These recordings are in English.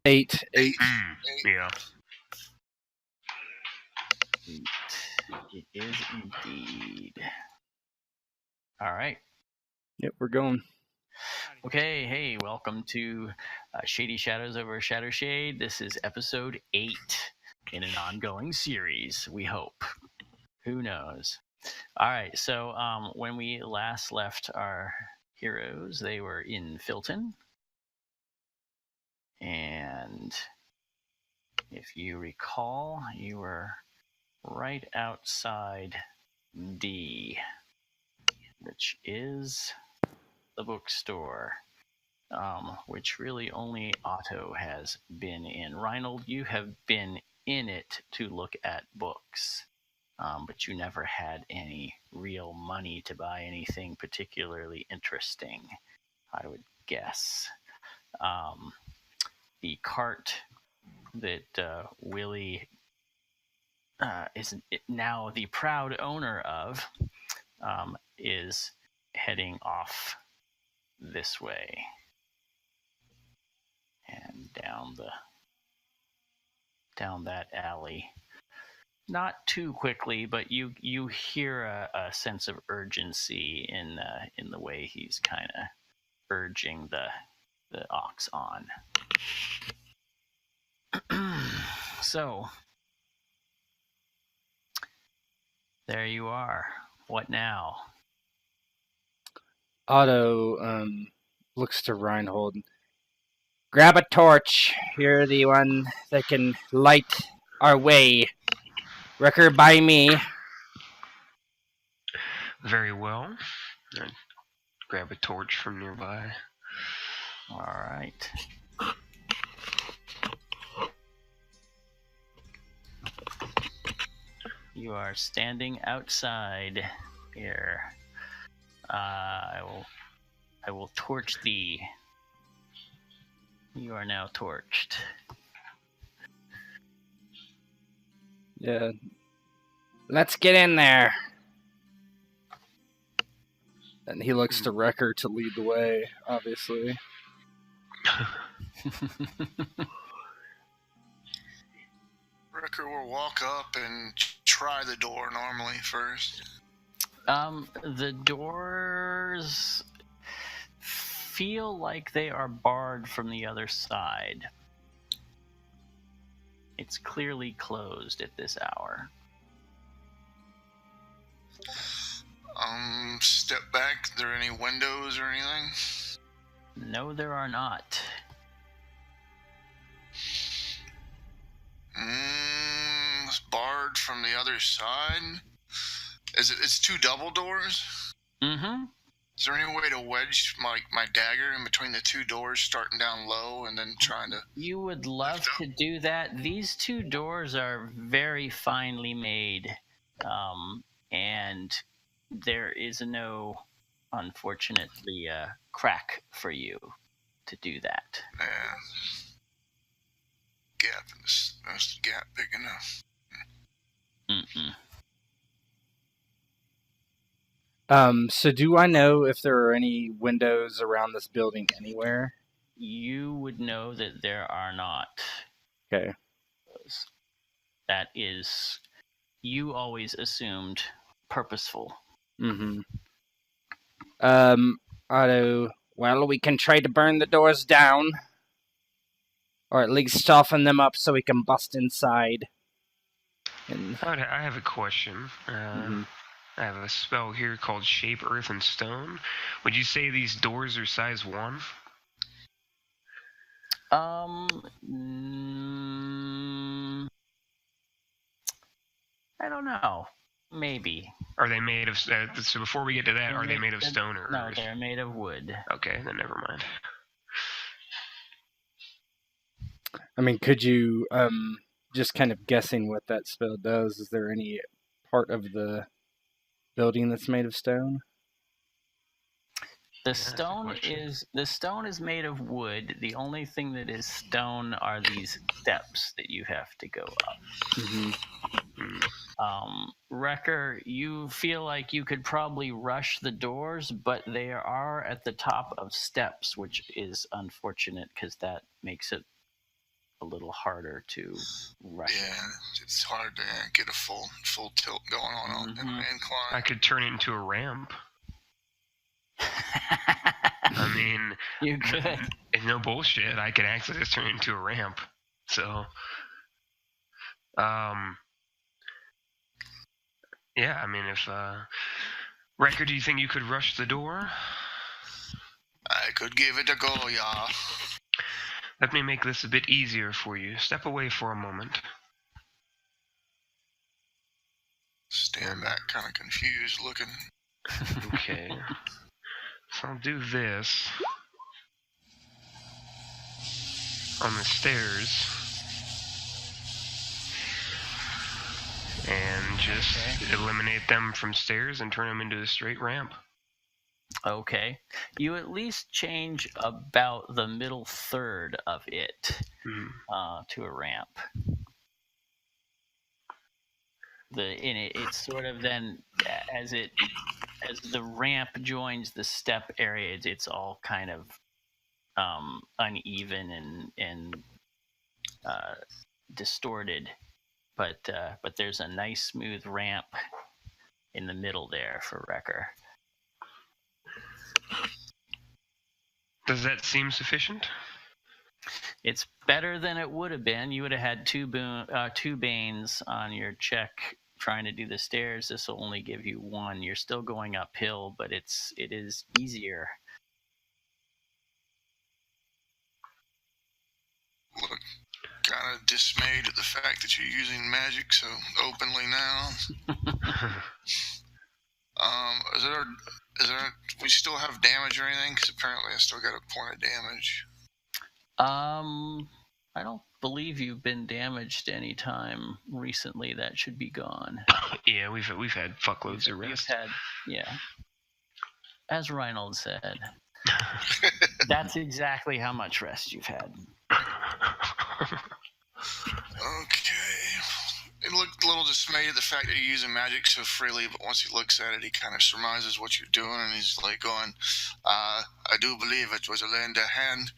8. Yeah. It is indeed. All right. Yep, we're going. Okay, hey, welcome to Shady Shadows over Shadowshade. This is episode 8 in an ongoing series, we hope. Who knows? All right, so when we last left our heroes, they were in Filton. And if you recall, you were right outside D, which is the bookstore, which really only Otto has been in. Reinhold, you have been in it to look at books, but you never had any real money to buy anything particularly interesting, I would guess. The cart that Willie is now the proud owner of is heading off this way and down that alley. Not too quickly, but you hear a sense of urgency in the way he's kind of urging the ox on. So there you are. What now? Otto looks to Reinhold. Grab a torch. You're the one that can light our way. Wrecker by me. Very well. I'd grab a torch from nearby. All right. You are standing outside here. I will torch thee. You are now torched. Yeah. Let's get in there. And he looks to Wrecker to lead the way, obviously. Wrecker will walk up and try the door normally first. The doors feel like they are barred from the other side. It's clearly closed at this hour. Step back. Are there any windows or anything? No, there are not. It's barred from the other side. It's two double doors? Mm-hmm. Is there any way to wedge my dagger in between the two doors, starting down low and then trying to... You would love to do that. These two doors are very finely made, and there is no, unfortunately, crack for you to do that. Yeah. Gap in this gap big enough. Mm-mm. So do I know if there are any windows around this building anywhere? You would know that there are not. Okay. That is, you always assumed purposeful. Mm-hmm. Otto, well, we can try to burn the doors down. Or at least soften them up so we can bust inside. And... I have a question. I have a spell here called Shape Earth and Stone. Would you say these doors are size 1? I don't know. Maybe. Are they made of... so before we get to that, are they made of stone or No, earth? they're made of wood. Okay, then never mind. I mean, could you, just kind of guessing what that spell does, is there any part of the building that's made of stone? The stone is made of wood. The only thing that is stone are these steps that you have to go up. Mm-hmm. Wrecker, you feel like you could probably rush the doors, but they are at the top of steps, which is unfortunate because that makes it a little harder to rush Yeah, in. it's hard to get a full tilt going on in an incline. I could turn it into a ramp. I mean, You could. it's no bullshit. I could actually just turn it into a ramp. So, yeah, I mean, if, Riker, do you think you could rush the door? I could give it a go, yeah. Let me make this a bit easier for you. Step away for a moment. Stand back, kind of confused looking. Okay. So I'll do this on the stairs. And just eliminate them from stairs and turn them into a straight ramp. Okay. You at least change about the middle third of it to a ramp. It's sort of then as the ramp joins the step area, it's all kind of uneven and distorted. But there's a nice smooth ramp in the middle there for Wrecker. Does that seem sufficient? It's better than it would have been. You would have had two Banes on your check trying to do the stairs. This will only give you one. You're still going uphill, but it is easier. Look, kind of dismayed at the fact that you're using magic so openly now. We still have damage or anything? Because apparently I still got a point of damage. I don't believe you've been damaged any time recently. That should be gone. Yeah, we've had fuckloads of rest. Yeah. As Reinhold said, that's exactly how much rest you've had. Okay. He looked a little dismayed at the fact that you're using magic so freely, but once he looks at it, he kind of surmises what you're doing, and he's like going, I do believe it was a lend a hand.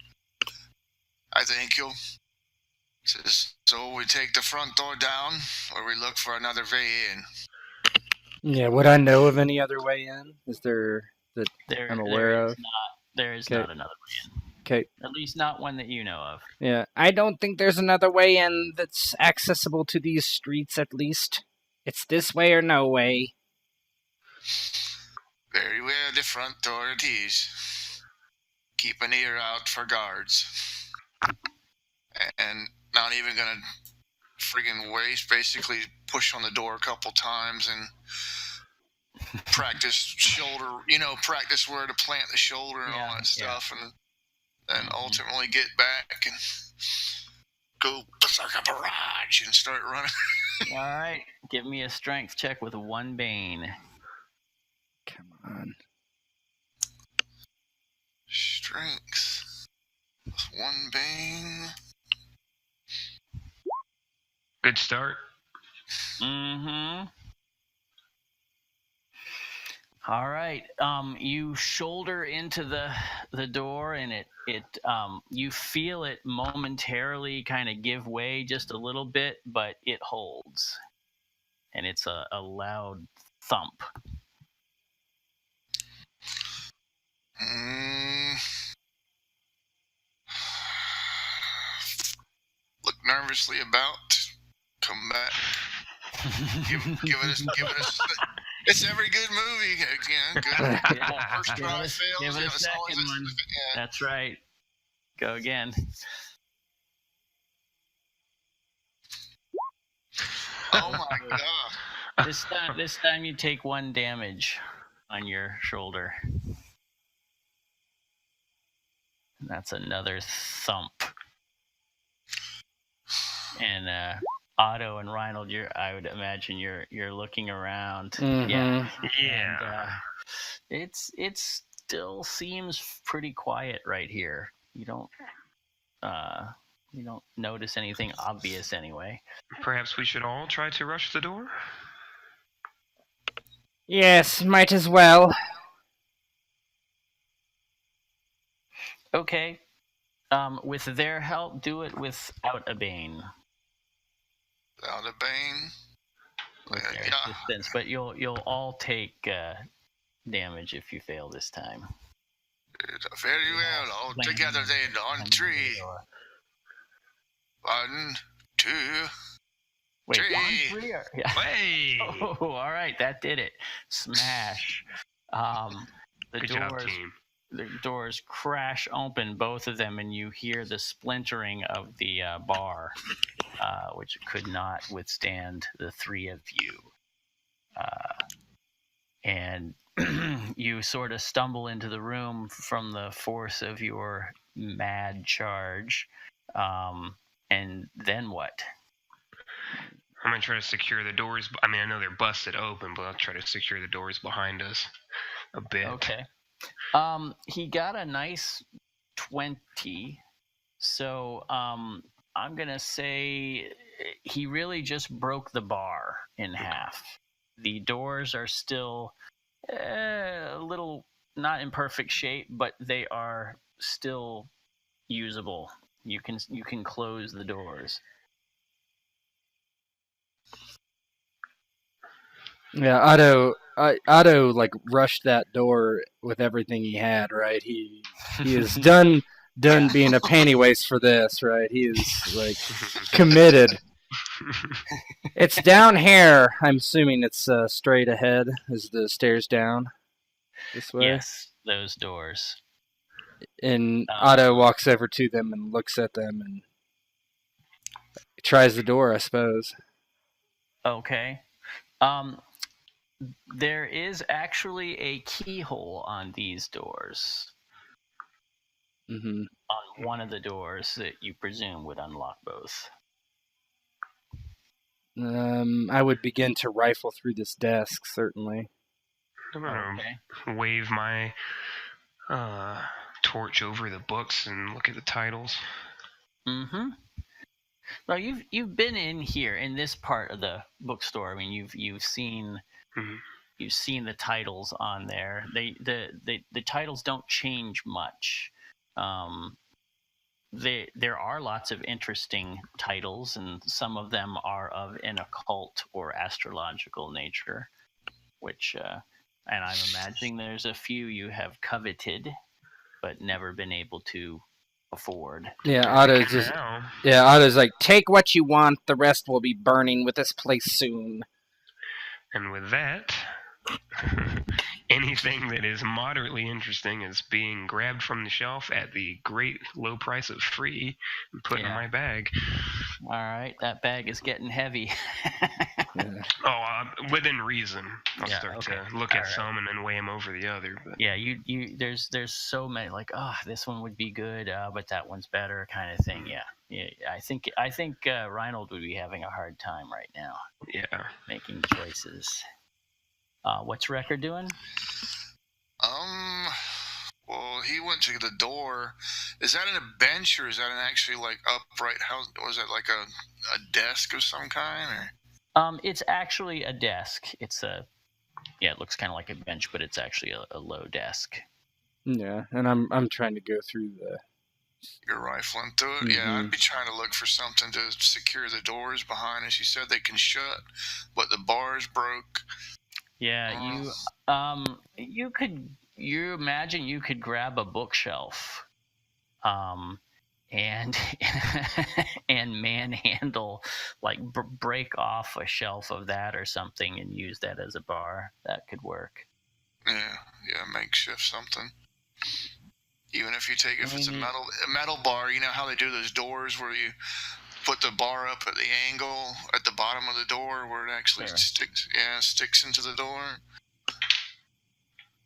I thank you. So we take the front door down, or we look for another way in? Yeah, would I know of any other way in? Is there that I'm aware of? There is not another way in. Okay. At least not one that you know of. Yeah, I don't think there's another way in that's accessible to these streets, at least. It's this way or no way. Very well, the front door it is. Keep an ear out for guards. And not even gonna friggin' waste, basically push on the door a couple times and practice shoulder, practice where to plant the shoulder and all that stuff, and then ultimately get back and go berserk a barrage and start running. All right, give me a strength check with one Bane. Come on. Strength with one Bane. Good start. Mm-hmm. All right. You shoulder into the door, and it you feel it momentarily kind of give way just a little bit, but it holds, and it's a loud thump. Look nervously about. Come back. Give it a. It's every good movie. Good. First try fails. Give it a second one. That's right. Go again. Oh my god! This time you take one damage on your shoulder. That's another thump. And Otto and Reinhold, I would imagine you're looking around. Mm-hmm. Yeah. And, it still seems pretty quiet right here. You don't notice anything obvious anyway. Perhaps we should all try to rush the door? Yes, might as well. Okay. With their help, do it without a bane. Without a bane. With their assistance, but you'll all take damage if you fail this time. Very well. All together then on 3. 1, 2. Wait, 3. on 3? Yeah. Hey! Oh, all right, that did it. Smash. Good job, team. The doors crash open, both of them, and you hear the splintering of the bar, which could not withstand the 3 of you. And you sort of stumble into the room from the force of your mad charge. And then what? I'm going to try to secure the doors. I mean, I know they're busted open, but I'll try to secure the doors behind us a bit. Okay. He got a nice 20. So I'm going to say he really just broke the bar in half. The doors are still a little not in perfect shape, but they are still usable. You can close the doors. Yeah, Otto like rushed that door with everything he had, right? He is done being a panty waste for this, right? He is like committed. It's down here. I'm assuming it's straight ahead. Is the stairs down this way? Yes, those doors. And Otto walks over to them and looks at them and tries the door, I suppose. Okay. There is actually a keyhole on these doors. Mm-hmm. On one of the doors that you presume would unlock both. I would begin to rifle through this desk, certainly. I'm going to wave my torch over the books and look at the titles. Mm-hmm. Well, you've been in here in this part of the bookstore. I mean, you've seen you've seen the titles on there. The titles don't change much. There are lots of interesting titles, and some of them are of an occult or astrological nature, which and I'm imagining there's a few you have coveted but never been able to afford. Yeah, Otto's like, take what you want, the rest will be burning with this place soon. And with that, anything that is moderately interesting is being grabbed from the shelf at the great low price of free and put in my bag. All right, that bag is getting heavy. Within reason. I'll start to look at some and then weigh them over the other. But. Yeah, there's so many, like, this one would be good, but that one's better, kind of thing. Yeah. I think Reinhold would be having a hard time right now. Yeah, making choices. What's Wrecker doing? Well, he went to the door. Is that in a bench or is that an actually like upright? How was that, like a desk of some kind? Or? It's actually a desk. It looks kind of like a bench, but it's actually a low desk. Yeah, and I'm trying to go through the. You're rifling through it? Mm-hmm. Yeah, I'd be trying to look for something to secure the doors behind us. You said they can shut, but the bars broke. Yeah, you imagine you could grab a bookshelf, and manhandle, like break off a shelf of that or something and use that as a bar. That could work. Yeah, makeshift something. Even if it's a metal bar, you know how they do those doors where you put the bar up at the angle at the bottom of the door where it actually sticks into the door.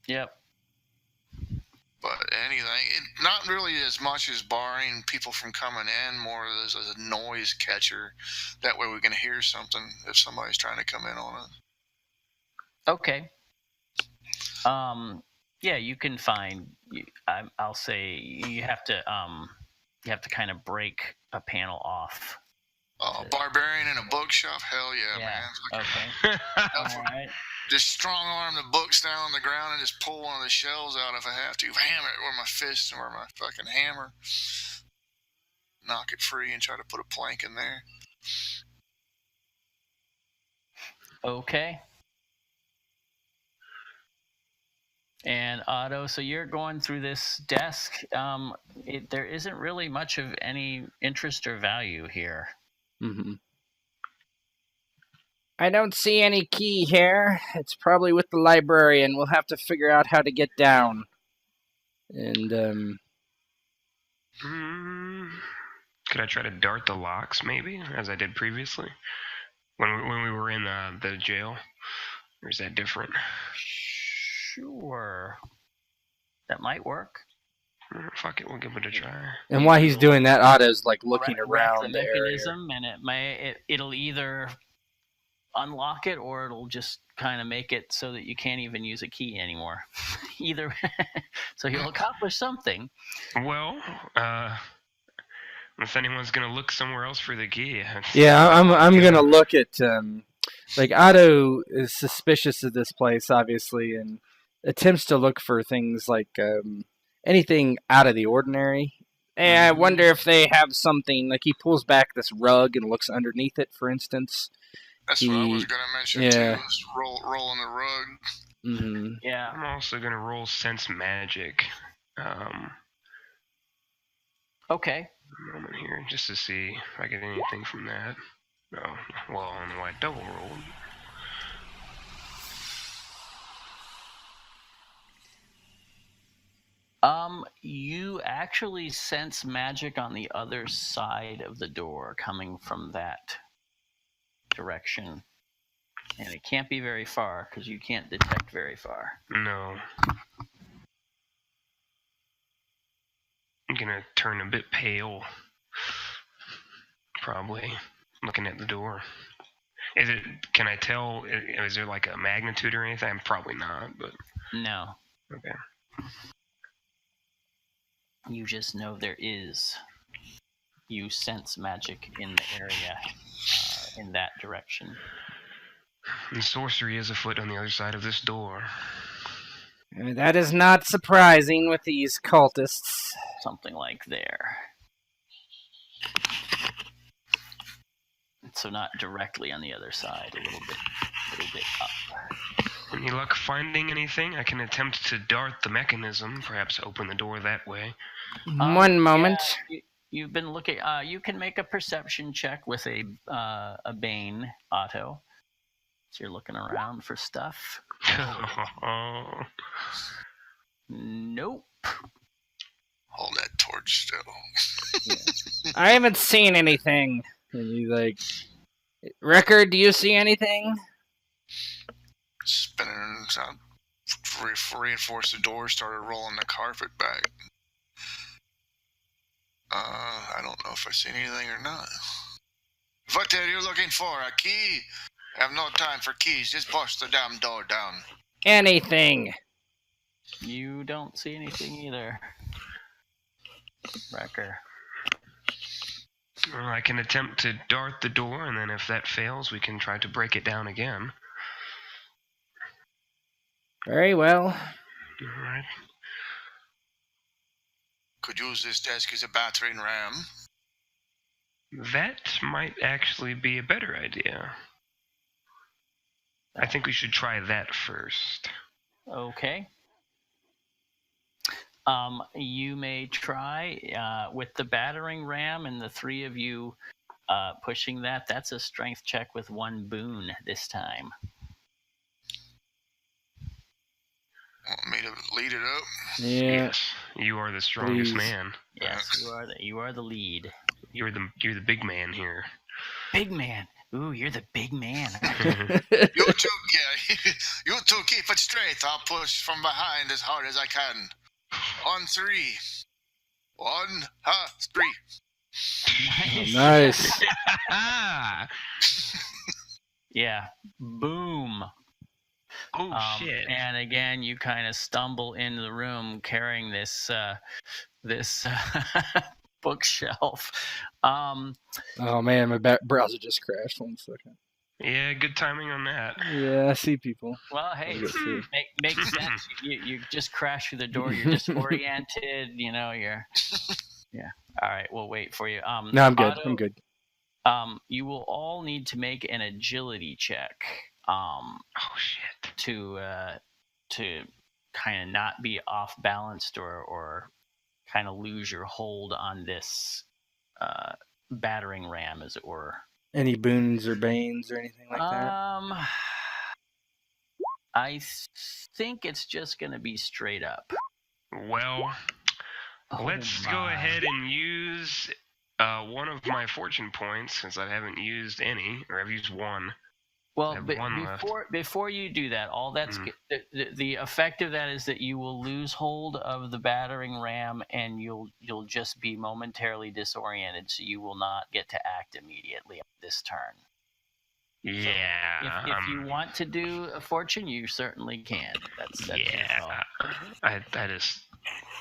Yep. But anything, not really as much as barring people from coming in, more as a noise catcher. That way we can hear something if somebody's trying to come in on it. Okay. Yeah, you can find. I'll say you have to kind of break a panel off. Barbarian in a bookshelf? Hell yeah, man. Okay. All right. Just strong arm the books down on the ground and just pull one of the shelves out if I have to. Hammer it with my fist or my fucking hammer. knock it free and try to put a plank in there. Okay. And Otto, so you're going through this desk. There isn't really much of any interest or value here. Mm-hmm. I don't see any key here. It's probably with the librarian. We'll have to figure out how to get down. And, Could I try to dart the locks, maybe, as I did previously? When we were in the jail? Or is that different? Sure. That might work. Fuck it, we'll give it a try. And while he's doing that, Otto's like looking Wreck around the area. mechanism, and it'll either unlock it or it'll just kind of make it so that you can't even use a key anymore. Either, so you'll accomplish something. Well, if anyone's gonna look somewhere else for the key, yeah, I'm gonna look at like Otto is suspicious of this place, obviously, and attempts to look for things like anything out of the ordinary. Hey, I wonder if they have something, like he pulls back this rug and looks underneath it, for instance. That's what I was going to mention, too, is rolling the rug. Mm-hmm. Yeah. I'm also going to roll Sense Magic. Okay. A moment here, just to see if I get anything from that. Oh, well, I don't know why I double rolled. You actually sense magic on the other side of the door coming from that direction. And it can't be very far, because you can't detect very far. No. I'm gonna turn a bit pale. Probably. Looking at the door. Can I tell, is there like a magnitude or anything? Probably not, but... No. Okay. You just know there is. You sense magic in the area, in that direction. And sorcery is afoot on the other side of this door. That is not surprising with these cultists. Something like there. So not directly on the other side, a little bit up. Any luck finding anything? I can attempt to dart the mechanism, perhaps open the door that way. One moment. Yeah, you've been looking. You can make a perception check with a Bane, Otto. So you're looking around for stuff. Nope. Hold that torch still. Yeah. I haven't seen anything. And he's like, Record, do you see anything? Spinning sound. Reinforced the door, started rolling the carpet back. I don't know if I see anything or not. What are you looking for? A key? I have no time for keys. Just bust the damn door down. Anything. You don't see anything either. Wrecker. Well, I can attempt to dart the door, and then if that fails, we can try to break it down again. Very well. All right. Could use this desk as a battering ram. That might actually be a better idea. I think we should try that first. Okay. You may try with the battering ram and the three of you pushing that. That's a strength check with one boon this time. Want me to lead it up? Yeah. Yes, you are the strongest Please. Man. Yes, you are the lead. You're the big man here. Big man. Ooh, you're the big man. You two, you two keep it straight. I'll push from behind as hard as I can. On three. 1, 3. Nice. Yeah. Boom. Oh shit! And again, you kind of stumble into the room carrying this bookshelf. Oh man, my browser just crashed. 1 second. Yeah, good timing on that. Yeah, I see people. Well, hey, makes sense. You just crash through the door. You're disoriented. You know, you're All right, we'll wait for you. No, I'm good. Otto, I'm good. You will all need to make an agility check. Oh shit. To kind of not be off balanced or kind of lose your hold on this battering ram, as it were. Any boons or banes or anything like that? I think it's just going to be straight up. Well, let's go my. ahead and use one of my fortune points, since I haven't used any, or I've used one. Well, I have one left. before you do that, all that's the effect of that is that you will lose hold of the battering ram, and you'll just be momentarily disoriented, so you will not get to act immediately on this turn. Yeah. So if you want to do a fortune, you certainly can. That's yeah. I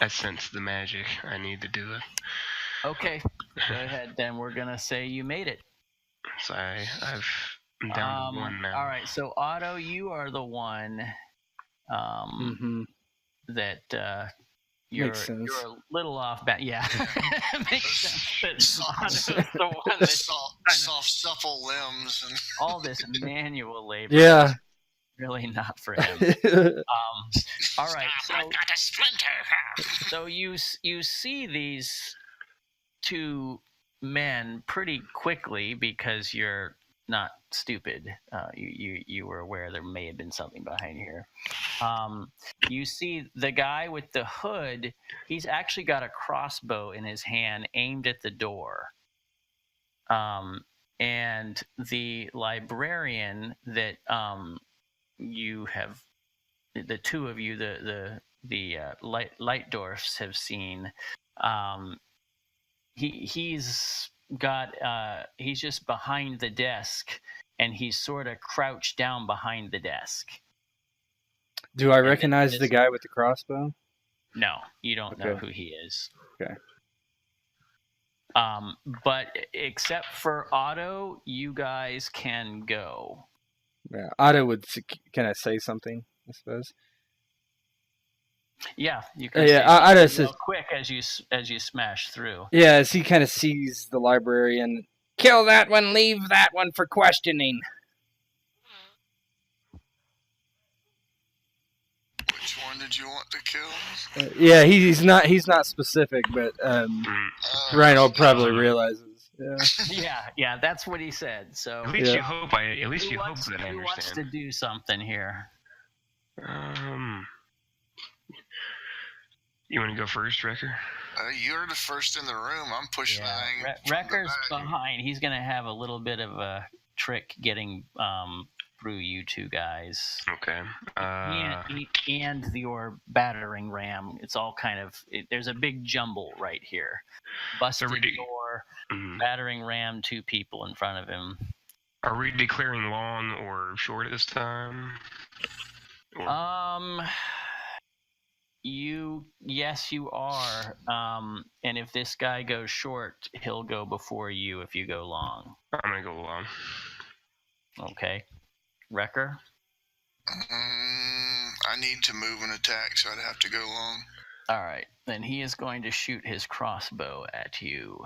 sense the magic. I need to do it. Okay, go ahead. Then we're gonna say you made it. So I'm down to one now. All right. So Otto, you are the one that you're a little off. Yeah, makes sense. But Otto's the one that soft, supple limbs and all this manual labor. Yeah. Really not for him. All right. So I've got a splinter. So you see these two men pretty quickly, because you're not stupid. You were aware there may have been something behind here. You see the guy with the hood. He's actually got a crossbow in his hand, aimed at the door. And the librarian that you have, the two of you, the light dwarfs have seen. He's just behind the desk, and he's sort of crouched down behind the desk. Do I recognize the guy with the crossbow? No, you don't know who he is. Okay. But except for Otto, you guys can go. Yeah, Otto would. Can I say something? I suppose. Yeah, you can. Otto says real quick as you smash through. Yeah, as he kind of sees the librarian. Kill that one. Leave that one for questioning. Which one did you want to kill? Yeah, he's not specific, but Rhino probably realizes. Yeah, that's what he said. So at least you hope that I understand. Who wants to do something here? You want to go first, Wrecker? You're the first in the room. I'm pushing the thing. Wrecker's behind. He's going to have a little bit of a trick getting through you two guys. Okay. And your battering ram. It's all kind of... there's a big jumble right here. Busted door, battering ram, two people in front of him. Are we declaring long or short at this time? Yes, you are. And if this guy goes short, he'll go before you if you go long. I'm gonna go long. Okay. Wrecker? I need to move and attack, so I'd have to go long. All right. Then he is going to shoot his crossbow at you.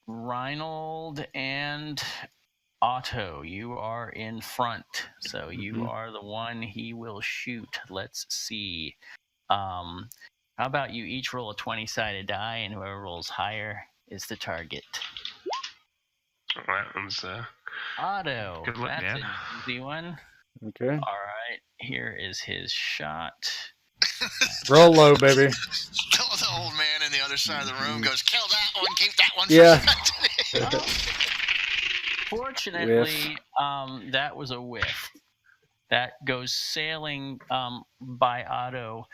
Reynold and Otto, you are in front, so you are the one he will shoot. Let's see. How about you each roll a 20-sided die, and whoever rolls higher is the target. That one's Otto. Good luck, that's Dad. an easy one. Okay. All right, here is his shot. Roll low, baby. The old man in the other side of the room goes, "Kill that one, keep that one." Yeah. Fortunately, that was a whiff. That goes sailing by Otto.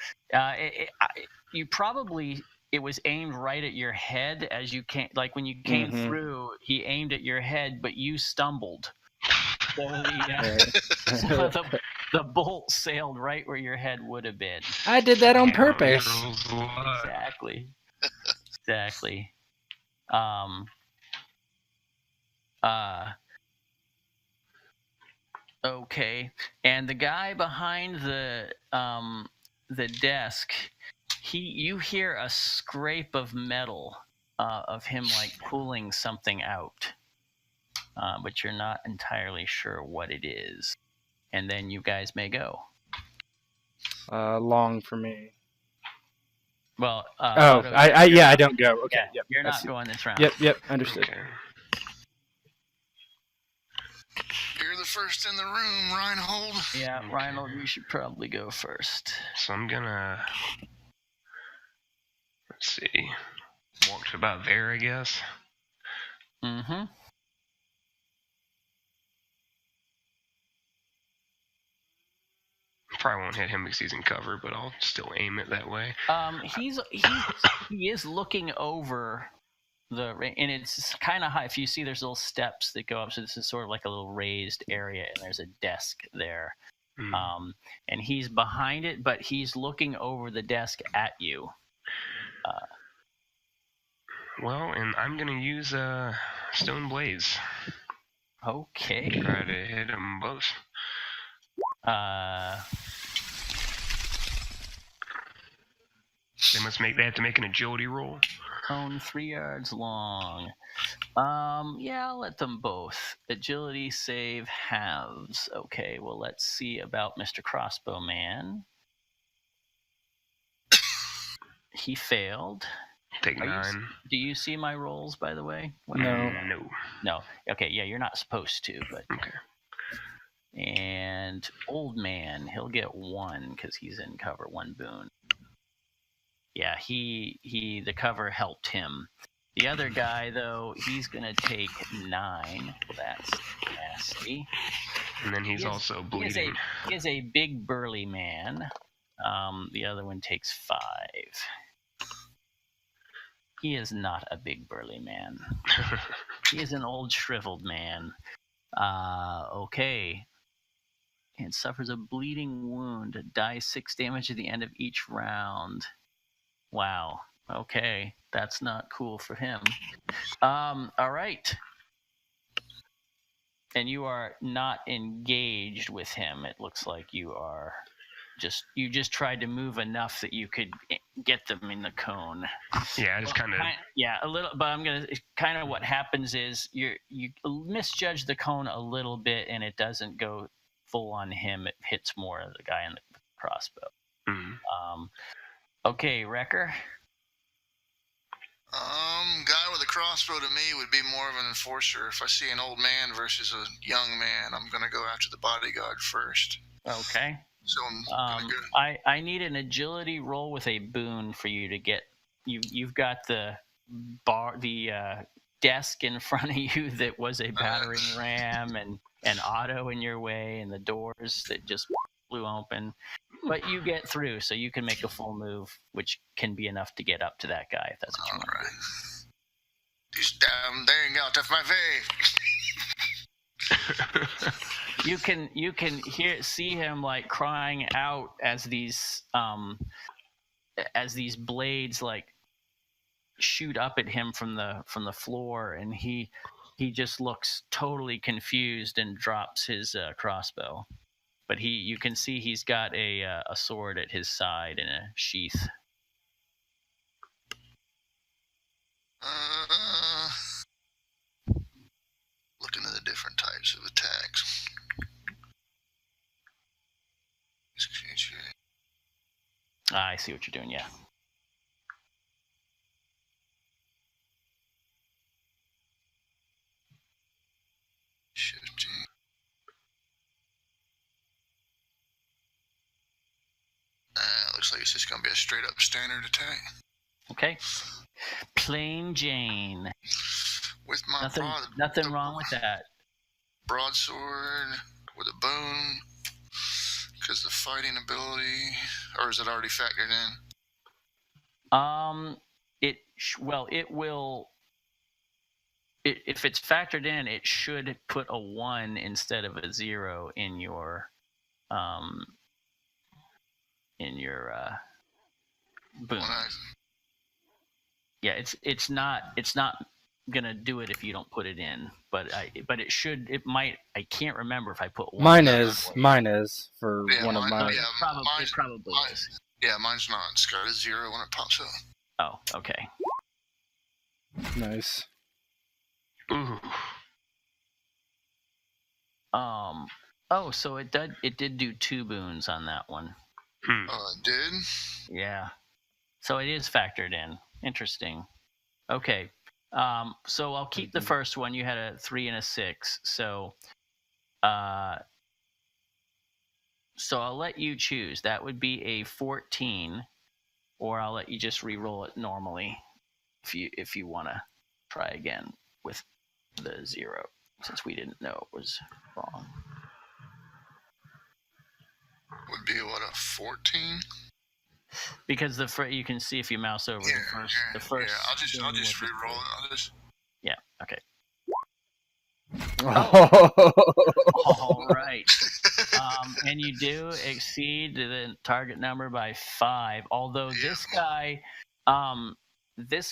It was aimed right at your head as you came. Like when you came through, he aimed at your head, but you stumbled. So the bolt sailed right where your head would have been. I did that on purpose. Exactly. Okay. And the guy behind the desk, You hear a scrape of metal of him like pulling something out, but you're not entirely sure what it is. And then you guys may go. Long for me. Well, I don't go. Okay, yeah, yep. you're not going this round. Yep, understood. Okay. You're the first in the room, Reinhold. Yeah, Okay. Reinhold, you should probably go first. So I'm gonna... Let's see. Walk to about there, I guess. Mm-hmm. Probably won't hit him because he's in cover, but I'll still aim it that way. He is looking over and it's kind of high. If you see, there's little steps that go up, so this is sort of like a little raised area, and there's a desk there. And he's behind it, but he's looking over the desk at you. Well, and I'm gonna use Stone Blaze. Okay. Try to hit them both. They have to make an agility roll. Cone 3 yards long. Yeah, I'll let them both. Agility save halves. Okay, well, let's see about Mr. Crossbowman. He failed. Take 9. Do you see my rolls, by the way? No. No. Okay, yeah, you're not supposed to, but... Okay. And Old Man, he'll get 1 because he's in cover, 1 boon. Yeah, the cover helped him. The other guy, though, he's going to take 9. That's nasty. And then he's also bleeding. He is a big burly man. The other one takes 5. He is not a big burly man. He is an old shriveled man. Okay. And suffers a bleeding wound. Dies 6 damage at the end of each round. Wow. Okay. That's not cool for him. All right. And you are not engaged with him. It looks like you are you just tried to move enough that you could get them in the cone. Yeah, I just kind of... Yeah, a little, but kind of what happens is you misjudge the cone a little bit, and it doesn't go full on him. It hits more of the guy in the crossbow. Okay, Wrecker. Guy with a crossbow to me would be more of an enforcer. If I see an old man versus a young man, I'm gonna go after the bodyguard first. Okay. So I'm gonna go. I need an agility roll with a boon for you to get. You've got the desk in front of you that was a battering ram and an auto in your way, and the doors that just flew open. But you get through, so you can make a full move, which can be enough to get up to that guy if that's what you want. All right. This damn thing out of my way. You can see him like crying out as these blades like shoot up at him from the floor, and he just looks totally confused and drops his crossbow. But you can see he's got a sword at his side in a sheath. Looking at the different types of attacks. I see what you're doing, yeah. Looks like it's just going to be a straight up standard attack. Okay. Plain Jane. With my nothing wrong with that. Broadsword with a boon. Because the fighting ability, or is it already factored in? It will. If it's factored in, it should put a 1 instead of a 0 in your boon. Yeah, it's not gonna do it if you don't put it in, but it might. I can't remember if I put 1. Mine is for yeah, one of mine. It probably is. Yeah, mine's not. It's got a 0 when it pops up. Oh, okay. Nice. Ooh. Oh, so it did do 2 boons on that one. Oh, it did? Yeah. So it is factored in. Interesting. Okay. So I'll keep the first one. You had a 3 and a 6. So I'll let you choose. That would be a 14, or I'll let you just re-roll it normally if you want to try again with the 0, since we didn't know it was wrong. Would be what, a 14? Because you can see if you mouse over the first. Yeah, I'll just re-roll it. Yeah. Okay. Oh. All right. And you do exceed the target number by 5. Although this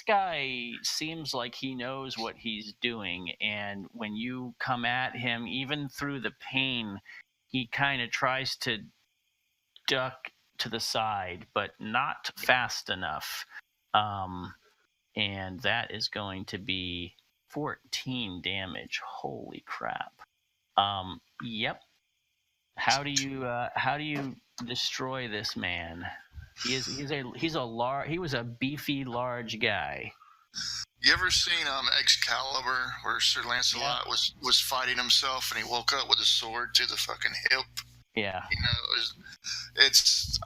guy seems like he knows what he's doing, and when you come at him, even through the pain, he kind of tries to duck to the side, but not fast enough. And that is going to be 14 damage. Holy crap. Yep. How do you destroy this man? He was a beefy, large guy. You ever seen Excalibur, where Sir Lancelot was fighting himself and he woke up with a sword to the fucking hip? Yeah. You know,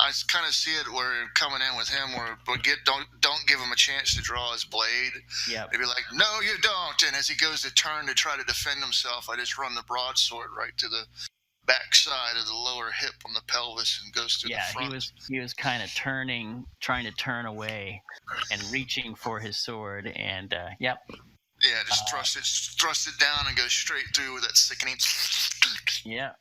I kind of see it where coming in with him, where don't give him a chance to draw his blade. Yeah. They'd be like, no, you don't. And as he goes to turn to try to defend himself, I just run the broadsword right to the backside of the lower hip on the pelvis and goes to the front. Yeah, he was kind of trying to turn away and reaching for his sword, and yep. Yeah, just thrust it down and go straight through with that sickening. Yeah.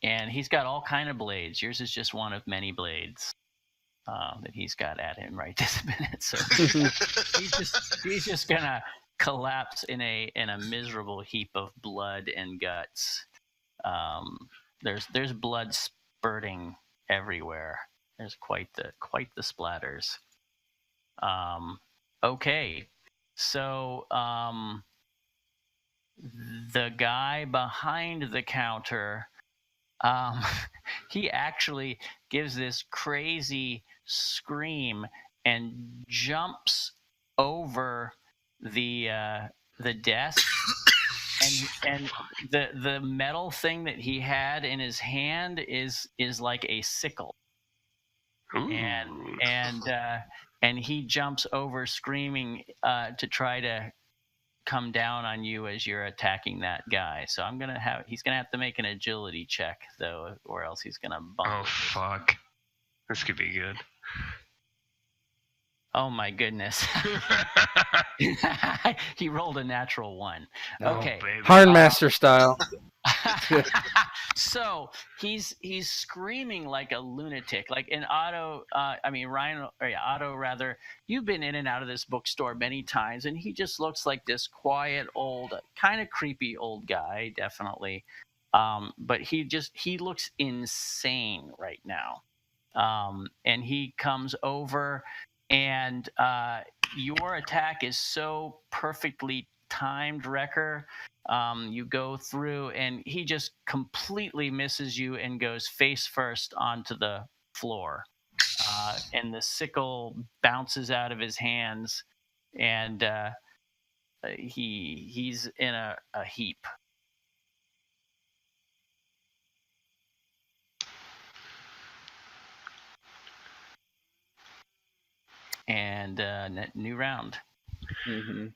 And he's got all kind of blades. Yours is just one of many blades that he's got at him right this minute. So he's just gonna collapse in a miserable heap of blood and guts. There's blood spurting everywhere. There's quite the splatters. Okay, so the guy behind the counter, he actually gives this crazy scream and jumps over the desk, and the metal thing that he had in his hand is like a sickle. Ooh. And he jumps over screaming to try to come down on you as you're attacking that guy. So he's gonna have to make an agility check though, or else he's gonna bump. Oh fuck! This could be good. Oh my goodness! He rolled a natural 1. Okay, Hardmaster style. So he's screaming like a lunatic, like in Otto. Otto rather. You've been in and out of this bookstore many times, and he just looks like this quiet, old, kind of creepy old guy, definitely. But he looks insane right now. And he comes over, and your attack is so perfectly timed, Wrecker. You go through, and he just completely misses you and goes face first onto the floor. And the sickle bounces out of his hands, and he's in a heap. And new round. Mm-hmm.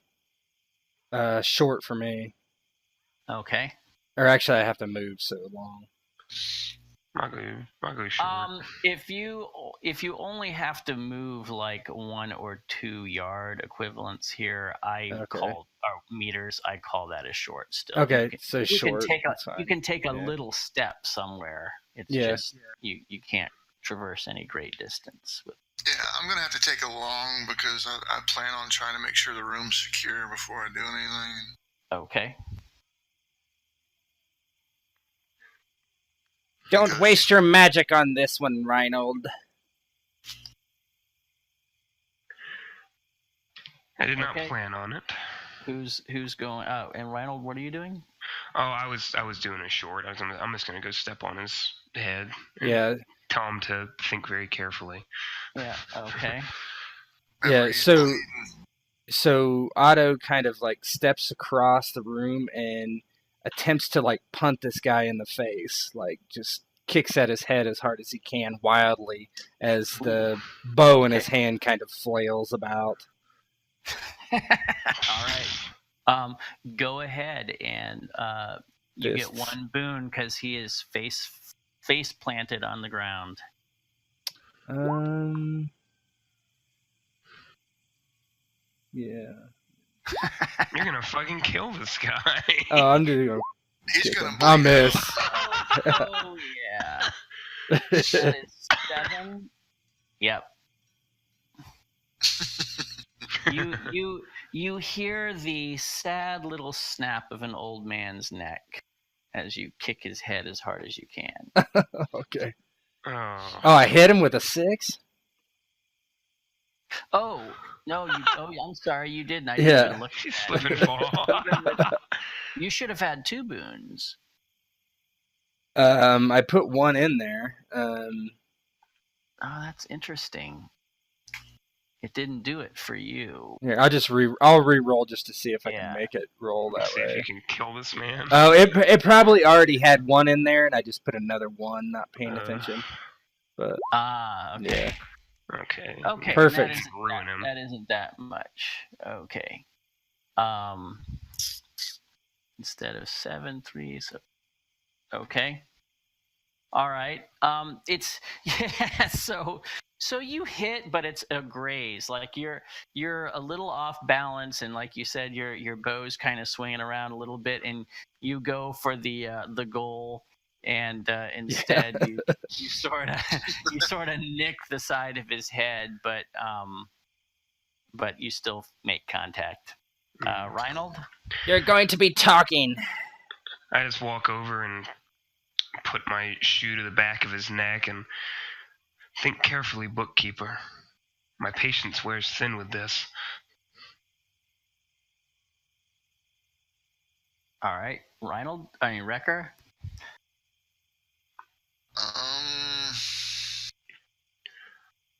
Short for me. Okay. Or actually, I have to move so long. I'll go short. If you only have to move like 1 or 2 yard equivalents here, meters. I call that a short still. Okay, so short. You can take a little step somewhere. It's just you can't traverse any great distance with. Yeah, I'm gonna have to take a long, because I plan on trying to make sure the room's secure before I do anything. Okay. Don't Because- waste your magic on this one, Reinhold. I did not Okay. plan on it. Who's going? Oh, and Reinhold, what are you doing? Oh, I was doing a short. I'm just gonna go step on his head. And Yeah, Tell him to think very carefully. Yeah. Okay. yeah. he's So, bleeding. so Otto kind of like steps across the room and attempts to like punt this guy in the face, like just kicks at his head as hard as he can, wildly, as the bow in his hand kind of flails about. All right. Go ahead and you get Fists. one boon because he is face planted on the ground. Yeah. Oh, You're gonna fucking kill this guy. Oh, I'm just gonna He's kick gonna him. bleed I'll out. miss. yeah. That is 7. Yep. You hear the sad little snap of an old man's neck as you kick his head as hard as you can. Okay. Oh. Oh, I hit him with a 6? Oh no! I'm sorry, you didn't. I Yeah. didn't even look You at slip that. and fall. You should have had 2 boons. I put 1 in there. Oh, that's interesting. It didn't do it for you. Here, I'll re-roll just to see if I Yeah. can make it roll that See if you way. can kill this man. Oh, it probably already had 1 in there, and I just put another 1, not paying attention. But Okay. yeah, Okay. Okay. Perfect. That isn't, Ruin him. that isn't that much. Okay. Instead of 7, 3. So okay. All right. It's yeah. So you hit, but it's a graze. Like you're a little off balance, and like you said, your bow's kind of swinging around a little bit, and you go for the goal, and instead you sort of nick the side of his head, but you still make contact. Reinhold? you're going to be talking. I just walk over and put my shoe to the back of his neck and think carefully, bookkeeper. My patience wears thin with this. All right, Wrecker.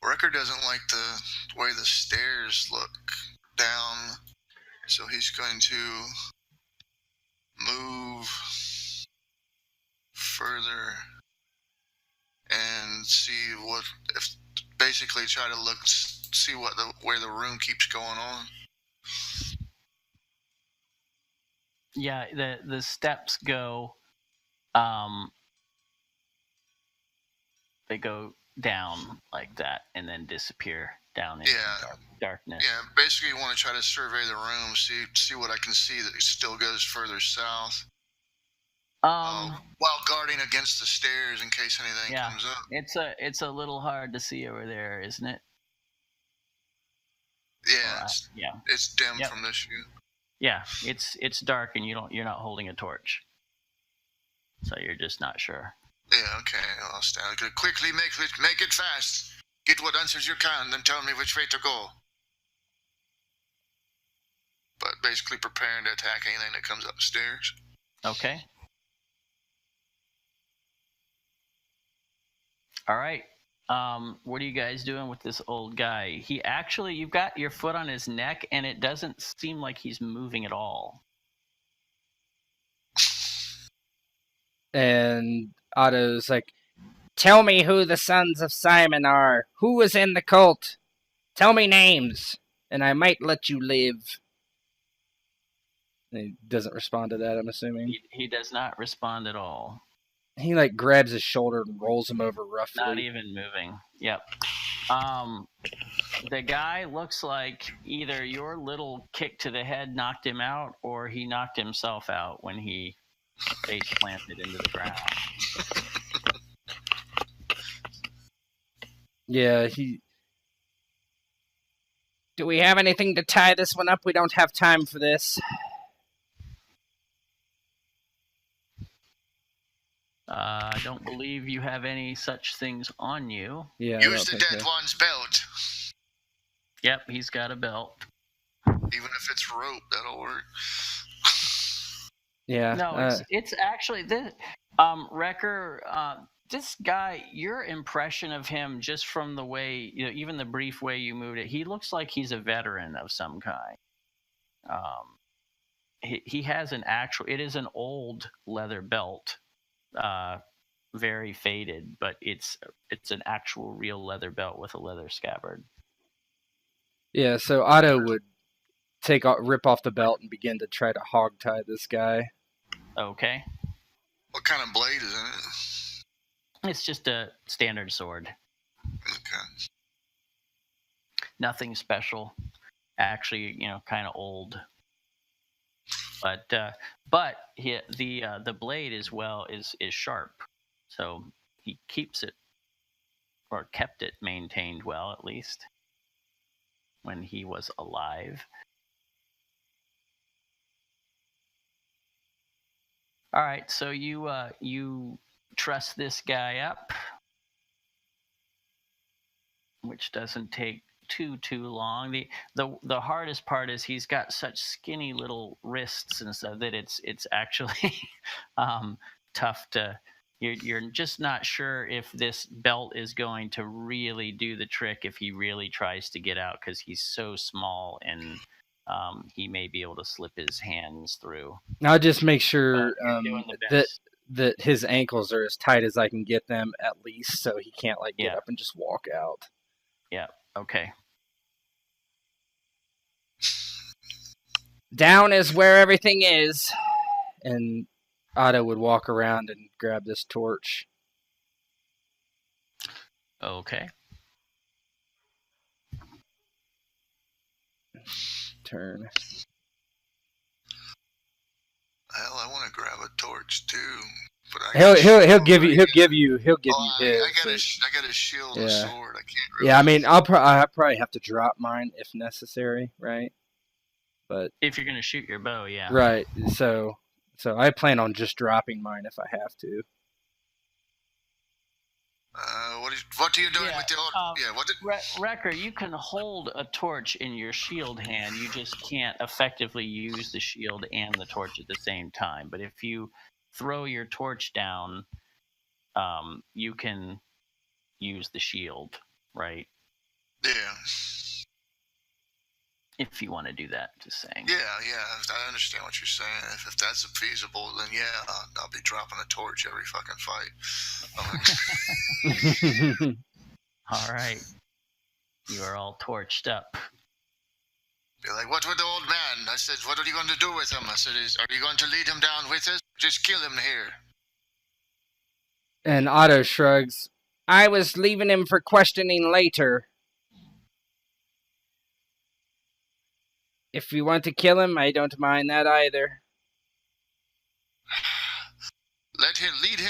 Wrecker doesn't like the way the stairs look down, so he's going to move further and see what if basically try to see where the room keeps going on. Yeah, the steps go they go down like that and then disappear down into darkness. Yeah, basically you want to try to survey the room, see what I can see that it still goes further south. While guarding against the stairs in case anything comes up. It's a little hard to see over there, isn't it? Yeah, it's dim from this view. Yeah, it's dark and you're not holding a torch, so you're just not sure. Yeah, okay. I'll stand. Quickly make it fast. Get what answers you can, then tell me which way to go. But basically preparing to attack anything that comes up the stairs. Okay. All right. What are you guys doing with this old guy? You've got your foot on his neck, and it doesn't seem like he's moving at all. And Otto's like, tell me who the sons of Simon are. Who was in the cult? Tell me names, and I might let you live. And he doesn't respond to that, I'm assuming. He does not respond at all. He like grabs his shoulder and rolls him over roughly. Not even moving. Yep. The guy looks like either your little kick to the head knocked him out, or he knocked himself out when he face planted into the ground. Yeah, Do we have anything to tie this one up? We don't have time for this. I don't believe you have any such things on you. Yeah. Use the dead one's belt. Yep, he's got a belt. Even if it's rope, that'll work. Yeah. No, it's actually this. Wrecker, this guy, your impression of him, just from the way, even the brief way you moved it, he looks like he's a veteran of some kind. He has it is an old leather belt, very faded, but it's an actual real leather belt with a leather scabbard. Yeah. So Otto would rip off the belt and begin to try to hog tie this guy. Okay. What kind of blade is in it? It's just a standard sword. Okay. Nothing special. Actually, kind of old. But the blade as well is sharp, so he keeps it, or kept it maintained well, at least when he was alive. All right, so you truss this guy up, which doesn't take too long. The hardest part is he's got such skinny little wrists and stuff that it's actually tough to. You're just not sure if this belt is going to really do the trick if he really tries to get out, because he's so small and he may be able to slip his hands through. I'll just make sure that his ankles are as tight as I can get them, at least, so he can't get up and just walk out. Yeah. Okay. Down is where everything is. And Otto would walk around and grab this torch. Okay. Turn. Hell, I want to grab a torch too, but he'll give you his. I got a shield and sword. I can't. Really I mean, I'll probably have to drop mine if necessary, right? But if you're gonna shoot your bow, yeah. Right. So I plan on just dropping mine if I have to. What are you doing with the old? Wrecker, you can hold a torch in your shield hand. You just can't effectively use the shield and the torch at the same time. But if you throw your torch down, you can use the shield, right? Yeah. If you want to do that, just saying. Yeah, I understand what you're saying. If that's feasible, then I'll be dropping a torch every fucking fight. All right. You are all torched up. Be like, what with the old man? I said, what are you going to do with him? I said, are you going to lead him down with us? Just kill him here. And Otto shrugs. I was leaving him for questioning later. If you want to kill him, I don't mind that either. Let him lead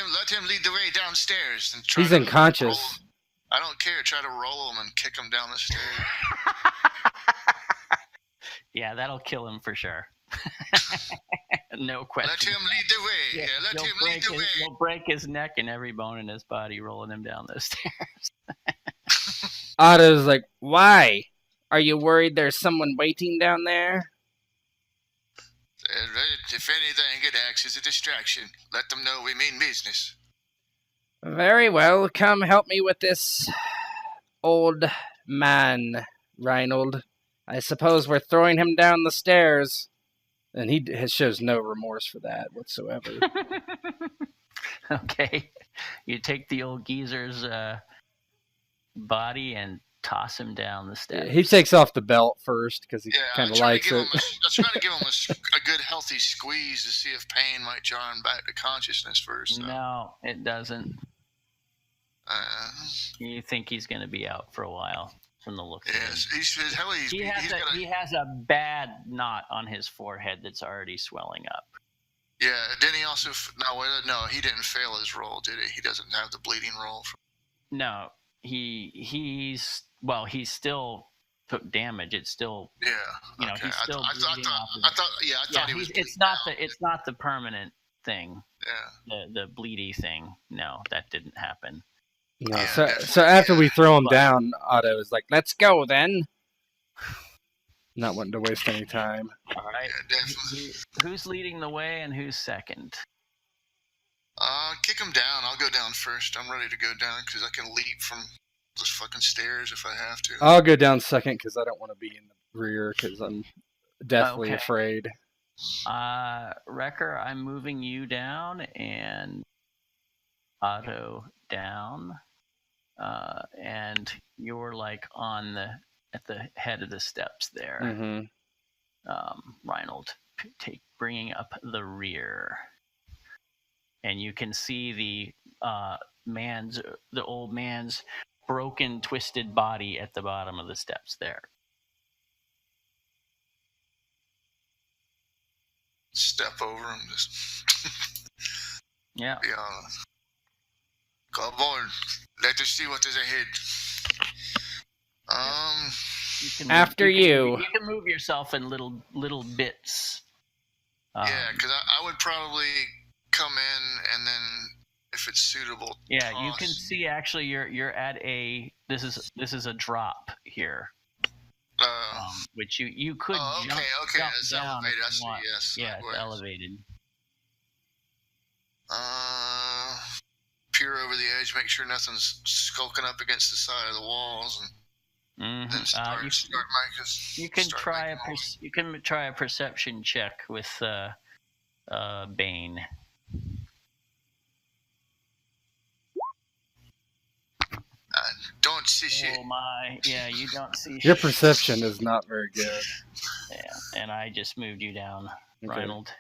the way downstairs. And he's unconscious. I don't care. Try to roll him and kick him down the stairs. Yeah, that'll kill him for sure. No question. Let him lead the way. Yeah, let him lead the way. You'll break his neck and every bone in his body rolling him down those stairs. Otto's like, why? Are you worried there's someone waiting down there? If anything, it acts as a distraction. Let them know we mean business. Very well. Come help me with this old man, Reinhold. I suppose we're throwing him down the stairs. And he shows no remorse for that whatsoever. Okay. You take the old geezer's body and toss him down the steps. He takes off the belt first because he kind of likes it. I was trying to give him a good healthy squeeze to see if pain might jar him back to consciousness first. So. No, it doesn't. You think he's going to be out for a while from the looks of him. He has a bad knot on his forehead that's already swelling up. Yeah, didn't he also... No, he didn't fail his roll, did he? He doesn't have the bleeding roll. No, he still took damage. It's still... Yeah, he's still I thought he was bleeding. It's not the permanent thing. Yeah. The bleedy thing. No, that didn't happen. No, Yeah, so definitely, after yeah. we throw him But- down, Otto is like, "Let's go then." Not wanting to waste any time. All right. Yeah, definitely. Who's leading the way and who's second? Kick him down. I'll go down first. I'm ready to go down because I can leap from those fucking stairs if I have to. I'll go down second because I don't want to be in the rear because I'm deathly Okay. afraid. Wrecker, I'm moving you down and Otto down. And you're like at the head of the steps there. Mm-hmm. Reinhold bringing up the rear. And you can see the old man's broken, twisted body at the bottom of the steps there. Step over him. Just Yeah. be honest. Come on. Let us see what is ahead. You can After you. You can move yourself in little bits. Yeah, because I would probably come in and then, if it's suitable, Yeah, toss. you can see actually you're at this is a drop here, which you could jump it's down elevated. if I you see. want. Yes. Yeah, it's likewise. elevated. Peer over the edge, make sure nothing's skulking up against the side of the walls, and then start making. You can try a perception check with Bane. Don't see shit. Oh my! Yeah, you don't see. Your perception is not very good. Yeah, and I just moved you down, Okay. Reinhold.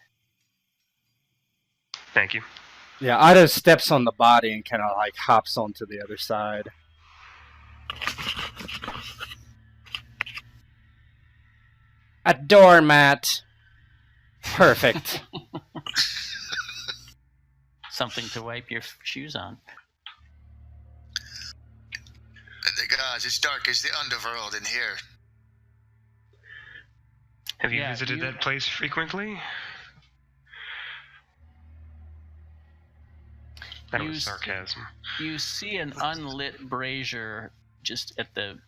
Thank you. Yeah, Otto steps on the body and kind of like hops onto the other side. A doormat. Perfect. Something to wipe your shoes on. The guys, it's dark as the underworld in here. Have you visited that place frequently? That was sarcasm. You see an unlit brazier just at the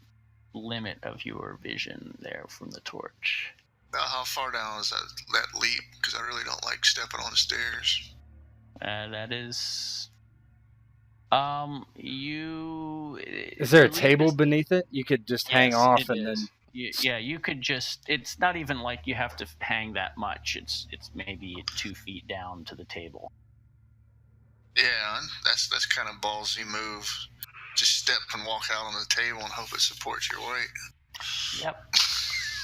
limit of your vision there from the torch. How far down is that leap? Because I really don't like stepping on the stairs. That is... Is there a table beneath it? You could just hang off and then... Yeah, you could just... It's not even like you have to hang that much. It's maybe 2 feet down to the table. Yeah, that's kind of ballsy move. Just step and walk out on the table and hope it supports your weight. Yep.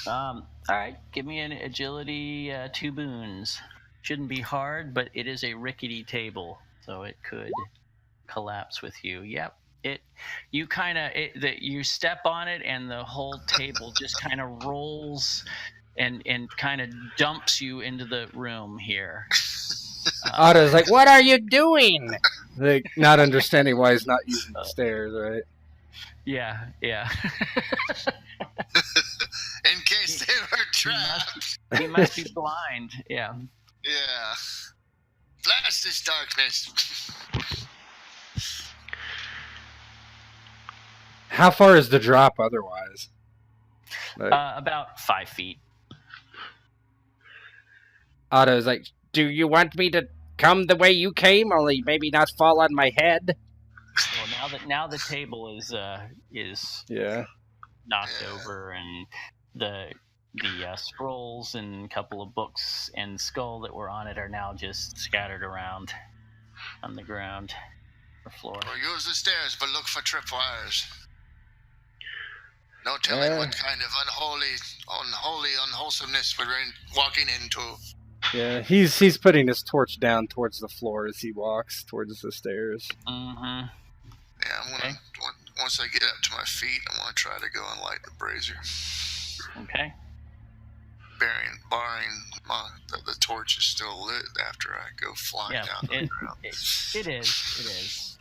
All right, give me an agility 2 boons. Shouldn't be hard, but it is a rickety table, so it could collapse with you. Yep. You step on it and the whole table just kind of rolls and kind of dumps you into the room here. Otto's like, "What are you doing?" Like, not understanding why he's not using the stairs, right? Yeah. In case they were trapped. He must be blind. Yeah. Yeah. Blast this darkness. How far is the drop otherwise? Like, About 5 feet. Otto's like, "Do you want me to come the way you came, only maybe not fall on my head?" Well, now the table is knocked over, and the scrolls and a couple of books and skull that were on it are now just scattered around on the ground or floor. Well, use the stairs, but look for tripwires. No telling what kind of unwholesomeness we're walking into. Yeah, he's putting his torch down towards the floor as he walks towards the stairs. Mm-hmm. Yeah, I'm gonna. Once I get up to my feet, I'm gonna try to go and light the brazier. Okay. Barring the torch is still lit after I go flying down to the ground. It is.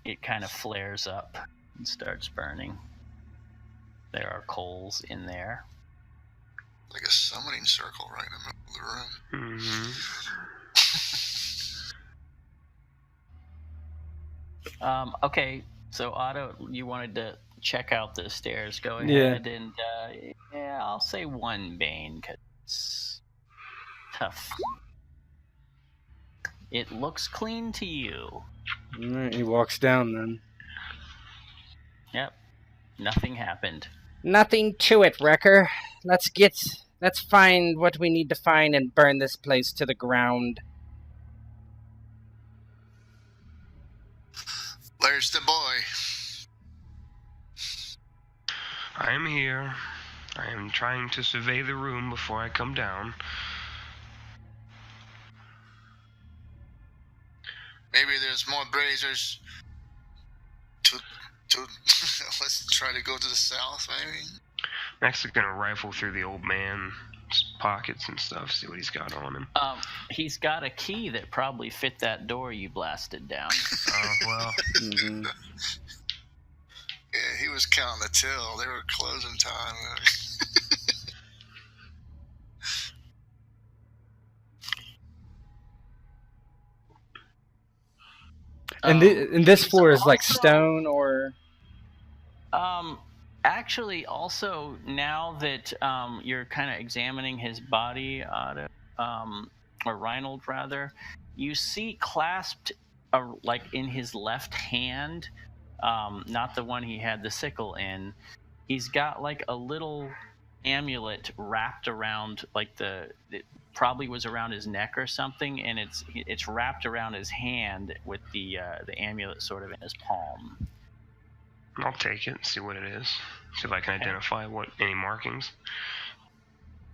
It kind of flares up and starts burning. There are coals in there. Like a summoning circle right in the middle of the room. Mm-hmm. Okay, so Otto, you wanted to check out the stairs. Go Yeah. ahead and I'll say 1 Bane because it's tough. It looks clean to you. Alright, he walks down then. Yep, nothing happened. Nothing to it, Wrecker. Let's find what we need to find and burn this place to the ground. Where's the boy? I am here. I am trying to survey the room before I come down. Maybe there's more braziers. Let's try to go to the south, maybe. Next, I'm gonna rifle through the old man's pockets and stuff, see what he's got on him. He's got a key that probably fit that door you blasted down. Well. Mm-hmm. Yeah, he was counting the till. They were closing time. And this floor is like stone or... Actually, also, now that you're kind of examining his body, Otto, or Reinhold, rather, you see clasped, like, in his left hand, not the one he had the sickle in, he's got, like, a little amulet wrapped around, like, it probably was around his neck or something, and it's wrapped around his hand with the amulet sort of in his palm. I'll take it and see what it is. See if I can identify any markings.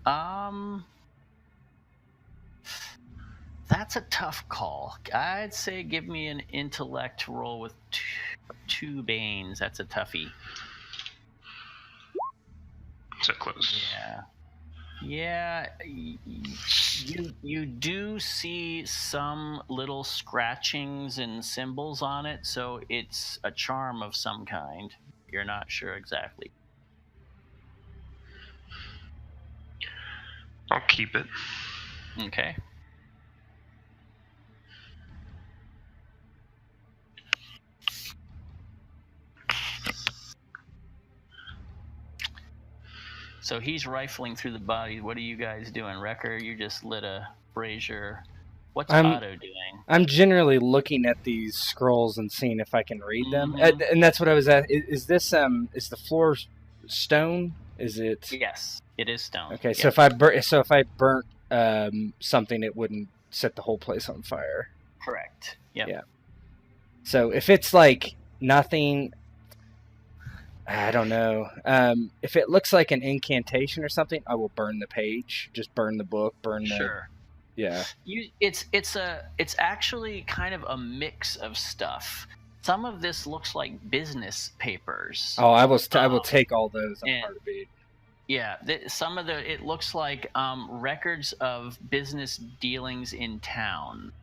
That's a tough call. I'd say give me an intellect roll with two Banes. That's a toughie. So close. Yeah. You do see some little scratchings and symbols on it, so it's a charm of some kind. You're not sure exactly. I'll keep it. Okay. So he's rifling through the body. What are you guys doing? Wrecker, you just lit a brazier. What's Otto doing? I'm generally looking at these scrolls and seeing if I can read them. Mm-hmm. And that's what I was at. Is this is the floor stone? Is it? Yes, it is stone. Okay, Yes. so if I burnt something, it wouldn't set the whole place on fire. Correct. Yep. Yeah. So if it's like nothing, I don't know. If it looks like an incantation or something, I will burn the page. Just burn the book. Burn the. Sure. Yeah. It's actually kind of a mix of stuff. Some of this looks like business papers. Oh, I will take all those on heartbeat. Yeah, some of it looks like records of business dealings in town.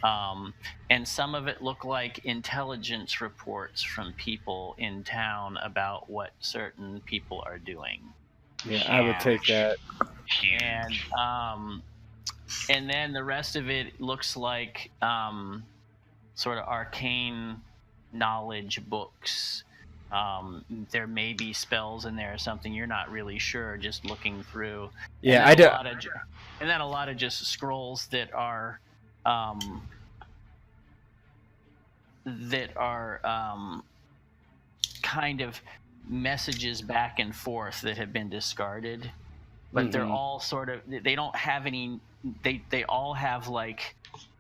And some of it look like intelligence reports from people in town about what certain people are doing. Yeah, I would take that. And then the rest of it looks like sort of arcane knowledge books. There may be spells in there or something. You're not really sure, just looking through. Yeah, I do. And then a lot of just scrolls that are kind of messages back and forth that have been discarded, but they're all sort of, they don't have any, they all have like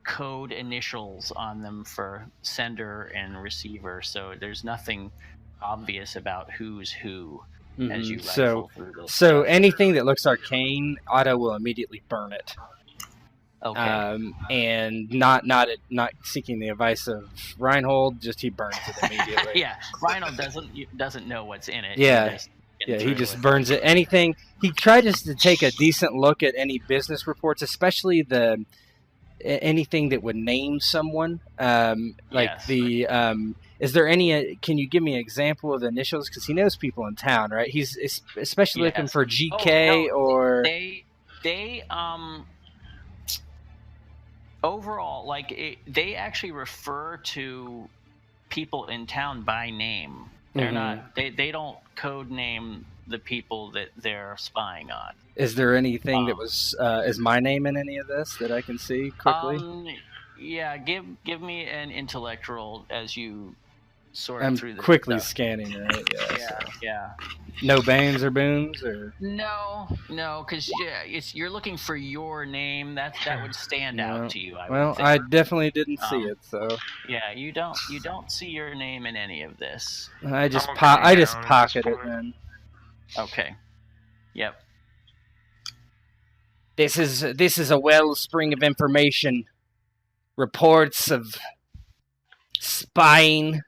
code initials on them for sender and receiver, so there's nothing obvious about who's who as you rifle through this so stuff. Anything that looks arcane, Otto will immediately burn it. Okay. And not seeking the advice of Reinhold, just he burns it immediately. Yeah, Reinhold doesn't know what's in it. Yeah, he just burns it. Anything, he tries to take a decent look at any business reports, especially anything that would name someone, Is there any? Can you give me an example of the initials? Because he knows people in town, right? He's especially looking for GK or they overall, they actually refer to people in town by name. They're not. They don't code name the people that they're spying on. Is there anything that was is my name in any of this that I can see quickly? Yeah, give me an intellectual as you sort through the I'm quickly stuff. scanning, right? Yeah. No banes or boons or No, because you're looking for your name. That would stand out to you. I definitely didn't see it, so yeah, you don't see your name in any of this. I just pocket it then. Okay. Yep. This is a wellspring of information. Reports of spying.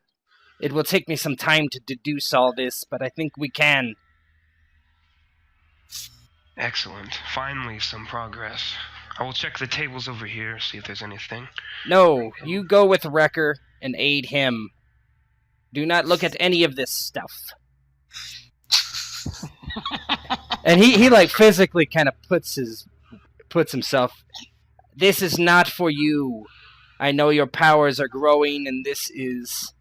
It will take me some time to deduce all this, but I think we can. Excellent. Finally, some progress. I will check the tables over here, see if there's anything. No, you go with Wrecker and aid him. Do not look at any of this stuff. And he like physically kind of puts himself. This is not for you. I know your powers are growing, and this is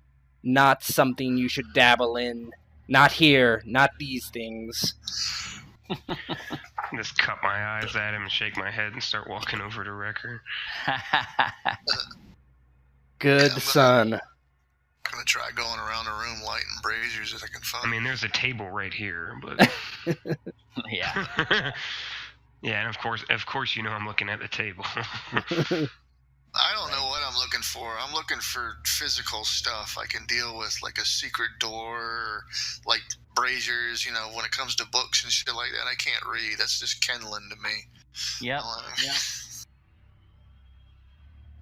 not something you should dabble in. Not here. Not these things. Just cut my eyes at him and shake my head and start walking over to Wrecker. Good son. I'm gonna try going around the room lighting braziers if I can find. I mean, there's a table right here, but yeah. Yeah, and of course, you know I'm looking at the table. I don't know what I'm looking for. I'm looking for physical stuff I can deal with, like a secret door, or like braziers. You know, when it comes to books and shit like that, I can't read. That's just kindling to me. Yep.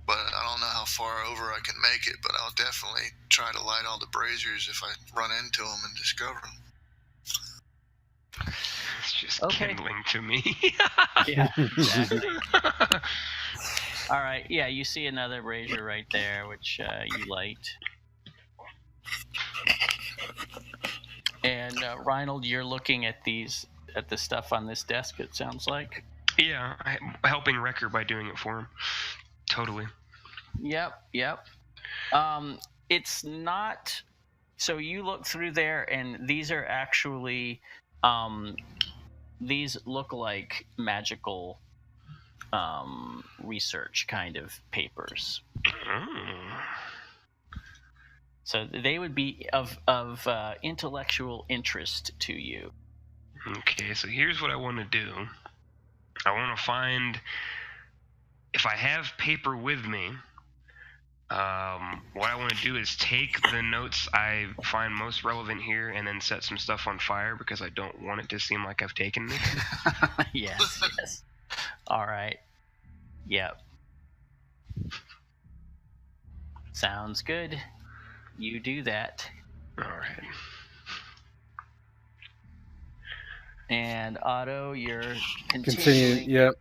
But I don't know how far over I can make it, but I'll definitely try to light all the braziers if I run into them and discover them. It's just kindling to me. Yeah, exactly. All right, yeah, you see another brazier right there, which you light. And Reinald, you're looking at the stuff on this desk, it sounds like. Yeah, helping Wrecker by doing it for him. Totally. Yep. It's not. So you look through there, and these are actually, these look like magical research kind of papers. So they would be of intellectual interest to you. Okay, so here's what I want to do. I want to find, if I have paper with me, what I want to do is take the notes I find most relevant here and then set some stuff on fire because I don't want it to seem like I've taken it. Yes. All right. Yep. Sounds good. You do that. All right. And Otto, you're continuing. Yep.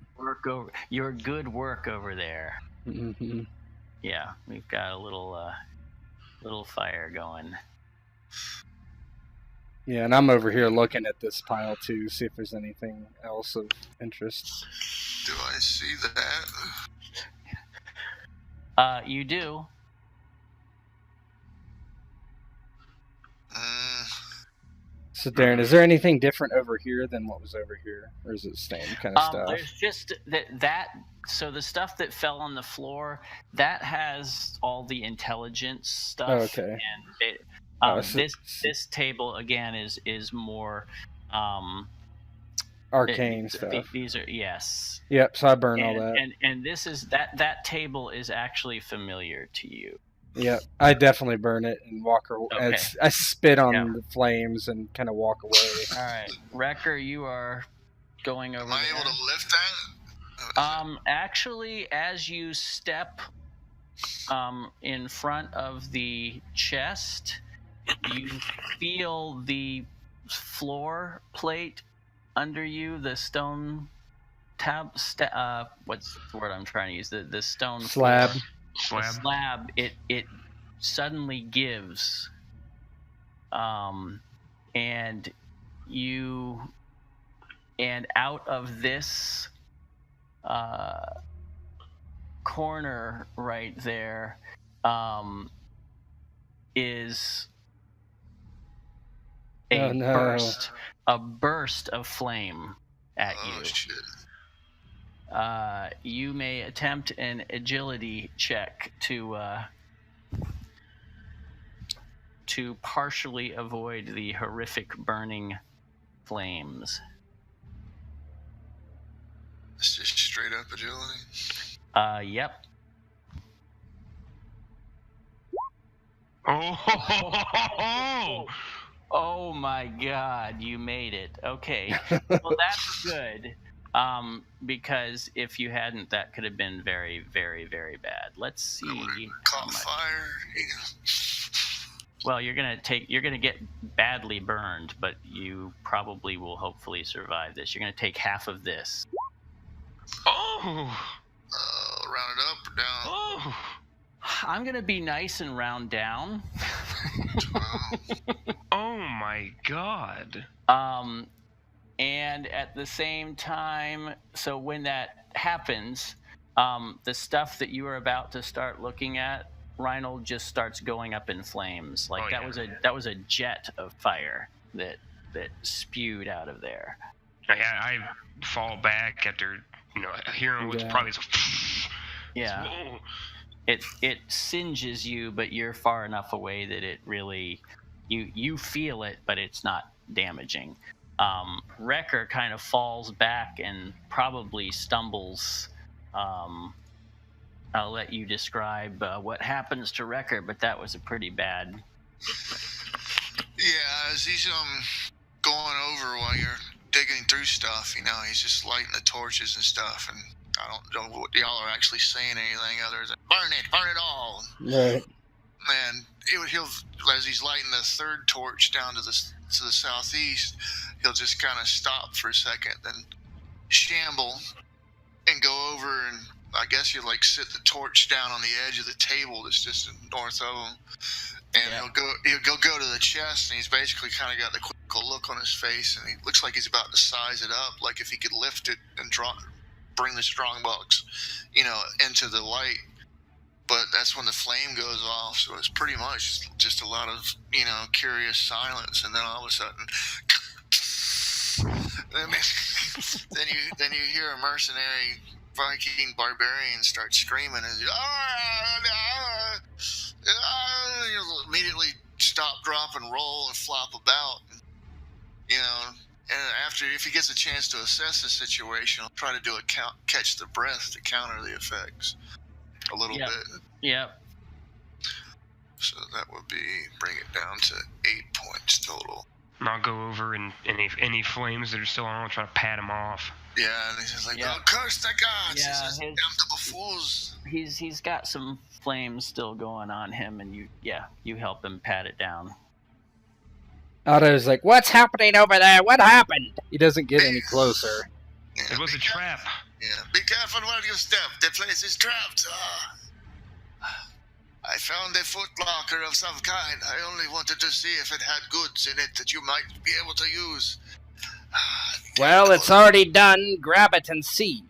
Your good work over there. Mm-hmm. Yeah, we've got a little fire going. Yeah, and I'm over here looking at this pile too, see if there's anything else of interest. Do I see that? You do. So Darren, is there anything different over here than what was over here, or is it the same kind of stuff? There's just that. So the stuff that fell on the floor, that has all the intelligence stuff. Oh, okay. And this table again is more arcane stuff. These are yes. Yep. So I burn all that. And this is that table is actually familiar to you. Yep, I definitely burn it and walk away. Okay. I spit on the flames and kind of walk away. All right, Wrecker, you are going over. Am I able to lift that? Actually, as you step in front of the chest, you feel the floor plate under you, the stone what's the word I'm trying to use? The stone slab. The slab. It suddenly gives, and out of this corner right there is Oh, no. a burst of flame at Oh, you. shit. You may attempt an agility check to partially avoid the horrific burning flames. It's just straight up agility. Yep. Oh! Oh my God, you made it. Okay. Well, that's good. Because if you hadn't, that could have been very, very, very bad. Let's see. Caught fire. Well, you're gonna get badly burned, but you probably will hopefully survive this. You're gonna take half of this. Oh! Round it up or down? Oh! I'm gonna be nice and round down. Oh my God. And at the same time, so when that happens, the stuff that you are about to start looking at, Reinhold, just starts going up in flames. Like that was a jet of fire that spewed out of there. I fall back after hearing what's probably. Yeah. Whoa. It singes you, but you're far enough away that it really you feel it, but it's not damaging. Wrecker kind of falls back and probably stumbles. I'll let you describe what happens to Wrecker, but that was a pretty bad. Yeah, as he's going over while you're digging through stuff, he's just lighting the torches and stuff, and I don't know what y'all are actually saying anything other than burn it all. Right. And he'll as he's lighting the third torch down to the southeast, he'll just kind of stop for a second, then shamble and go over, and I guess he'll sit the torch down on the edge of the table that's just north of him, and he'll go to the chest, and he's basically kind of got the quizzical look on his face, and he looks like he's about to size it up, like if he could lift it and bring the strongbox, into the light. But that's when the flame goes off, so it's pretty much just a lot of, curious silence, and then all of a sudden, then you hear a mercenary Viking barbarian start screaming, and you'll immediately stop, drop, and roll and flop about, and if he gets a chance to assess the situation, he'll try to do a catch the breath to counter the effects a little bit. Yep. So that would bring it down to 8 points total. And I'll go over and any flames that are still on, I'll try to pat them off. Yeah, and he's just like, "Oh, curse the gods!" Yeah, he says, "Damnable fools!" He's got some flames still going on him, and you help him pat it down. Otto's like, "What's happening over there? What happened?" He doesn't get any closer. Yeah, It was a trap. Yeah, be careful where you step. The place is trapped. I found a footlocker of some kind. I only wanted to see if it had goods in it that you might be able to use. Well, it's already done. Grab it and see.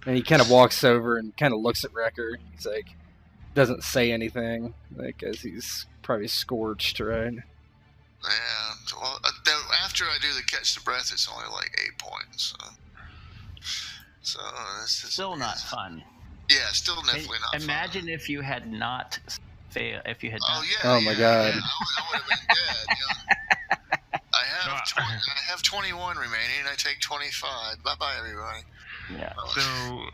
And he kind of walks over and kind of looks at Wrecker. He's like, doesn't say anything, as he's probably scorched, right? Yeah. Well, after I do the catch the breath, it's only 8 points. So this is Still not fun. Yeah, still definitely not fun. Imagine if you had not failed. If you had. Oh not yeah. Oh my God. Yeah, I would have been dead. I have 21 remaining, and I take 25. Bye bye, everybody. Yeah. So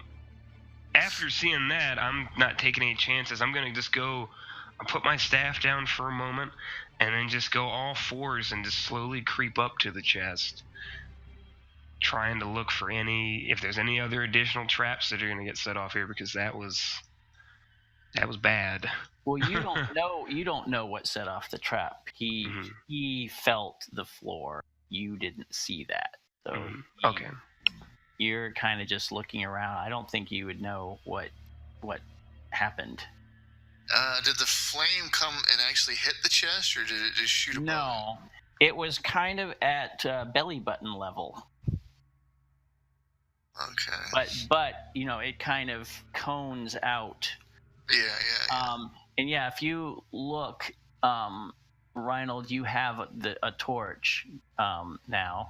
after seeing that, I'm not taking any chances. I'm gonna just go. I'll put my staff down for a moment, and then just go all fours and just slowly creep up to the chest, trying to look for if there's any other additional traps that are gonna get set off here, because that was bad. Well, you don't know what set off the trap. He felt the floor. You didn't see that. So Okay. You're kind of just looking around. I don't think you would know what what happened. Did the flame come and actually hit the chest, or did it just shoot above? No, it was kind of at belly button level. Okay. But it kind of cones out. Yeah. And yeah, if you look, Reinald, you have a torch now.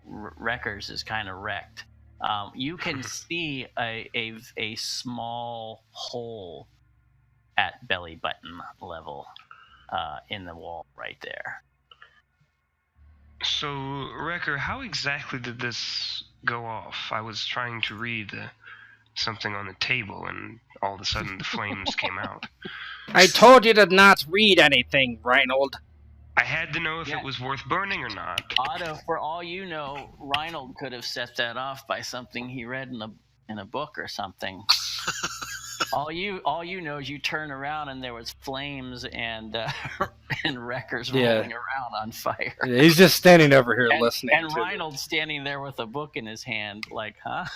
Wreckers is kind of wrecked. You can see a small hole at belly button level in the wall right there. So, Wrecker, how exactly did this go off? I was trying to read something on the table, and all of a sudden the flames came out. I told you to not read anything, Reinald. I had to know if it was worth burning or not. Otto, for all you know, Reinald could have set that off by something he read in a book or something. all you know is you turn around and there was flames and wreckers rolling around on fire. Yeah, he's just standing over here listening. And Reinald standing there with a book in his hand, like, huh?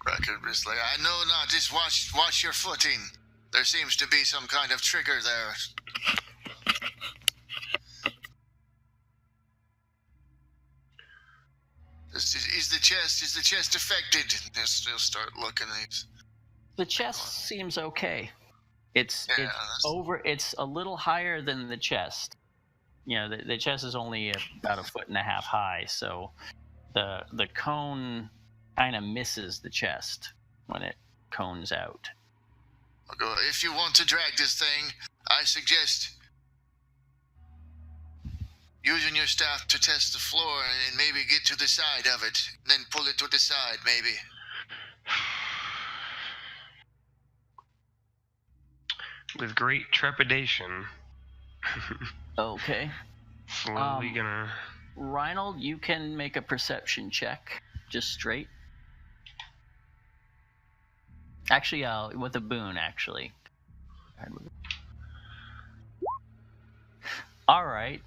Wrecker is like, I know not. Just watch your footing. There seems to be some kind of trigger there. Is the chest affected? They'll start looking. The chest seems okay. It's a little higher than the chest. The chest is only about 1.5 feet high, so the cone kind of misses the chest when it cones out. If you want to drag this thing, I suggest using your staff to test the floor and maybe get to the side of it, and then pull it to the side, maybe. With great trepidation. Okay. Slowly gonna... Reinald, you can make a perception check, just straight. Actually, with a boon, actually. All right.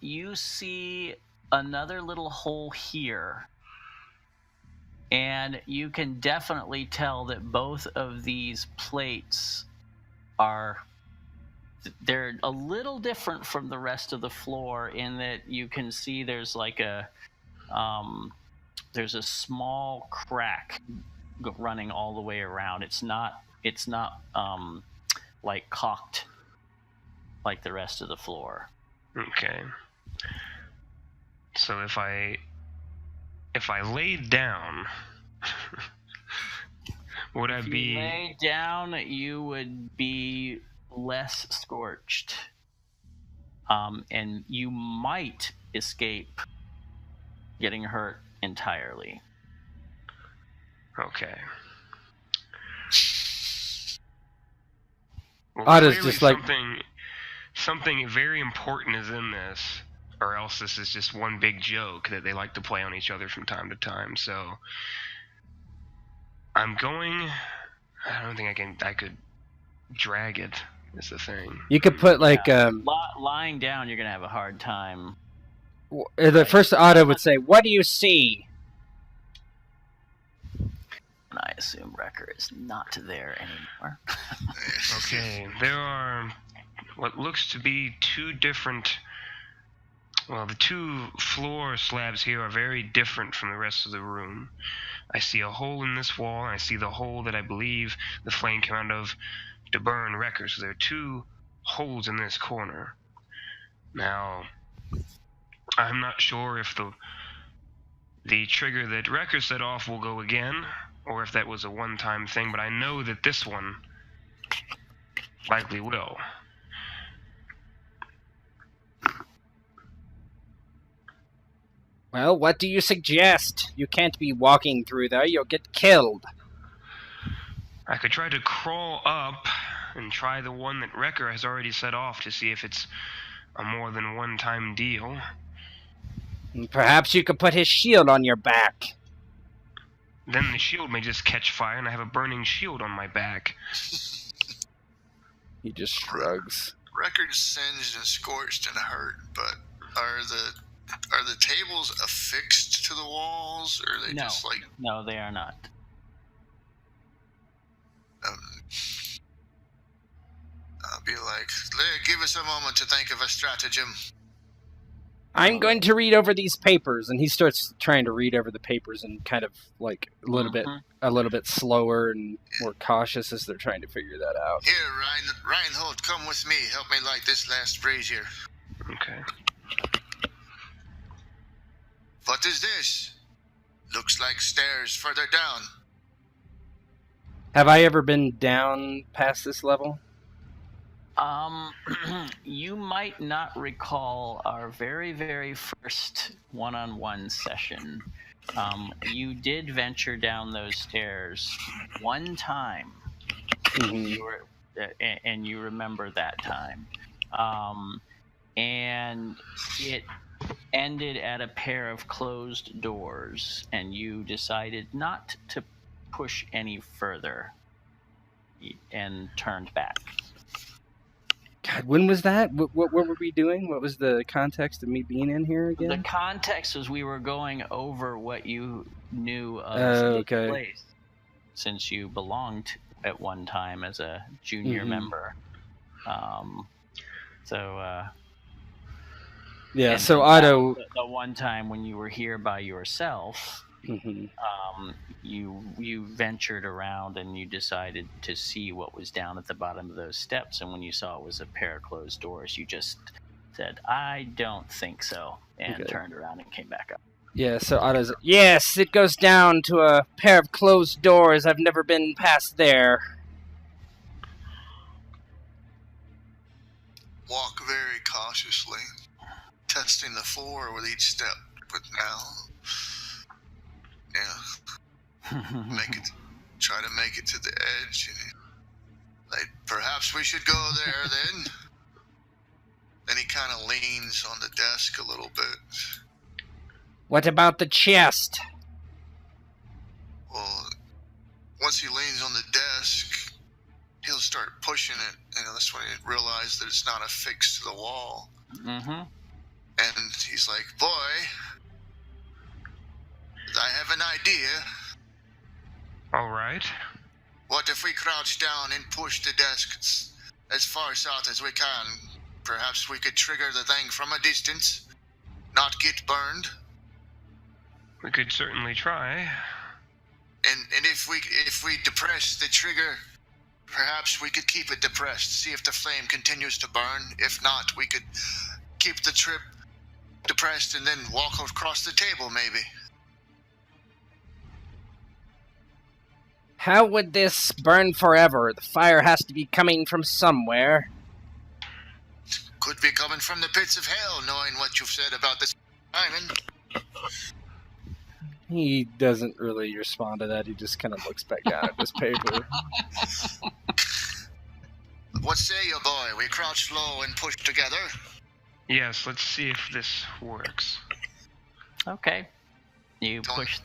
You see another little hole here. And you can definitely tell that both of these plates they're a little different from the rest of the floor in that you can see there's like there's a small crack running all the way around. It's not like caulked like the rest of the floor. Okay. So if I laid down, would I be... If you lay down, you would be less scorched. And you might escape getting hurt entirely. Okay. Well, Otto's clearly just like... something very important is in this, or else this is just one big joke that they like to play on each other from time to time. So I don't think I could drag it, is the thing. You could put like... lying down, you're going to have a hard time. The first Otto would say, "What do you see?" And I assume Wrecker is not there anymore. Okay, there are what looks to be two different... Well, the two floor slabs here are very different from the rest of the room. I see a hole in this wall, and I see the hole that I believe the flame came out of to burn Wrecker. So there are two holes in this corner. Now, I'm not sure if the trigger that Wrecker set off will go again, or if that was a one-time thing, but I know that this one likely will. Well, what do you suggest? You can't be walking through there. You'll get killed. I could try to crawl up and try the one that Wrecker has already set off to see if it's a more than one-time deal. And perhaps you could put his shield on your back. Then the shield may just catch fire and I have a burning shield on my back. He just shrugs. Wrecker's singed and scorched and hurt, but Are the tables affixed to the walls, or are they just like? No, they are not. I'll be like, give us a moment to think of a stratagem. I'm going to read over these papers, and he starts trying to read over the papers and kind of like a little bit slower and more cautious as they're trying to figure that out. Here, Reinhold, come with me. Help me light this last brazier. Okay. What is this? Looks like stairs further down. Have I ever been down past this level? You might not recall our very, very first one-on-one session. You did venture down those stairs one time. And you remember that time. And it ended at a pair of closed doors, and you decided not to push any further and turned back. God, when was that? What were we doing? What was the context of me being in here again? The context was we were going over what you knew of the place, since you belonged at one time as a junior member. Yeah, so Otto... The one time when you were here by yourself, you ventured around and you decided to see what was down at the bottom of those steps, and when you saw it was a pair of closed doors, you just said, I don't think so, and turned around and came back up. Yeah, so Otto's... Yes, it goes down to a pair of closed doors. I've never been past there. Walk very cautiously, testing the floor with each step, but now... Yeah. Try to make it to the edge. Like, perhaps we should go there then. Then he kind of leans on the desk a little bit. What about the chest? Well, once he leans on the desk, he'll start pushing it, and that's when he realizes that it's not affixed to the wall. And he's like, boy, I have an idea. All right. What if we crouch down and push the desk as far south as we can? Perhaps we could trigger the thing from a distance, not get burned. We could certainly try. And if we depress the trigger, perhaps we could keep it depressed, see if the flame continues to burn. If not, we could keep the trip depressed and then walk across the table, maybe. How would this burn forever? The fire has to be coming from somewhere. Could be coming from the pits of hell, knowing what you've said about this Simon. He doesn't really respond to that. He just kind of looks back down at this paper. What say you, boy? We crouch low and push together? Yes, let's see if this works. Okay. You push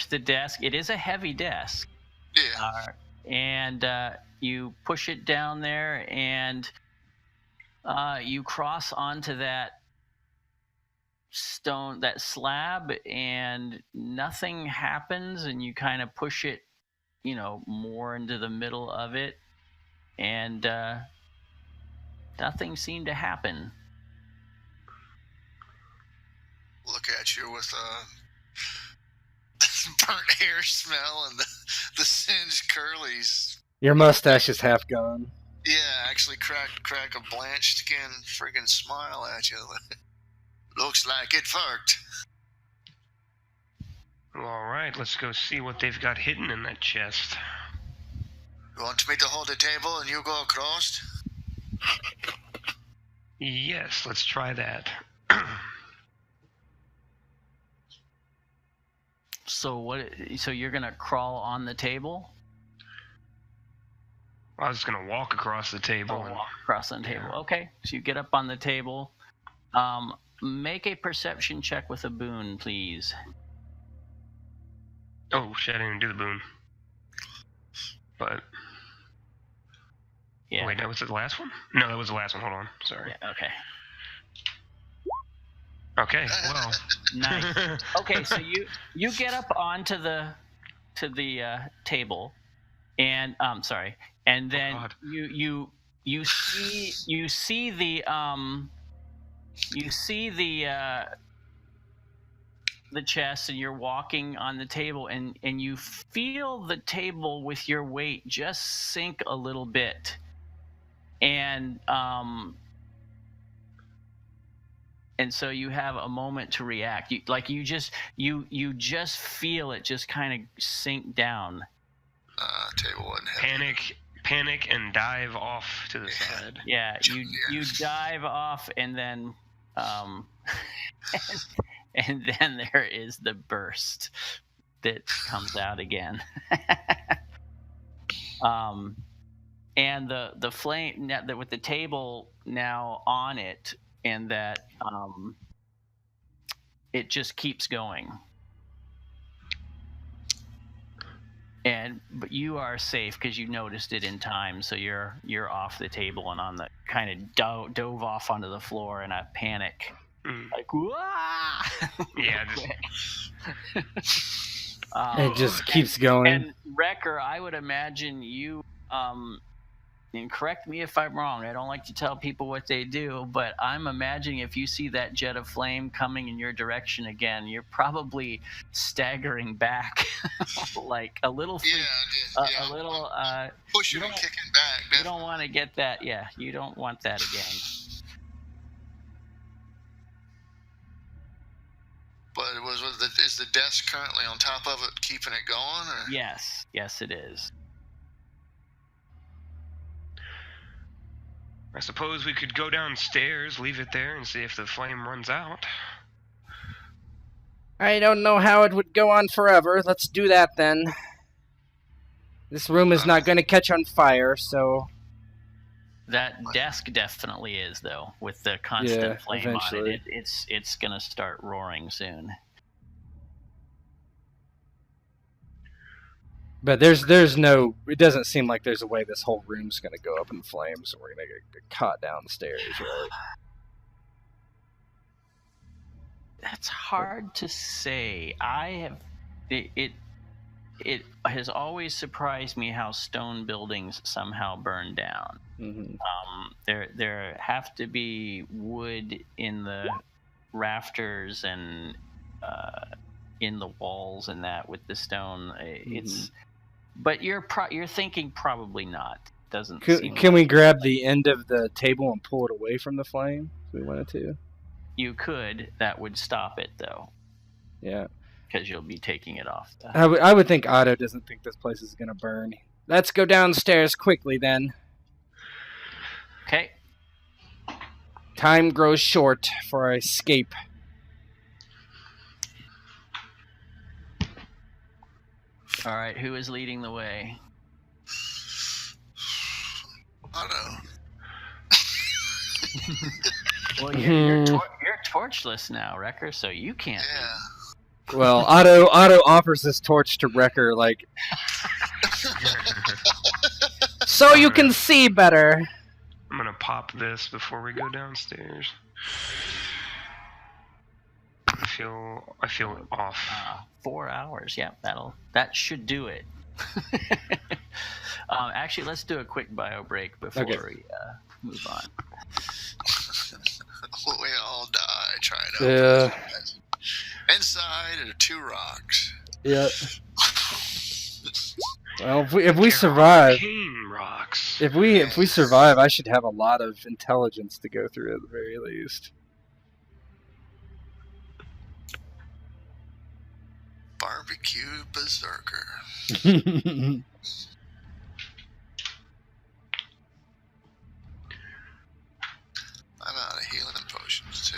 the desk. It is a heavy desk. Yeah. And you push it down there, and you cross onto that stone, that slab, and nothing happens, and you kind of push it, more into the middle of it, and nothing seemed to happen. Look at you with burnt hair smell and the singed curlies. Your mustache is half gone. Yeah, actually crack a blanched skin friggin' smile at you. Looks like it worked. Well, all right, let's go see what they've got hidden in that chest. You want me to hold the table and you go across? Yes, let's try that. So you're gonna crawl on the table? I was just gonna walk across the table. Walk across the table. Okay, so you get up on the table. Make a perception check with a boon, please. Oh shit! I didn't even do the boon. But yeah. Wait, that was the last one? No, that was the last one. Hold on. Sorry. Yeah, okay. Okay, well. Nice. Okay, so you get up onto the table, and and then God. you see the chest, and you're walking on the table, and you feel the table with your weight just sink a little bit, and so you have a moment to react. You just feel it just kind of sink down. Table wasn't heavy. Panic and dive off to the side. Yeah, you dive off, and then and then there is the burst that comes out again. And the flame that with the table now on it, and that it just keeps going. But you are safe because you noticed it in time, so you're off the table and on the kind of dove off onto the floor in a panic, like wah! Yeah. It just keeps going. And Wrecker, I would imagine you. And correct me if I'm wrong. I don't like to tell people what they do, but I'm imagining if you see that jet of flame coming in your direction again, you're probably staggering back, like a little, a little pushing and kicking back. Definitely. You don't want to get that. Yeah, you don't want that again. But is the desk currently on top of it, keeping it going? Or? Yes, it is. I suppose we could go downstairs, leave it there, and see if the flame runs out. I don't know how it would go on forever. Let's do that then. This room is not going to catch on fire, so... That desk definitely is, though, with the constant flame eventually. on it. It's going to start roaring soon. But there's no... It doesn't seem like there's a way this whole room's going to go up in flames and we're going to get caught downstairs, right? That's hard to say. It has always surprised me how stone buildings somehow burn down. Mm-hmm. There have to be wood in the rafters and in the walls and that with the stone. It's, but you're thinking probably not. Doesn't seem. Can we grab the end of the table and pull it away from the flame if we wanted to? You could. That would stop it, though. Yeah. Because you'll be taking it off. I would think Otto doesn't think this place is going to burn. Let's go downstairs quickly, then. Okay. Time grows short for our escape. All right, who is leading the way? Otto. Well, you're torchless now, Wrecker, so you can't. Yeah. Well, Otto offers this torch to Wrecker, like, so you can see better. I'm gonna pop this before we go downstairs. I feel off. 4 hours. Yeah, that should do it. Actually, let's do a quick bio break before we move on. We all die trying to open this. Inside are 2 rocks. Yeah. Well, if we survive, Rocks. if we survive, I should have a lot of intelligence to go through at the very least. Barbecue berserker. I'm out of healing potions too.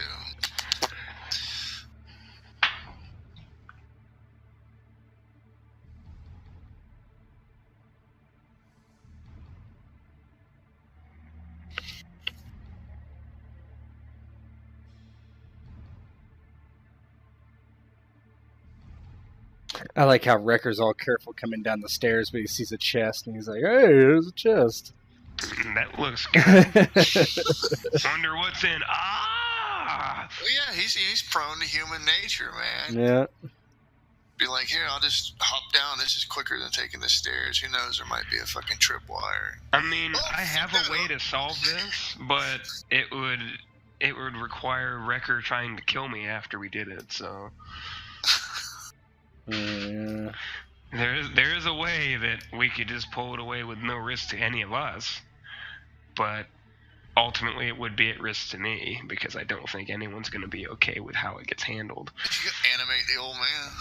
I like how Wrecker's all careful coming down the stairs, but he sees a chest and he's like, "Hey, there's a chest." That looks good. Wonder what's in. path. Well, yeah, he's prone to human nature, man. Yeah. Be like, here, I'll just hop down. This is quicker than taking the stairs. Who knows? There might be a fucking tripwire. I mean, Oh, I have fuck a way that. to solve this, but it would require Wrecker trying to kill me after we did it. So Yeah. there is a way that we could just pull it away with no risk to any of us, but ultimately it would be at risk to me because I don't think anyone's going to be okay with how it gets handled. You could animate the old man.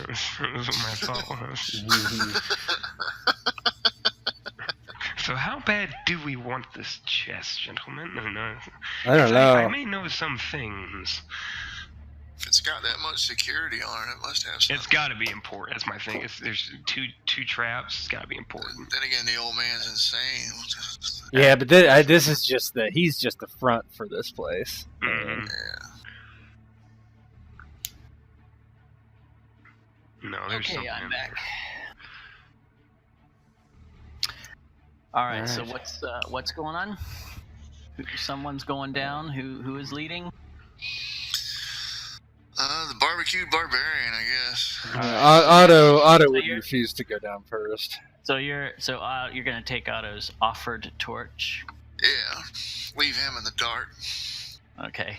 That's what my thought was. Mhm. So how bad do we want this chest, gentlemen? I don't know. I may know some things. If it's got that much security on it, it must have something. It's got to be important. That's my thing. There's two traps. It's got to be important. Then again, the old man's insane. Yeah, but this is just he's just the front for this place. Mm-hmm. Yeah. No, there's Okay, something. I'm in back. there. All right. All So right. what's going on? Someone's going down. Who is leading? The barbecued barbarian, I guess. Otto would you're- refuse to go down first. So you're gonna take Otto's offered torch. Yeah. Leave him in the dark. Okay.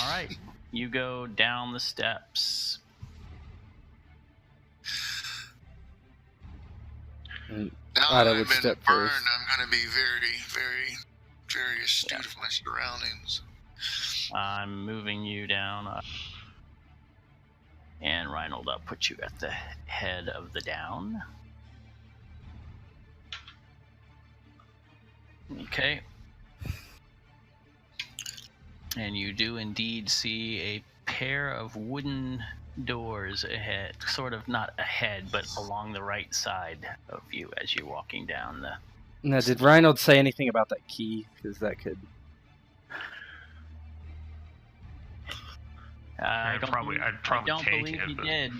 All right. You go down the steps. And Now Otto that would I've been step burned, first. I'm going to be very, very, very astute of my surroundings. I'm moving you down. And Reinhold, I'll put you at the head of the down. Okay. And you do indeed see a pair of wooden doors ahead, sort of not ahead, but along the right side of you as you're walking down the... Now, did Reinhold say anything about that key? Because that could... I I'd don't probably don't take believe it, he but- did.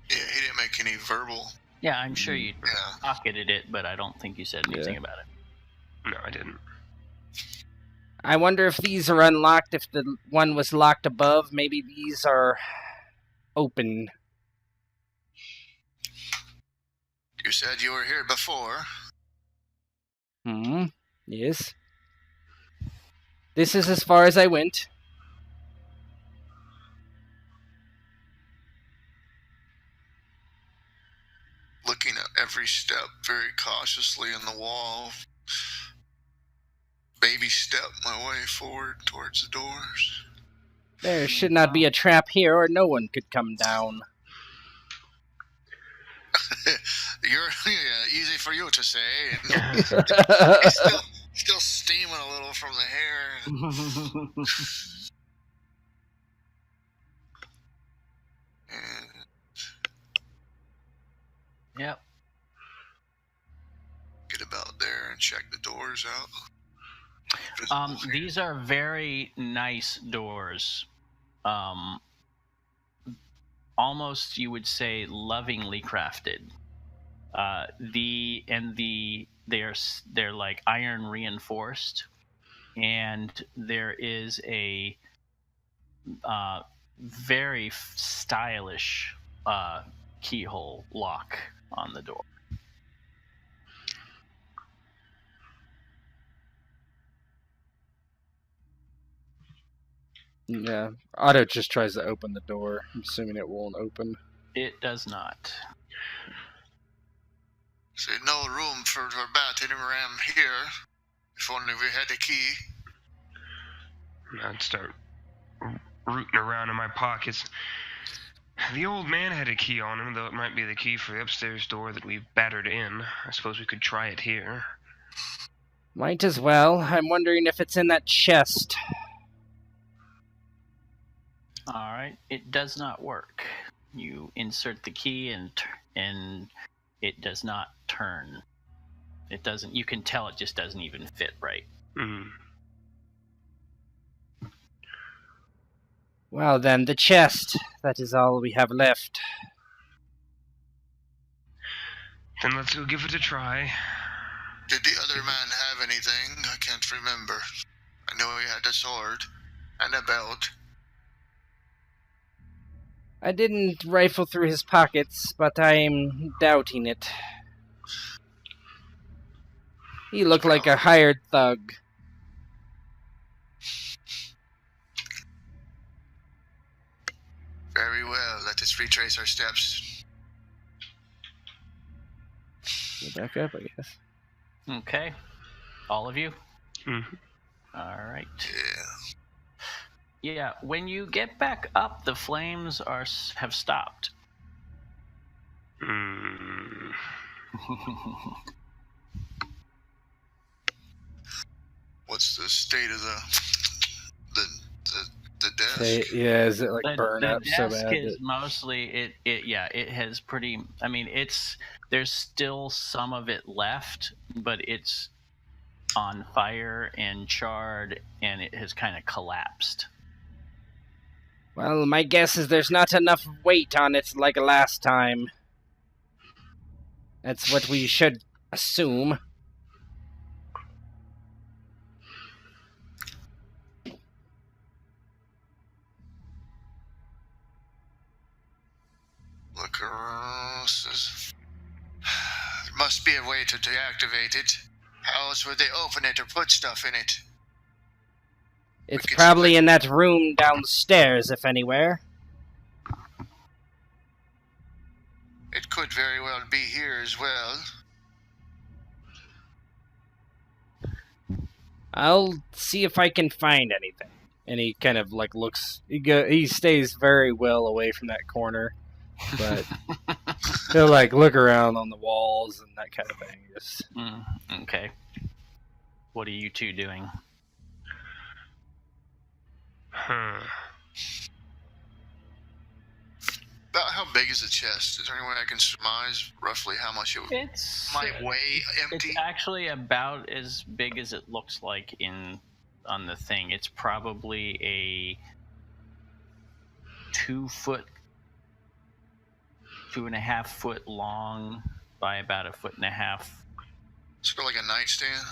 Yeah, he didn't make any verbal. Yeah, I'm sure you Yeah. pocketed it, but I don't think you said anything about it. No, I didn't. I wonder if these are unlocked. If the one was locked above, maybe these are open. You said you were here before. Yes. This is as far as I went. Looking at every step very cautiously in the wall. Baby step my way forward towards the doors. There should not be a trap here, or no one could come down. Easy for you to say. Still steaming a little from the hair. And Yep. get about there and check the doors out. These are very nice doors. Almost you would say lovingly crafted. They're like iron reinforced, and there is a very stylish keyhole lock on the door. Yeah. Otto just tries to open the door, I'm assuming it won't open. It does not. So no room for battering ram here. If only we had a key. I'd start rooting around in my pockets. The old man had a key on him, though it might be the key for the upstairs door that we've battered in. I suppose we could try it here. Might as well. I'm wondering if it's in that chest. All right. It does not work. You insert the key and it does not turn. It doesn't. You can tell it just doesn't even fit right. Mm. Well then, the chest. That is all we have left. Then let's go give it a try. Did the other man have anything? I can't remember. I know he had a sword and a belt. I didn't rifle through his pockets, but I'm doubting it. He looked like a hired thug. Very well. Let us retrace our steps. Go back up, I guess. Okay. All of you? Mhm. All right. Yeah. Yeah, when you get back up, the flames have stopped. Mm. What's the state of the desk? Is it like burn the up so desk bad? is mostly it has pretty. I mean, there's still some of it left, but it's on fire and charred, and it has kind of collapsed. Well, my guess is there's not enough weight on it like last time. That's what we should assume. Look around. There must be a way to deactivate it. How else would they open it or put stuff in it? It's probably in that room downstairs, if anywhere. It could very well be here as well. I'll see if I can find anything. And he kind of like looks. He stays very well away from that corner, but he'll like look around on the walls and that kind of thing. Just... Okay. What are you two doing? Huh. About how big is the chest? Is there any way I can surmise roughly how much it might weigh empty? It's actually about as big as it looks like on the thing. It's probably a 2.5 foot long by about 1.5 feet. Sort of like a nightstand?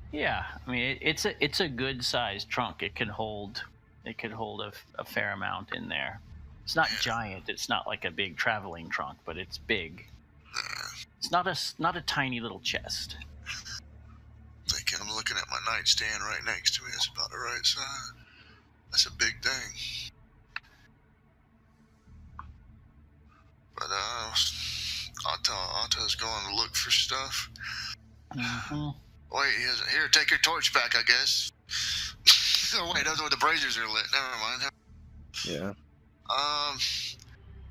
Yeah, I mean it's a good sized trunk. It could hold a fair amount in there. It's not giant. It's not like a big traveling trunk, but it's big. It's not a tiny little chest. Thinking I'm looking at my nightstand right next to me. It's about the right size. That's a big thing. But Otto's going to look for stuff. Mm-hmm. Wait, here, take your torch back, I guess. Oh wait, those are where the braziers are lit. Never mind. Yeah.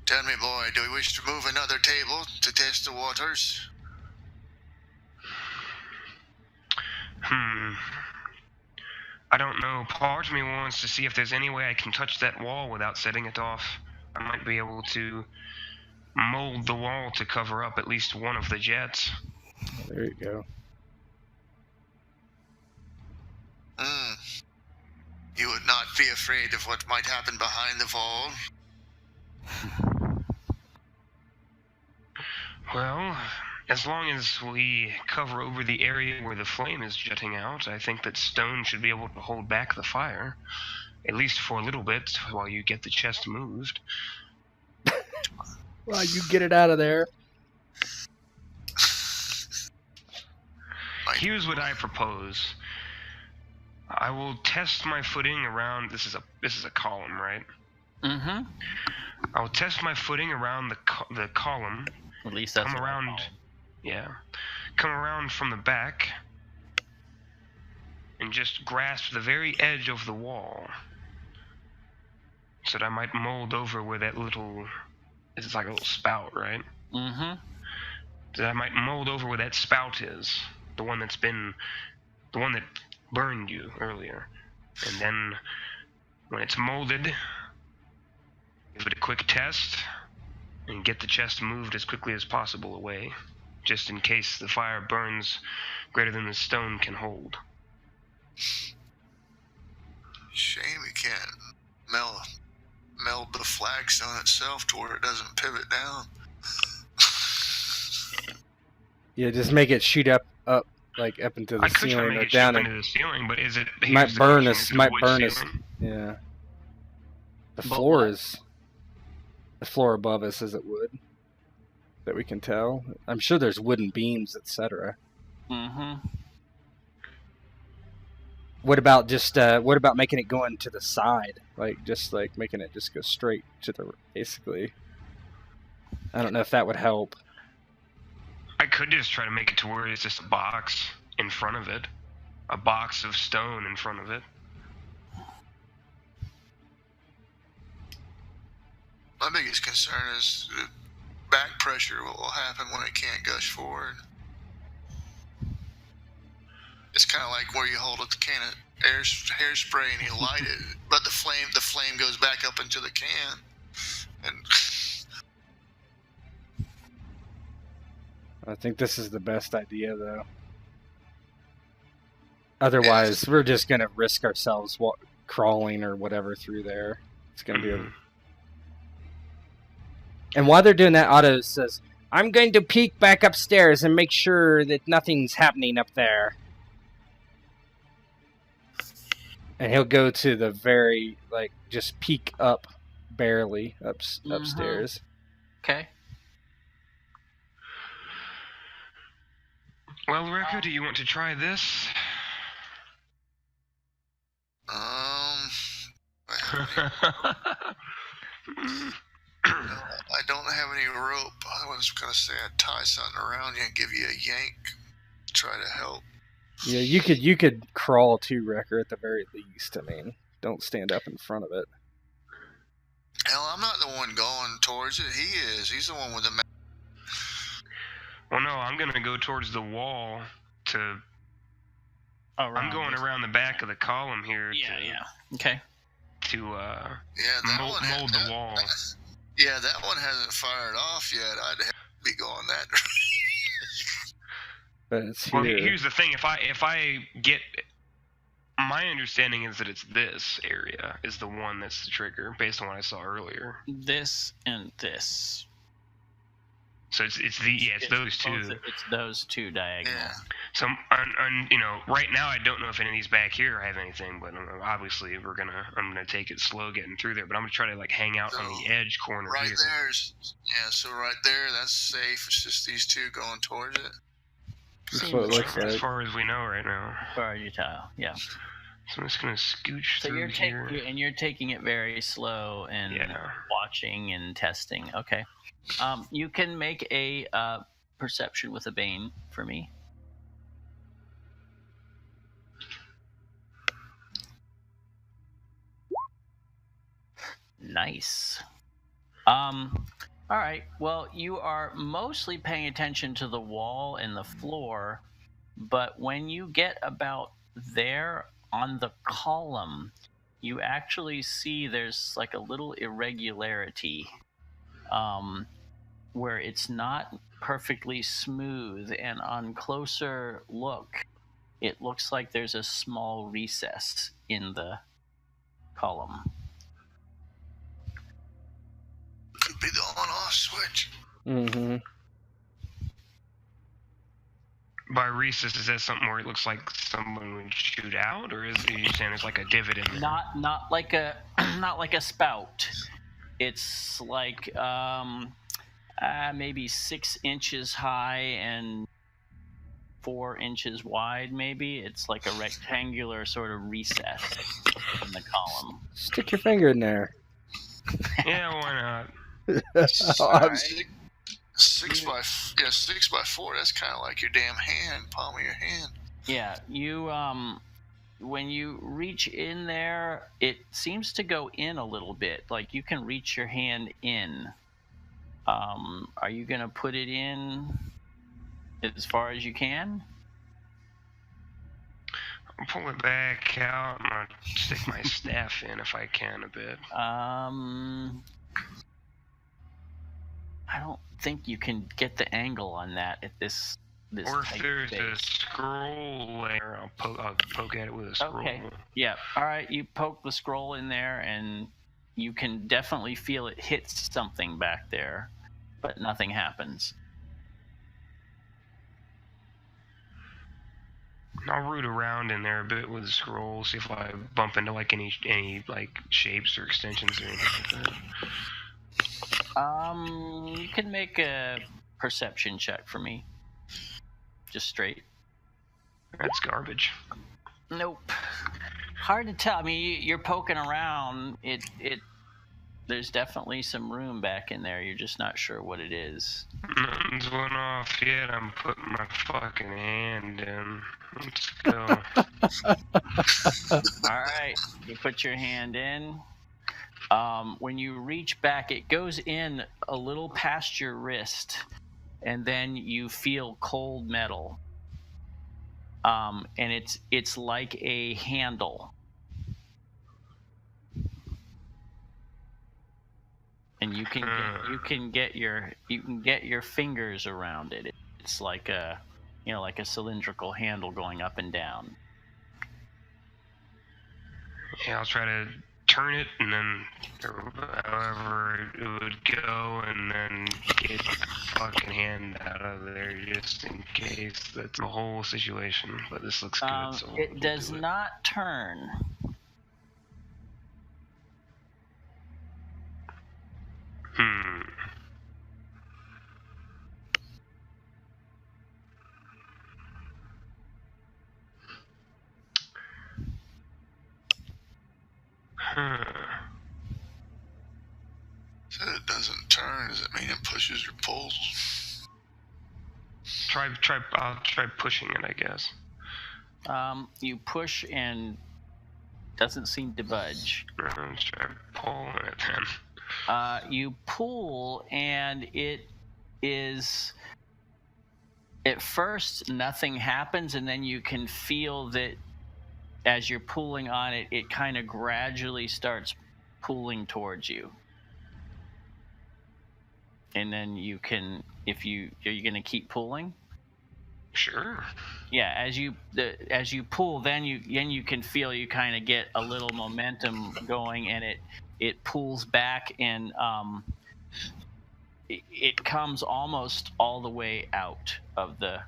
Tell me, boy, do we wish to move another table to test the waters? I don't know. Part of me wants to see if there's any way I can touch that wall without setting it off. I might be able to mold the wall to cover up at least one of the jets. There you go. You would not be afraid of what might happen behind the wall? Well, as long as we cover over the area where the flame is jutting out, I think that stone should be able to hold back the fire. At least for a little bit, while you get the chest moved. Well, you get it out of there. Here's what I propose. I will test my footing around. This is a column, right? Mm-hmm. I will test my footing around the column. At least that's come around. Yeah, come around from the back, and just grasp the very edge of the wall, so that I might mold over where that little. It's like a little spout, right? Mm-hmm. So I might mold over where that spout is, the one that burned you earlier. And then, when it's molded, give it a quick test, and get the chest moved as quickly as possible away, just in case the fire burns greater than the stone can hold. Shame we can't meld the flagstone itself to where it doesn't pivot down. Yeah, just make it shoot up, like up into the I could try to ceiling make or it shoot down. into the ceiling, but is it Might burn us. It's a Might wood burn us. ceiling? Yeah. The But floor what? is. The floor above us is it wood? That we can tell. I'm sure there's wooden beams, etc. Mm-hmm. What about what about making it going to the side? Like just like making it just go straight to the basically. I don't know if that would help. I could just try to make it to where it's just a box in front of it. A box of stone in front of it. My biggest concern is back pressure. What will happen when it can't gush forward? It's kind of like where you hold a can of hairspray and you light it, but the flame goes back up into the can. And I think this is the best idea, though. Otherwise, we're just gonna risk ourselves crawling or whatever through there. It's gonna be. And while they're doing that, Otto says, "I'm going to peek back upstairs and make sure that nothing's happening up there." And he'll go to the very just peek up, barely upstairs. Okay. Well, Rico, do you want to try this? I don't have any rope. I was gonna say I'd tie something around you and give you a yank. Try to help. Yeah, you could crawl to Wrecker at the very least. I mean, don't stand up in front of it. Hell, I'm not the one going towards it. He is. He's the one with the map. Well, no, I'm gonna go towards the wall to. I'm going this. around the back of the column here. Yeah. Okay. To mold the wall. Yeah, that one hasn't fired off yet. I'd have to be going that. But it's here. Well, here's the thing: if I get, my understanding is that it's this area is the one that's the trigger, based on what I saw earlier. This and this. So it's those two. It's those two diagonal. Yeah. So right now I don't know if any of these back here have anything, but obviously I'm gonna take it slow getting through there. But I'm gonna try to hang out on the edge corner right here. So right there, that's safe. It's just these two going towards it. That's what it looks like. As far as we know right now. As far as you tell, yeah. So I'm just gonna scooch So through here. you're taking it very slow and watching and testing. Okay. You can make a perception with a bane for me. Nice. All right. Well, you are mostly paying attention to the wall and the floor, but when you get about there on the column, you actually see there's a little irregularity. Where it's not perfectly smooth, and on closer look, it looks like there's a small recess in the column. Could be the on-off switch. Mm-hmm. By recess, is that something where it looks like someone would shoot out, or is you saying there's a divot in there? Not like a spout. It's maybe 6 inches high and 4 inches wide, maybe. It's like a rectangular sort of recess in the column. Stick your finger in there. Yeah, why not? 6 by 4. That's kind of like your damn hand, palm of your hand. Yeah, you when you reach in there, it seems to go in a little bit. Like you can reach your hand in. Are you gonna put it in as far as you can? I'll pull it back out and I'll stick my staff in if I can a bit. I don't think you can get the angle on that at this or if there's a scroll there, I'll poke at it with a scroll. Okay. Yeah. All right. You poke the scroll in there, and you can definitely feel it hits something back there, but nothing happens. I'll root around in there a bit with the scroll, see if I bump into like any like shapes or extensions or anything like that. You can make a perception check for me. Just straight. That's garbage. Nope. Hard to tell. I mean, you're poking around. There's definitely some room back in there. You're just not sure what it is. Nothing's went off yet. I'm putting my fucking hand in. Let's go. All right. You put your hand in. When you reach back, it goes in a little past your wrist, and then you feel cold metal. And it's like a handle. And you can get your fingers around it. It's like a cylindrical handle going up and down. Yeah, I'll try to turn it and then however it would go, and then get the fucking hand out of there just in case. That's the whole situation. But this looks good. So it does not turn. So it doesn't turn. Does it mean it pushes or pulls? I'll try pushing it, I guess. You push and doesn't seem to budge. Let's try pulling it then. You pull and it is. At first, nothing happens, and then you can feel that as you're pulling on it, it kind of gradually starts pulling towards you. And then you can, are you going to keep pulling? Sure. Yeah, as you pull, then you can feel you kind of get a little momentum going, and it pulls back, and it comes almost all the way out of the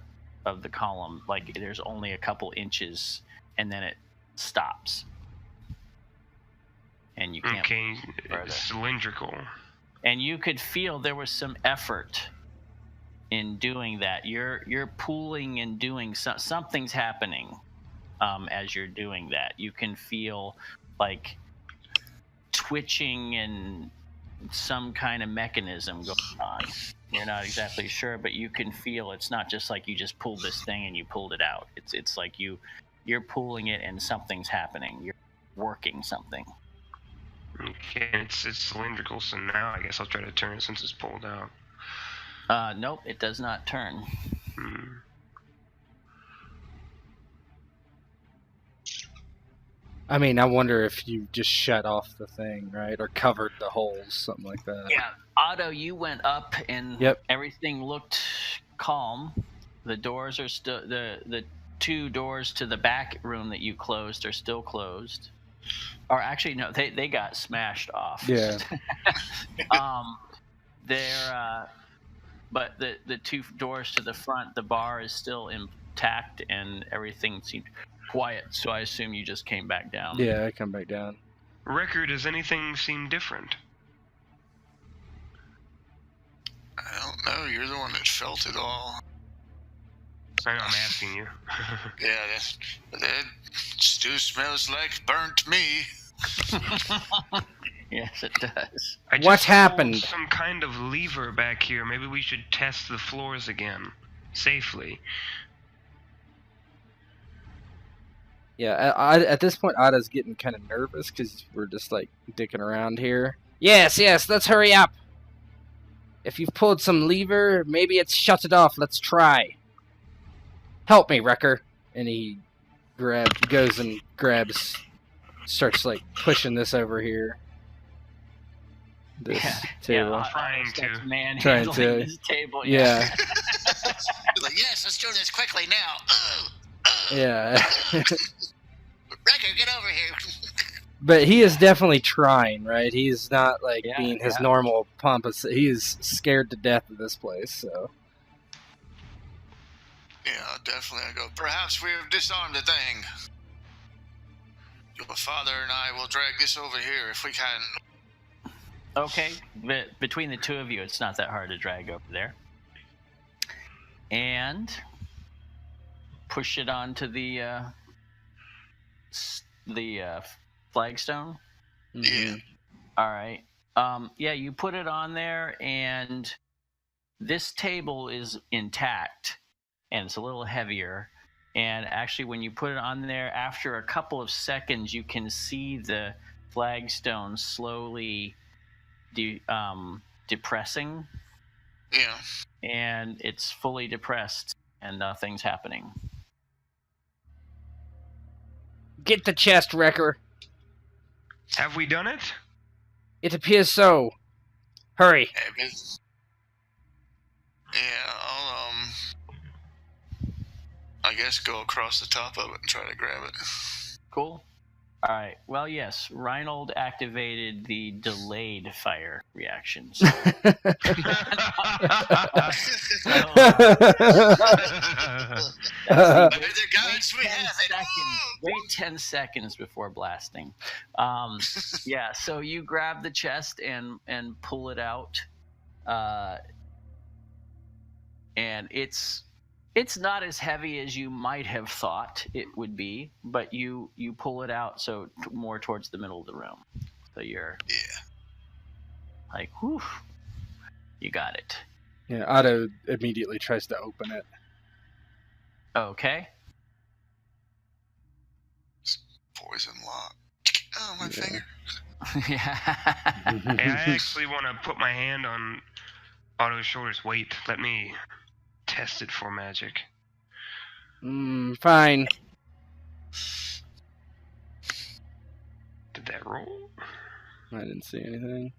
column. Like there's only a couple inches, and then it stops, and you can't. Okay, it's cylindrical. And you could feel there was some effort in doing that. You're pulling and doing something's happening as you're doing that. You can feel like twitching and some kind of mechanism going on. You're not exactly sure, but you can feel it's not just like you just pulled this thing and you pulled it out. It's like you're pulling it and something's happening. You're working something. Okay, it's cylindrical, so now I guess I'll try to turn it since it's pulled out. Nope, it does not turn. I mean, I wonder if you just shut off the thing, right? Or covered the holes, something like that. Yeah, Otto, you went up and everything looked calm. The doors are still, the two doors to the back room that you closed are still closed. Or actually, no, they got smashed off. Yeah. But the two doors to the front, the bar is still intact and everything seemed quiet. So I assume you just came back down. Yeah, I come back down. Record, does anything seem different? I don't know. You're the one that felt it all. I know, I'm asking you. Yeah, that stew smells like burnt me. Yes, it does. What happened? Some kind of lever back here. Maybe we should test the floors again, safely. Yeah, at this point, Ada's getting kind of nervous because we're just like dicking around here. Yes, let's hurry up. If you've pulled some lever, maybe it's shut it off. Let's try. Help me, Wrecker. And he goes and grabs, starts like pushing this over here. This table. Yeah, trying to this table. Yeah. Like, yes, let's do this quickly now. Yeah. Wrecker, get over here. But he is definitely trying, right? He's not like being his normal pompous. He is scared to death of this place, so. Yeah, definitely. I go, perhaps we have disarmed the thing. Your father and I will drag this over here if we can. Okay, but between the two of you, it's not that hard to drag over there. And push it onto the flagstone. Yeah. All right. Yeah, you put it on there, and this table is intact, and it's a little heavier. And actually, when you put it on there, after a couple of seconds, you can see the flagstone slowly depressing. Yeah. And it's fully depressed, and nothing's happening. Get the chest, Wrecker. Have we done it? It appears so. Hurry. Yeah, I'll I guess go across the top of it and try to grab it. Cool. All right. Well, yes, Reinhold activated the delayed fire reaction. So, The gods we have it. Wait 10 seconds before blasting. Yeah, so you grab the chest and pull it out. And it's not as heavy as you might have thought it would be, but you pull it out so more towards the middle of the room. So you're like, whew, you got it. Yeah, Otto immediately tries to open it. Okay. Poison lock. Oh, my finger. Yeah. Hey, I actually want to put my hand on Otto's shoulders. Wait, let me test it for magic. Fine. Did that roll? I didn't see anything.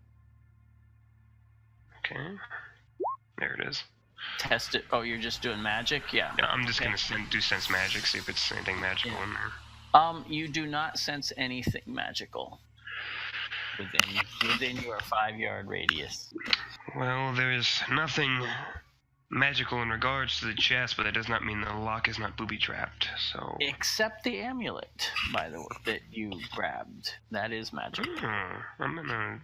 Okay. There it is. Test it. Oh, you're just doing magic? Yeah. Yeah, I'm just going to do sense magic, see if it's anything magical in there. You do not sense anything magical within your 5-yard radius. Well, there's nothing magical in regards to the chest, but that does not mean the lock is not booby-trapped, so... Except the amulet, by the way, that you grabbed. That is magical. I'm going to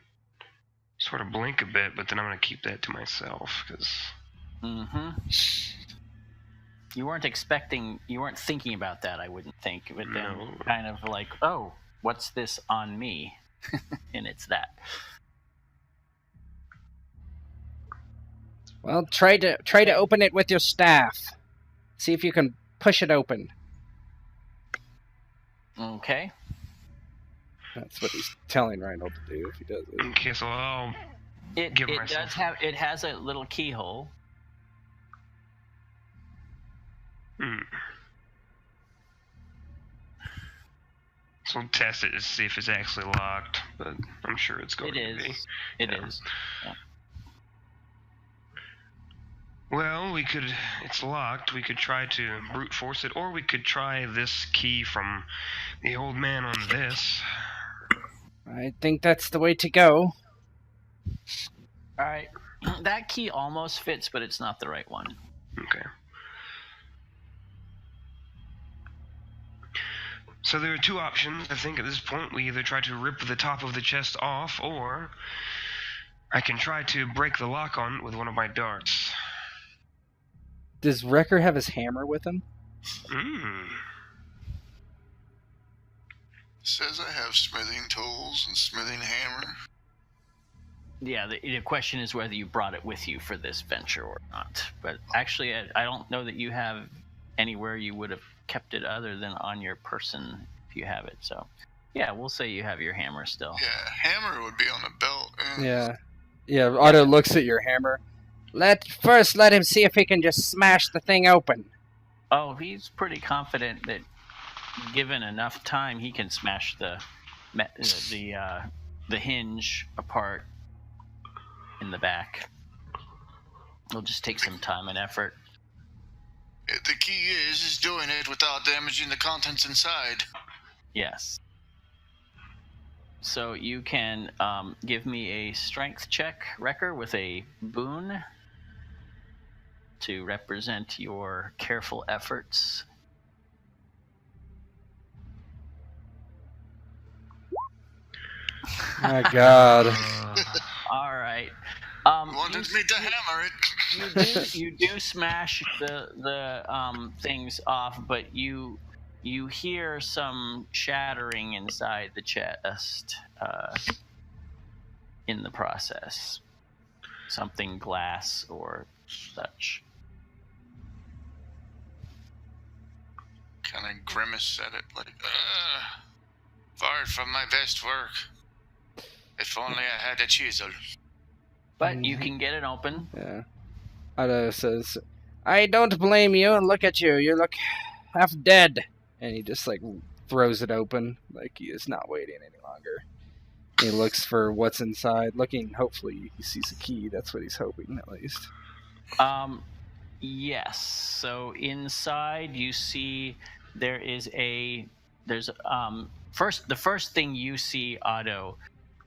sort of blink a bit, but then I'm going to keep that to myself, because... Mm-hmm. You weren't thinking about that, I wouldn't think. But then kind of like, oh, what's this on me? And it's that. Well, try to open it with your staff. See if you can push it open. Okay. That's what he's telling Reinhold to do if he does it. Okay, so I'll give myself... It has a little keyhole. So we'll test it to see if it's actually locked, but I'm sure it's going to be. It is. Yeah. Well, it's locked. We could try to brute force it, or we could try this key from the old man on this. I think that's the way to go. All right. That key almost fits, but it's not the right one. Okay. So there are two options, I think, at this point. We either try to rip the top of the chest off, or I can try to break the lock on it with one of my darts. Does Wrecker have his hammer with him? Says I have smithing tools and smithing hammer. Yeah, the question is whether you brought it with you for this venture or not. But actually, I don't know that you have anywhere you would have kept it other than on your person if you have it. So, yeah, we'll say you have your hammer still. Yeah, hammer would be on the belt. Yeah, Otto looks at your hammer. Let him see if he can just smash the thing open. Oh, he's pretty confident that given enough time, he can smash the hinge apart in the back. It'll just take some time and effort. The key is doing it without damaging the contents inside. Yes. So you can give me a strength check, Wrecker, with a boon. to represent your careful efforts. My God. All right. Wanted me to hammer it. You do smash the things off, but you hear some shattering inside the chest in the process. Something glass or such. Kind of grimace at it, like, far from my best work. If only I had a chisel. But you can get it open. Yeah. Otto says, I don't blame you, and look at you. You look half dead. And he just, like, throws it open, like he is not waiting any longer. He looks for what's inside, looking, hopefully he sees a key. That's what he's hoping, at least. Yes. So inside you see the first thing you see, Otto,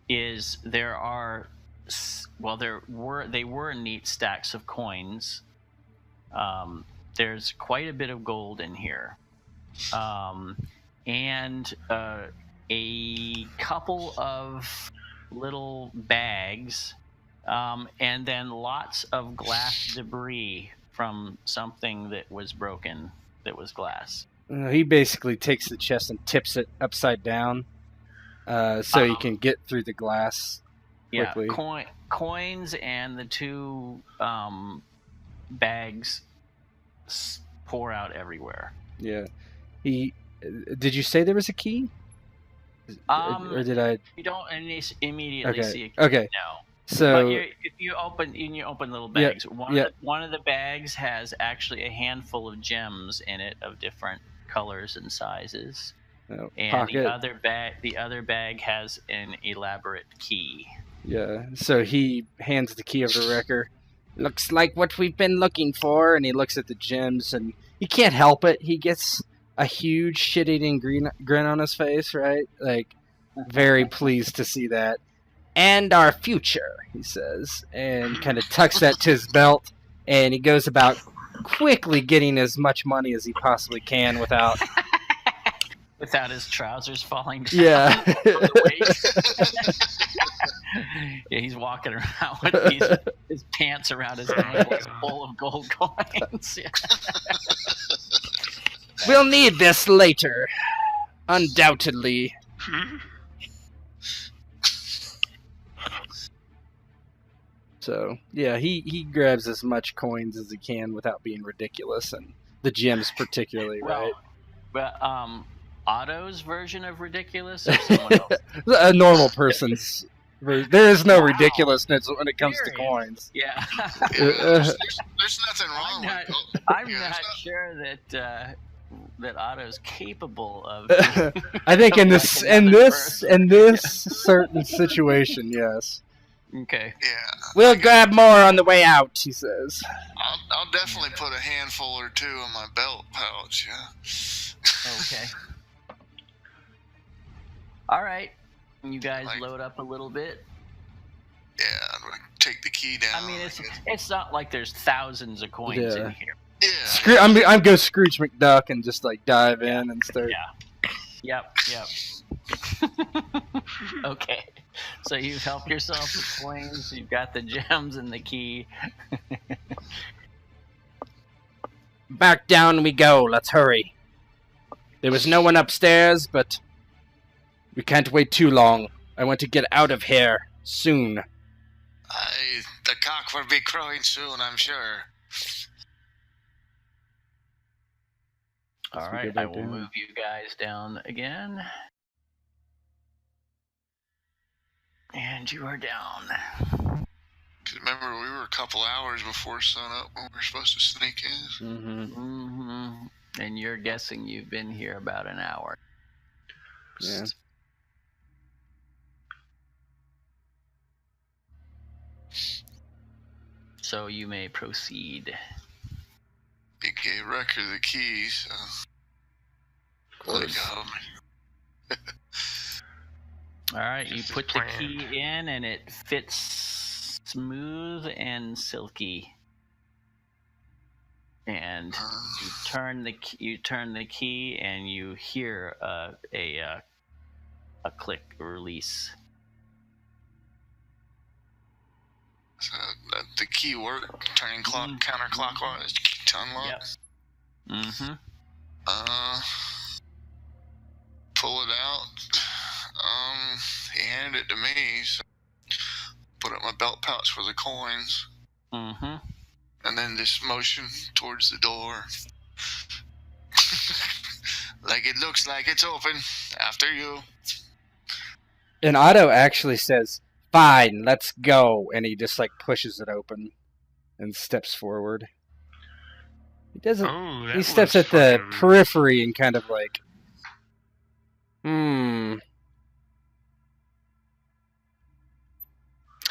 is they were neat stacks of coins. There's quite a bit of gold in here, and a couple of little bags, and then lots of glass debris from something that was broken, that was glass. He basically takes the chest and tips it upside down so he can get through the glass quickly. Yeah, coins and the two bags pour out everywhere. Yeah. Did you say there was a key? Or did I? You don't immediately see a key. Okay. No. So but if you open little bags, one of the bags has actually a handful of gems in it of different colors and sizes. And pocket. the other bag has an elaborate key. Yeah. So he hands the key over to Wrecker. Looks like what we've been looking for, and he looks at the gems, and he can't help it. He gets a huge shit-eating grin on his face, right? Like, very pleased to see that. And our future, he says, and kind of tucks that to his belt, and he goes about quickly getting as much money as he possibly can without his trousers falling down. Yeah. From the waist. Yeah, he's walking around with his pants around his ankles full of gold coins. Yeah. We'll need this later, undoubtedly. So, yeah, he grabs as much coins as he can without being ridiculous, and the gems particularly, right? But Otto's version of ridiculous or someone else? A normal person's version. There is no ridiculousness when it comes to coins. Yeah. There's nothing wrong with it. I'm not sure that Otto's capable of. I think in this certain situation, yes. Okay. Yeah. We'll grab more on the way out, he says. I'll definitely put a handful or two in my belt pouch, yeah. Okay. All right. You guys load up a little bit. Yeah, I'm going to take the key down. I mean, it's not like there's thousands of coins in here. Yeah. I'm go Scrooge McDuck and just like dive in and start. Yeah. Yep. Okay. So you've helped yourself with coins. You've got the gems and the key. Back down we go. Let's hurry. There was no one upstairs, but we can't wait too long. I want to get out of here soon. The cock will be crowing soon, I'm sure. All right, I will move you guys down again. And you are down. Remember, we were a couple hours before sunup when we were supposed to sneak in. Mm-hmm. And you're guessing you've been here about an hour. Yeah. So you may proceed. He gave Wrecker the keys, so... Of course. Alright, you put the key in and it fits smooth and silky. And you turn the key, and you hear a click release. So the key work, turning counterclockwise to unlock. Yep. Mm-hmm. Pull it out. He handed it to me, so put it in my belt pouch for the coins. Mm-hmm. And then just motion towards the door. Like it looks like it's open. After you. And Otto actually says, "Fine, let's go," and he just like pushes it open and steps forward. He doesn't. Oh, that He steps at looks the fucking- periphery and kind of like,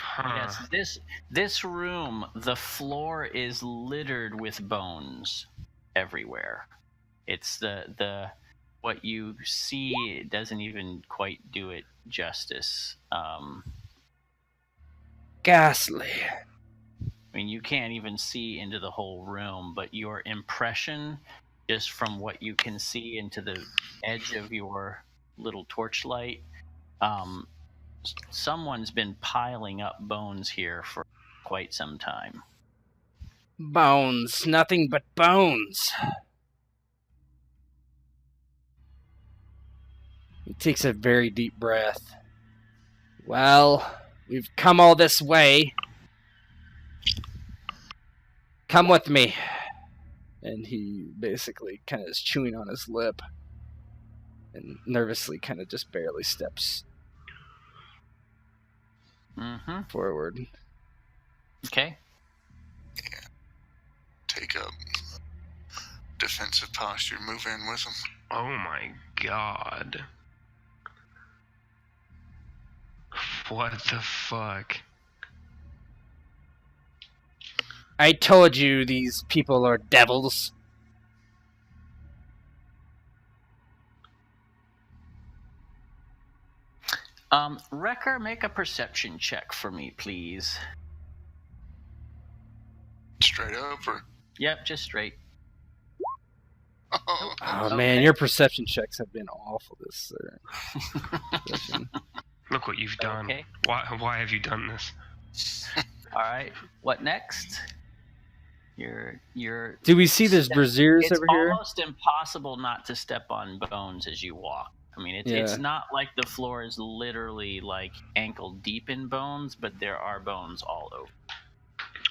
Huh. Yes, this room, the floor is littered with bones everywhere. It's the what you see doesn't even quite do it justice. ghastly. I mean, you can't even see into the whole room, but your impression, just from what you can see into the edge of your little torchlight, someone's been piling up bones here for quite some time. Bones, nothing but bones. He takes a very deep breath. Well, we've come all this way. Come with me. And he basically kind of is chewing on his lip and nervously kind of just barely steps forward. Okay. Take up defensive posture, move in with him. Oh my god. What the fuck? I told you these people are devils. Wrecker, make a perception check for me, please. Straight up, or? Yep, just straight. Oh, Oh man, your perception checks have been awful this session. Look what you've done. Okay. Why have you done this? All right. What next? You're. Do we see this braziers It's over here? almost impossible not to step on bones as you walk. I mean, it's not like the floor is literally like ankle deep in bones, but there are bones all over.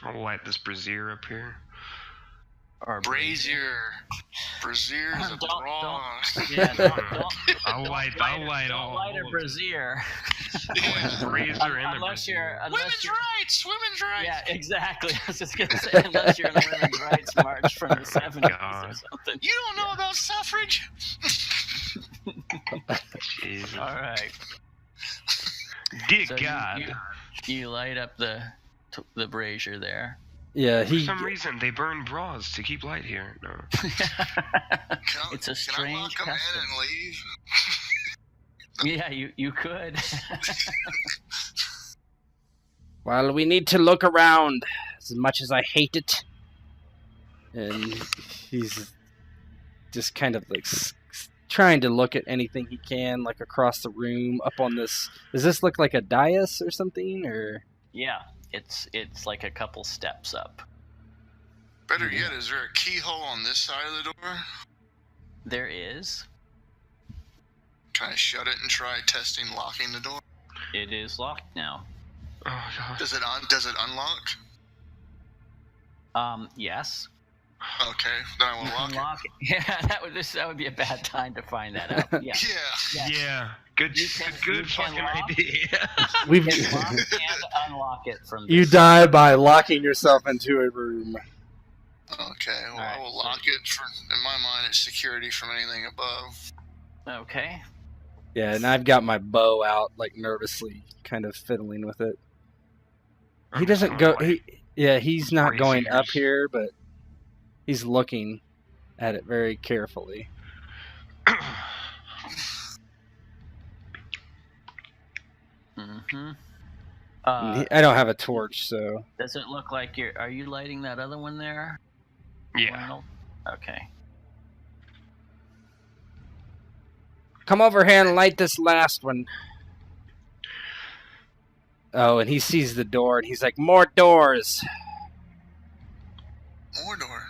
I'll light this brazier up here. Or brazier. Brazier is a brawn. I'll light Don't light a brazier. Brazier and Unless a you're Women's rights! Yeah, exactly. I was just gonna say, unless you're in a women's rights march from the 70s or something. You don't know about suffrage? Jesus. All right. Dear So God. you light up the brazier there. Yeah, For some reason, they burn bras to keep light here. No. It's a Can I lock strange him custom. in and leave? Yeah, you could. Well, we need to look around, as much as I hate it. And he's just kind of like trying to look at anything he can, like across the room, up on this. Does this look like a dais or something, or? Yeah, it's like a couple steps up. Better yet, is there a keyhole on this side of the door? There is. Can I shut it and try testing locking the door? It is locked now. Oh God. Does it unlock? Yes. Okay, then I will lock Unlock it. Yeah, that would be a bad time to find that out. Yeah. it. Yeah. Yeah. Good. You can fucking lock- idea. We've You can lock and unlock it from this you die by locking yourself into a room. Okay, well, Alright, I will so- lock it. In my mind, it's security from anything above. Okay. Yeah, and I've got my bow out, like nervously, kind of fiddling with it. He doesn't go. He's not going up here, but he's looking at it very carefully. Mm-hmm. I don't have a torch, so Does it look like are you lighting that other one there? Yeah. Reinald? Okay. Come over here and light this last one. Oh, and he sees the door, and he's like, more doors. Mordor.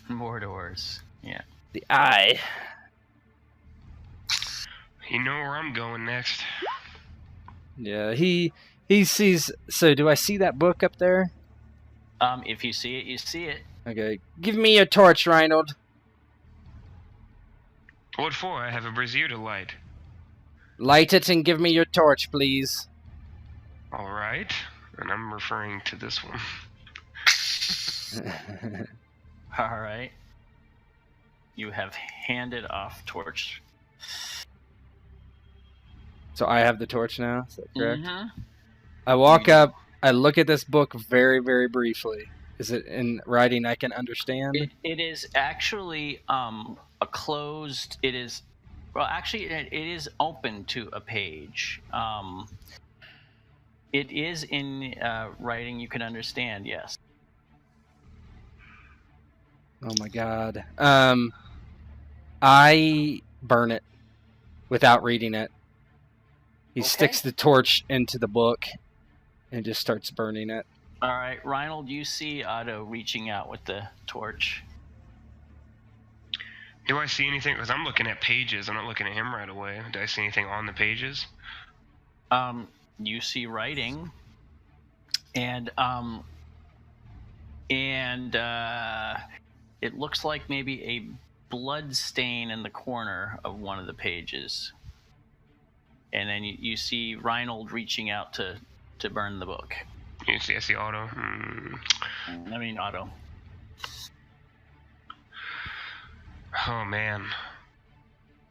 More doors. Yeah. The eye. You know where I'm going next. Yeah, he sees... So, do I see that book up there? If you see it, you see it. Okay. Give me your torch, Reinhold. What for? I have a brazier to light. Light it and give me your torch, please. All right. And I'm referring to this one. All right. You have handed off torch. So I have the torch now, is that correct? Mm-hmm. I walk up, I look at this book very, very briefly. Is it in writing I can understand? It is actually a closed. It is, well, actually, it is open to a page. It is in writing you can understand. Yes. Oh my god. I burn it without reading it. He Okay. sticks the torch into the book and just starts burning it. All right, Reinhold, you see Otto reaching out with the torch. Do I see anything? Because I'm looking at pages. I'm not looking at him right away. Do I see anything on the pages? You see writing, and it looks like maybe a blood stain in the corner of one of the pages. And then you see Reinhold reaching out to burn the book. You see, I see Otto. I mean, Otto. Oh man,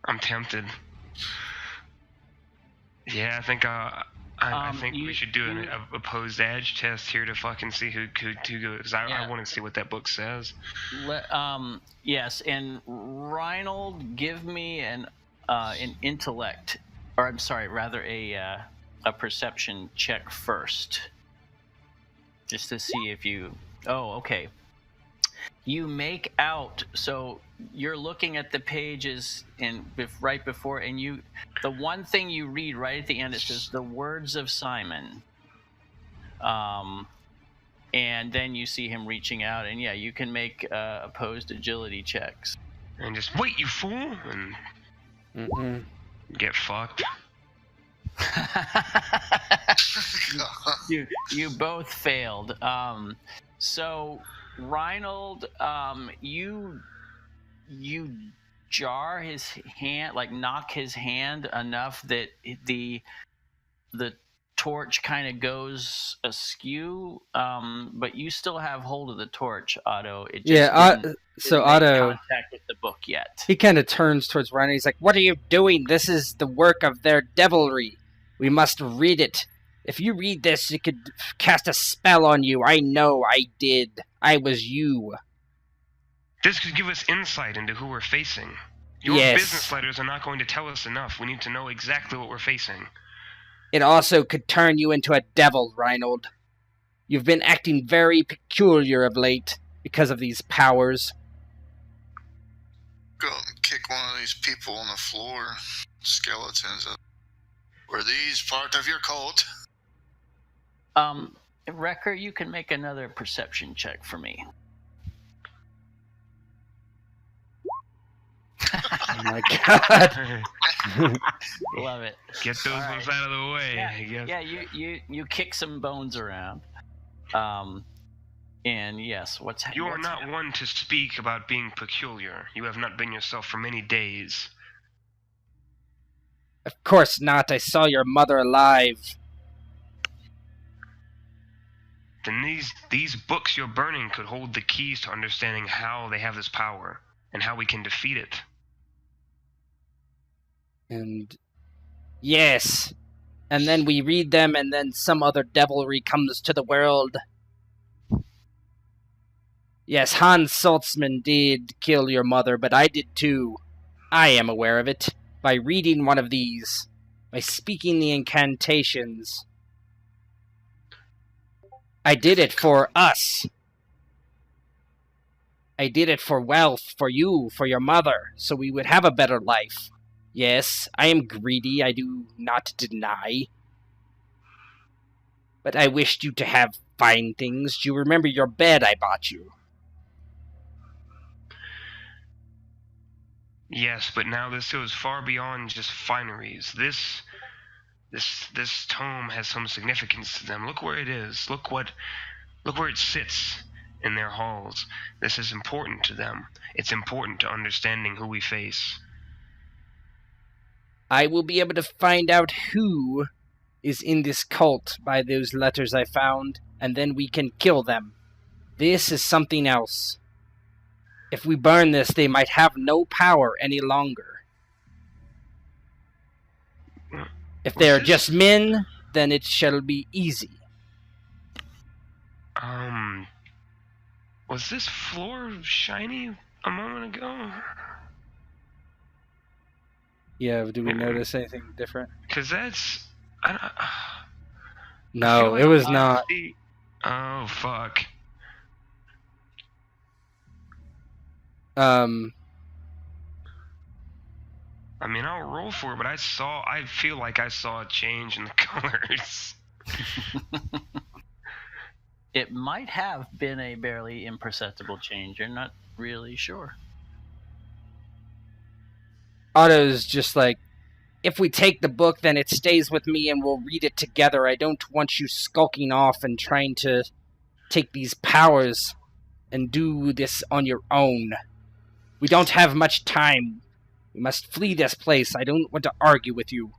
I'm tempted. Yeah, I think I think we should do an opposed edge test here to fucking see who goes. Because I want to see what that book says. Yes, and Reinhold, give me an intellect, or I'm sorry, rather a perception check first, just to see if you. Oh, okay. You make out, so you're looking at the pages and right before, and the one thing you read right at the end, it says the words of Simon. And then you see him reaching out, and yeah, you can make opposed agility checks. And just wait, you fool, and get fucked. You both failed. So Reinhold, you jar his hand, like knock his hand enough that the torch kind of goes askew, but you still have hold of the torch, Otto. It just didn't make contact with the book yet. He kind of turns towards Ryan. He's like, "What are you doing? This is the work of their devilry. We must read it. If you read this, it could cast a spell on you. I know I did. I was you." This could give us insight into who we're facing. Your business letters are not going to tell us enough. We need to know exactly what we're facing. It also could turn you into a devil, Reinhold. You've been acting very peculiar of late because of these powers. Go and kick one of these people on the floor. Skeletons. Were these part of your cult? Wrecker, you can make another perception check for me. Oh my god. Love it. Get those ones out of the way. Yeah, you kick some bones around. And yes, what's You are not happening? one to speak about being peculiar. You have not been yourself for many days. Of course not. I saw your mother alive. Then these books you're burning could hold the keys to understanding how they have this power and how we can defeat it. And yes. And then we read them, and then some other devilry comes to the world. Yes, Hans Saltzman did kill your mother, but I did too. I am aware of it. By reading one of these. By speaking the incantations. I did it for us. I did it for wealth, for you, for your mother, so we would have a better life. Yes, I am greedy, I do not deny. But I wished you to have fine things. Do you remember your bed I bought you? Yes, but now this goes far beyond just fineries. This tome has some significance to them. Look where it is. Look where it sits in their halls. This is important to them. It's important to understanding who we face. I will be able to find out who is in this cult by those letters I found, and then we can kill them. This is something else. If we burn this, they might have no power any longer. If they are just men, then it shall be easy. Was this floor shiny a moment ago? Yeah, do we notice anything different? Because that's... No, it was not. Oh, fuck. I mean, I'll roll for it, but I feel like I saw a change in the colors. It might have been a barely imperceptible change. You're not really sure. Otto's just like, if we take the book, then it stays with me and we'll read it together. I don't want you skulking off and trying to take these powers and do this on your own. We don't have much time. We must flee this place. I don't want to argue with you.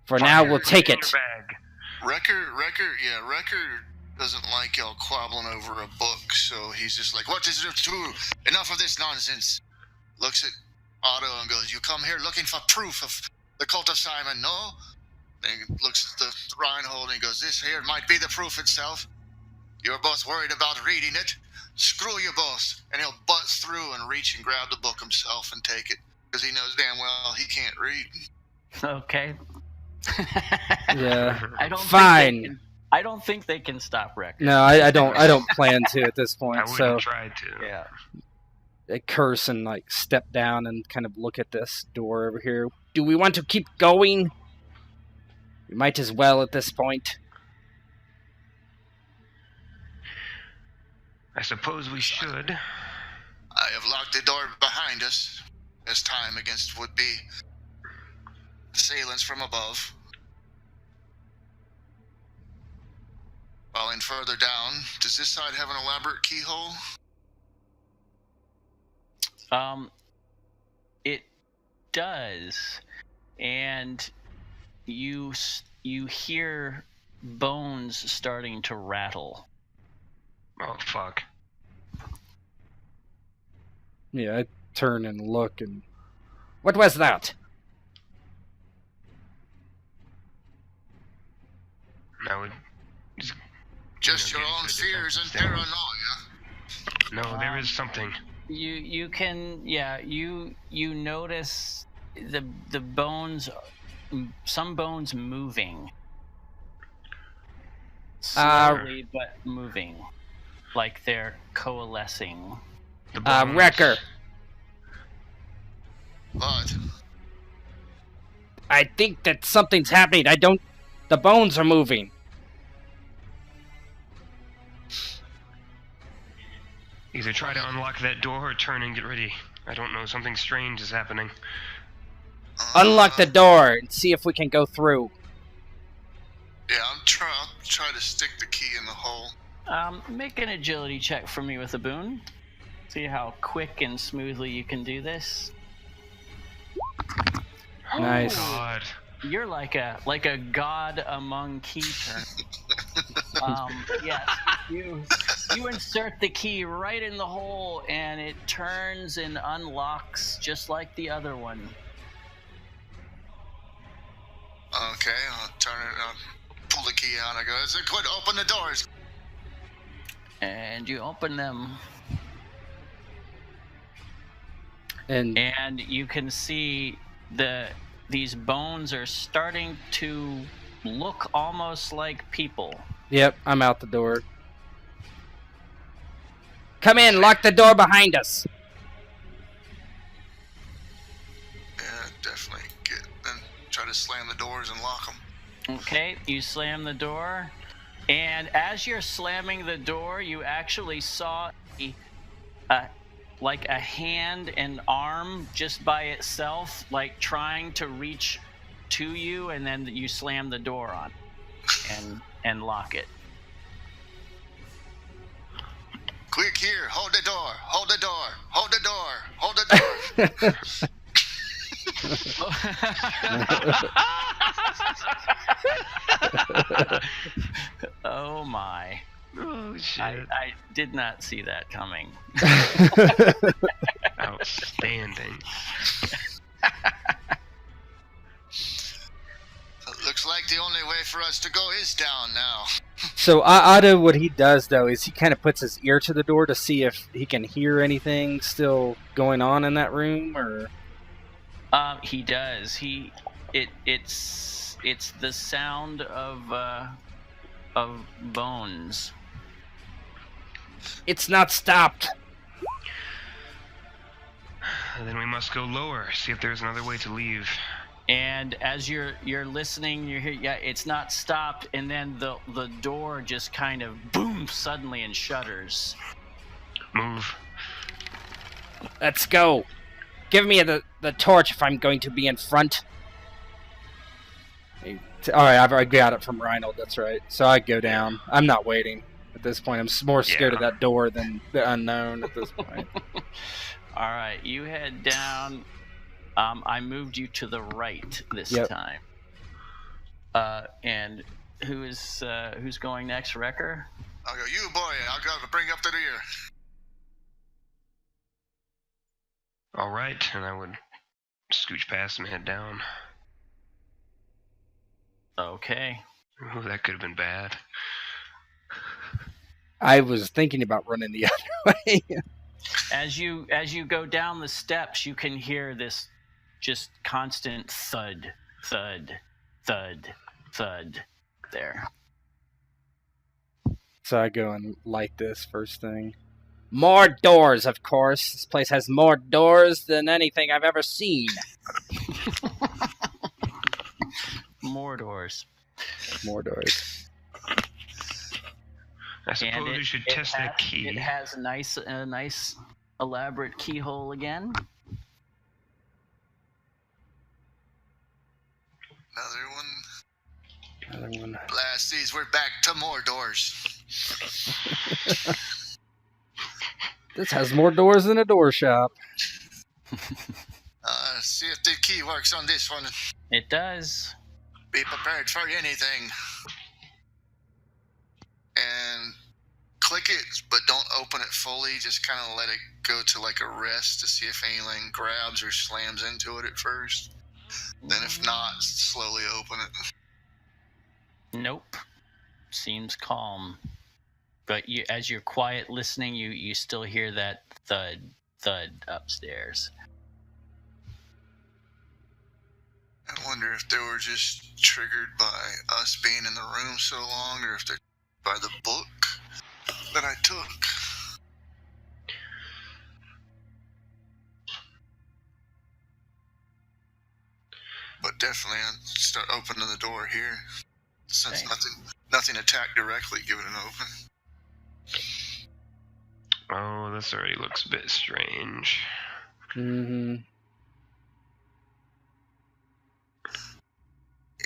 For now, we'll take it. Wrecker doesn't like y'all quabbling over a book, so he's just like, what is it to? Enough of this nonsense. Looks at Otto and goes, you come here looking for proof of the cult of Simon, no? Then he looks at the Reinhold and he goes, this here might be the proof itself. You're both worried about reading it. Screw you both. And he'll butt through and reach and grab the book himself and take it, because he knows damn well he can't read. Okay. Yeah. Fine. I don't think they can stop Wrecker. No, I don't plan to at this point. I wouldn't try to. Yeah. I curse and like step down and kind of look at this door over here. Do we want to keep going? We might as well at this point. I suppose we should. I have locked the door behind us, as time against would-be assailants from above. Falling further down, does this side have an elaborate keyhole? It does, and you hear bones starting to rattle. Oh, fuck. Yeah, I turn and look and... What was that? I would... Just your own fears and paranoia. No, there is something. You can, yeah, you notice the bones, some bones moving. Slowly, but moving. Like they're coalescing. Wrecker. What? I think that something's happening. The bones are moving. Either try to unlock that door or turn and get ready. I don't know, something strange is happening. Unlock the door and see if we can go through. Yeah, I'll try to stick the key in the hole. Make an agility check for me with a boon. See how quick and smoothly you can do this. Nice. Oh, God. You're like a god among key turns. Yes, you insert the key right in the hole, and it turns and unlocks just like the other one. Okay, I'll turn it. I'll pull the key out. I go, "Quit! Open the doors!" And you open them, And you can see these bones are starting to look almost like people. Yep, I'm out the door. Come in, lock the door behind us. Yeah, definitely get and try to slam the doors and lock them. Okay, you slam the door, and as you're slamming the door, you actually saw like a hand and arm just by itself, like trying to reach to you, and then you slam the door on and lock it. Quick here, hold the door, hold the door, hold the door, hold the door. Oh my. Oh shit. I did not see that coming. Outstanding. Looks like the only way for us to go is down now. So Otto, what he does though is he kind of puts his ear to the door to see if he can hear anything still going on in that room, or. He does. It's the sound of bones. It's not stopped. Then we must go lower, see if there's another way to leave. And as you're listening, you hear, yeah, it's not stopped, and then the door just kind of boom suddenly and shudders. Move. Let's go. Give me the torch if I'm going to be in front. Alright, I got it from Reinhold, that's right. So I go down. I'm not waiting at this point. I'm more scared of that door than the unknown at this point. Alright, you head down. I moved you to the right this time. And who's going next, Wrecker? I'll go, you boy, I'll go bring up the rear. Alright, and I would scooch past and head down. Okay. Ooh, that could have been bad. I was thinking about running the other way. As you go down the steps, you can hear this just constant thud, thud, thud, thud there. So I go and light this first thing. More doors, of course. This place has more doors than anything I've ever seen. More doors. More doors. I suppose we should test that key. It has a nice elaborate keyhole again. Another one. Blast these, we're back to more doors. This has more doors than a door shop. See if the key works on this one. It does. Be prepared for anything. And click it, but don't open it fully. Just kind of let it go to like a rest to see if anything grabs or slams into it at first. Then if not, slowly open it. Nope. Seems calm. But as you're quiet listening, you still hear that thud upstairs. I wonder if they were just triggered by us being in the room so long, or if they're by the book that I took. But definitely I'd start opening the door here. Since nothing attacked directly, give it an open. Oh, this already looks a bit strange. Mm-hmm.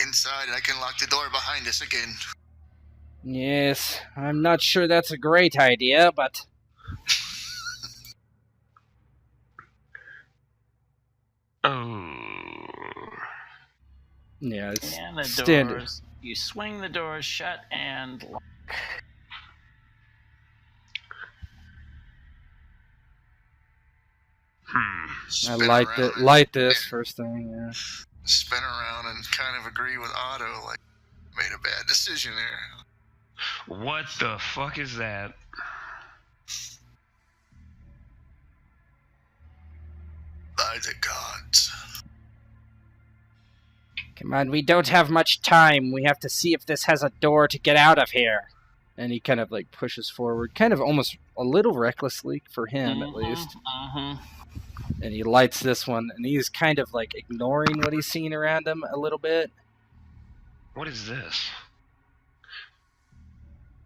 Inside, I can lock the door behind us again. Yes, I'm not sure that's a great idea, but... Oh. Yeah, it's and the standard. doors. You swing the doors shut and lock. I light this first thing, yeah. Spin around and kind of agree with Otto, like, made a bad decision there. What the fuck is that? By the gods. Come on, we don't have much time. We have to see if this has a door to get out of here. And he kind of like pushes forward, kind of almost a little recklessly for him at least. And he lights this one, and he's kind of like ignoring what he's seeing around him a little bit. What is this?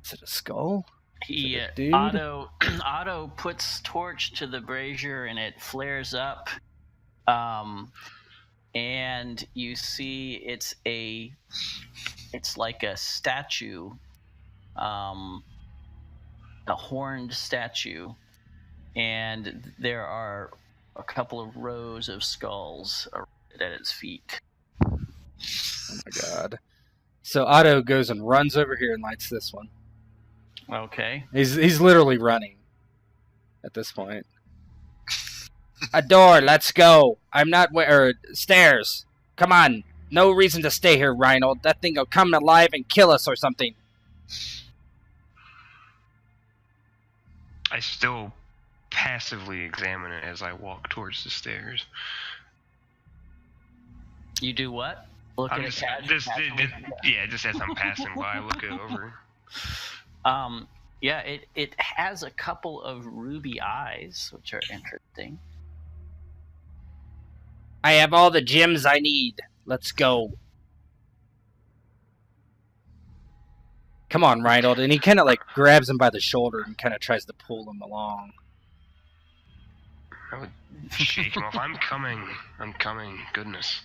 Is it a skull? Dude? Otto puts torch to the brazier, and it flares up. And you see it's like a statue, a horned statue, and there are a couple of rows of skulls at its feet. Oh my god. So Otto goes and runs over here and lights this one. Okay. He's literally running at this point. A door, let's go. I'm not stairs. Come on. No reason to stay here, Reinhold. That thing will come alive and kill us or something. I still passively examine it as I walk towards the stairs. You do what? Look at it casually. Yeah, just as I'm passing by, I look it over. Yeah, it has a couple of ruby eyes, which are interesting. I have all the gems I need. Let's go. Come on, Reinhold. And he kind of like grabs him by the shoulder and kind of tries to pull him along. I would shake him off. I'm coming. Goodness.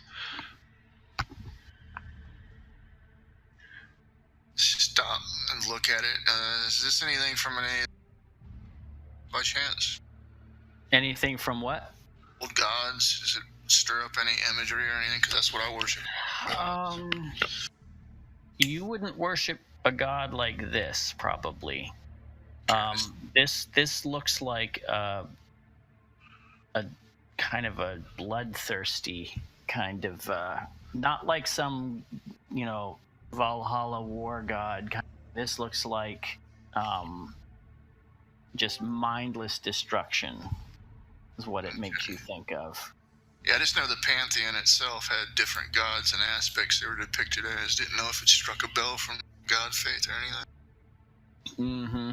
Stop and look at it. Is this anything from an A by chance? Anything from what? Old gods? Does it stir up any imagery or anything? Because that's what I worship. You wouldn't worship a god like this, probably. This looks like a kind of a bloodthirsty kind of, not like some, Valhalla war god. This looks like just mindless destruction is what it makes you think of. Yeah, I just know the pantheon itself had different gods and aspects they were depicted as. Didn't know if it struck a bell from God faith or anything. Mm-hmm.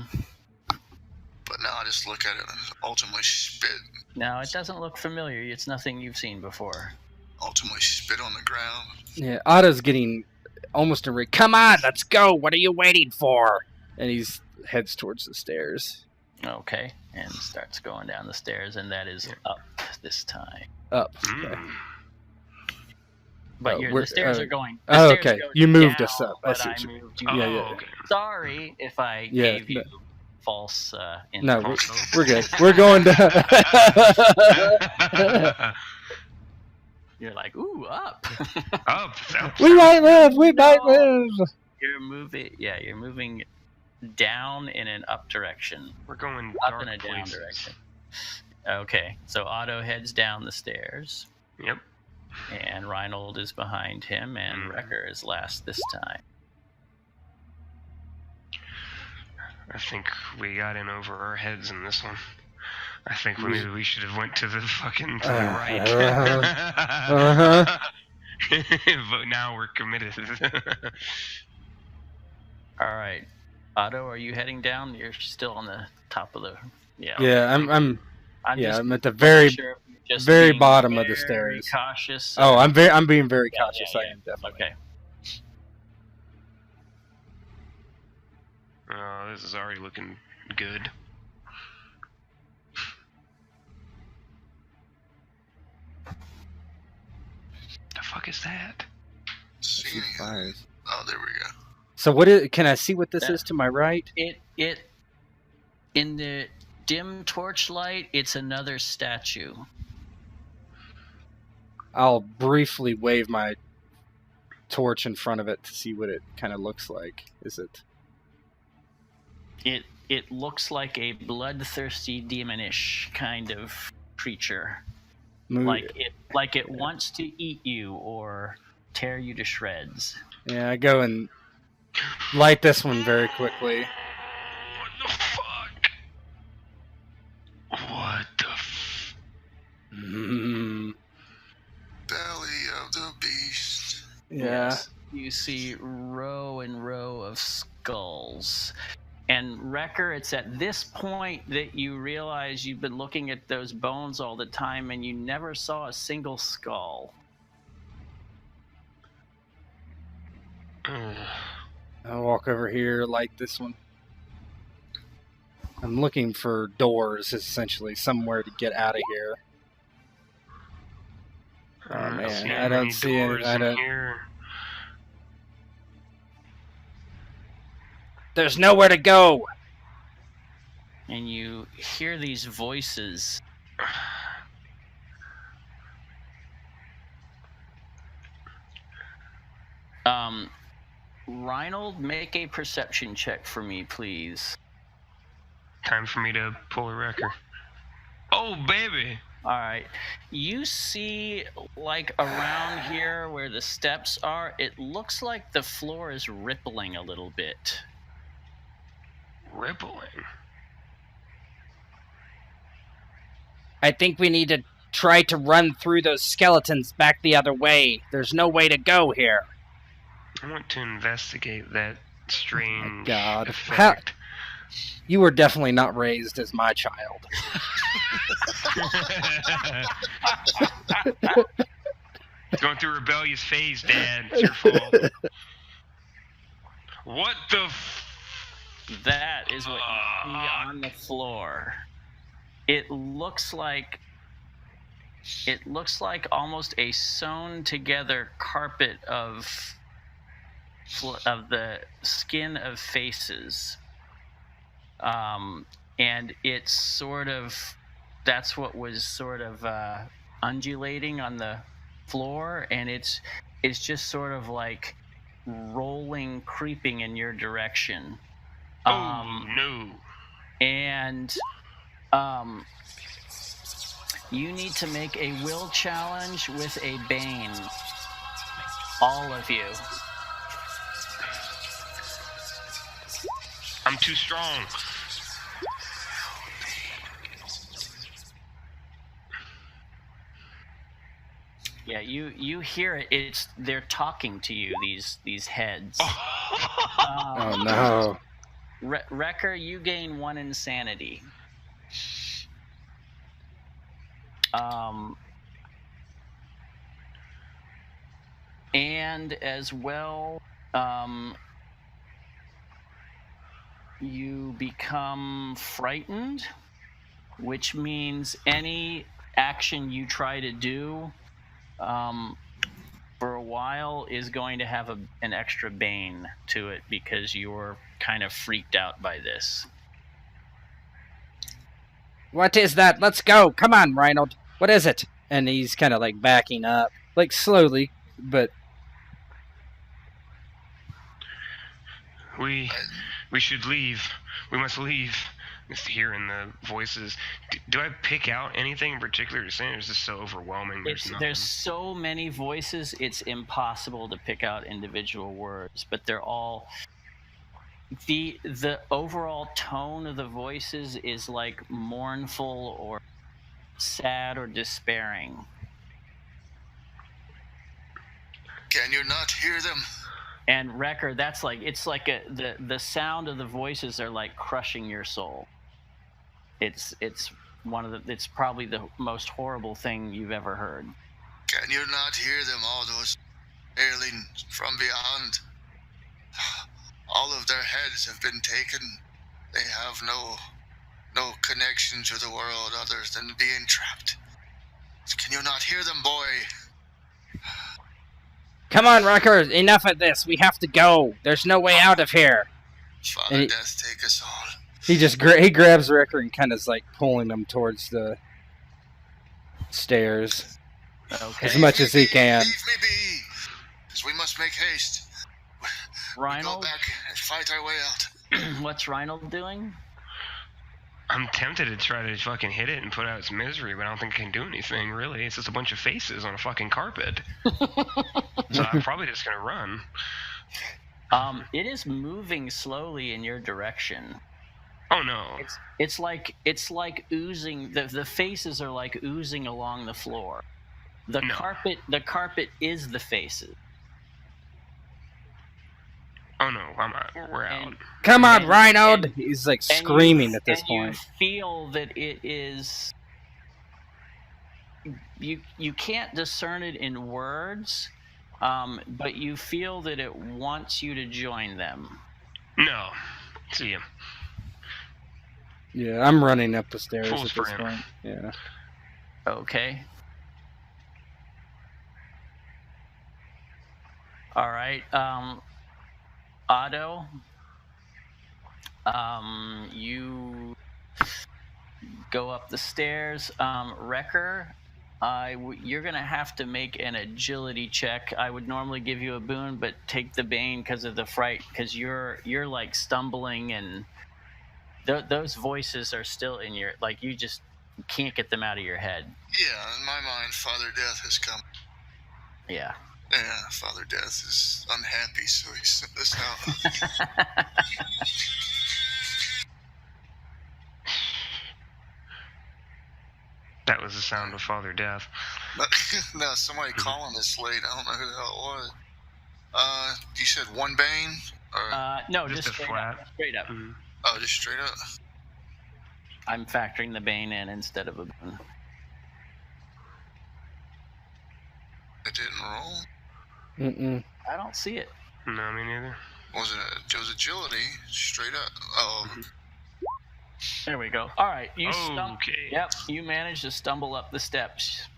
But now I just look at it and ultimately spit. No, it doesn't look familiar. It's nothing you've seen before. Ultimately spit on the ground. Yeah, Otto's getting almost a come on, let's go. What are you waiting for? And he heads towards the stairs. Okay, and starts going down the stairs, and that is up this time. Up. Okay. But the stairs are going. Okay. You moved us up. But I moved you. Okay. Sorry if I gave you false info. No, we're good. We're going to. You're like, ooh, up. Up. We might live. We might live. You're moving down in an up direction. We're going up in a down direction. Okay, so Otto heads down the stairs. Yep. And Reinhold is behind him, and Wrecker is last this time. I think we got in over our heads in this one. I think maybe we should have went to the fucking to the right. But now we're committed. Uh-huh. All right, Otto, are you heading down? You're still on the top of the. Yeah. Yeah, I'm at the very bottom of the stairs. Cautious. Oh, I'm being very cautious. Yeah. I am definitely. Okay. Oh, this is already looking good. The fuck is that? Fires. Oh, there we go. So can I see what this is to my right? It in the dim torchlight, it's another statue. I'll briefly wave my torch in front of it to see what it kind of looks like. Is it? It looks like a bloodthirsty demonish kind of creature. Like it wants to eat you or tear you to shreds. Yeah, I go and light this one very quickly. What the fuck? What the Belly of the beast. Yeah. Yes. You see row and row of skulls. And Wrecker, it's at this point that you realize you've been looking at those bones all the time and you never saw a single skull. I'll walk over here, light this one. I'm looking for doors, essentially, somewhere to get out of here. Oh man, I don't see any. I don't. Here. There's nowhere to go. And you hear these voices. Reinald, make a perception check for me, please. Time for me to pull a Wrecker. Oh, baby! All right. You see, like, around here where the steps are, it looks like the floor is rippling a little bit. Rippling? I think we need to try to run through those skeletons back the other way. There's no way to go here. I want to investigate that strange Oh my God. effect. You were definitely not raised as my child. Going through a rebellious phase, Dad. It's your fault. What the That is what you see on the floor. It looks like almost a sewn together carpet of the skin of faces. And it's sort of, that's what was sort of undulating on the floor, and it's just sort of like rolling, creeping in your direction. no. And you need to make a will challenge with a bane. All of you. I'm too strong. Yeah, you hear it. They're talking to you. These heads. Oh no. Wrecker, you gain 1 insanity. And as well, you become frightened, which means any action you try to do for a while is going to have an extra bane to it because you're kind of freaked out by this. What is that? Let's go. Come on, Reinald. What is it? And he's kind of like backing up, like slowly, but We should leave. We must leave. Just hearing the voices. Do I pick out anything in particular to say? Or is this so overwhelming? There's so many voices, it's impossible to pick out individual words, but they're all... The overall tone of the voices is like mournful or sad or despairing. Can you not hear them? And Wrecker, that's like, it's like the sound of the voices are like crushing your soul. It's it's probably the most horrible thing you've ever heard. Can you not hear them, all those alien from beyond? All of their heads have been taken. They have no connection to the world other than being trapped. Can you not hear them, boy? come on, Wrecker. Enough of this. We have to go. There's no way out of here. Father Death, take us all. He just he grabs Wrecker and kind of is like pulling him towards the stairs as much as he can. Leave me be, 'cause we must make haste. Reinald? Go back and fight our way out. What's Reinald doing? I'm tempted to try to fucking hit it and put out its misery, but I don't think I can do anything, really. It's just a bunch of faces on a fucking carpet. So I'm probably just gonna run. It is moving slowly in your direction. Oh no. It's like oozing. The faces are like oozing along the floor. The carpet is the faces. Oh no, I'm out. We're out. And- Come on, And- Reynold! and- He's like and screaming you, at this and point. you feel that it is. You can't discern it in words, but you feel that it wants you to join them. No. See him. Yeah, I'm running up the stairs Full at this sprint. point. Yeah. Okay. All right. Otto, you go up the stairs. Wrecker, you're going to have to make an agility check. I would normally give you a boon, but take the bane because of the fright, because you're like stumbling, and those voices are still in your, like, you just can't get them out of your head. Yeah, in my mind, Father Death has come. Yeah. Yeah, Father Death is unhappy, so he sent this out. That was the sound of Father Death. No, somebody calling this late. I don't know who the hell it was. You said one bane? Or, No, Just just a straight flat. up. Straight up. Mhm. oh, just straight up? I'm factoring the bane in instead of a boon. It didn't roll? Mm-mm. I don't see it. No, me neither. It was agility, straight up. Oh, There we go. All right, you Okay. Yep, you managed to stumble up the steps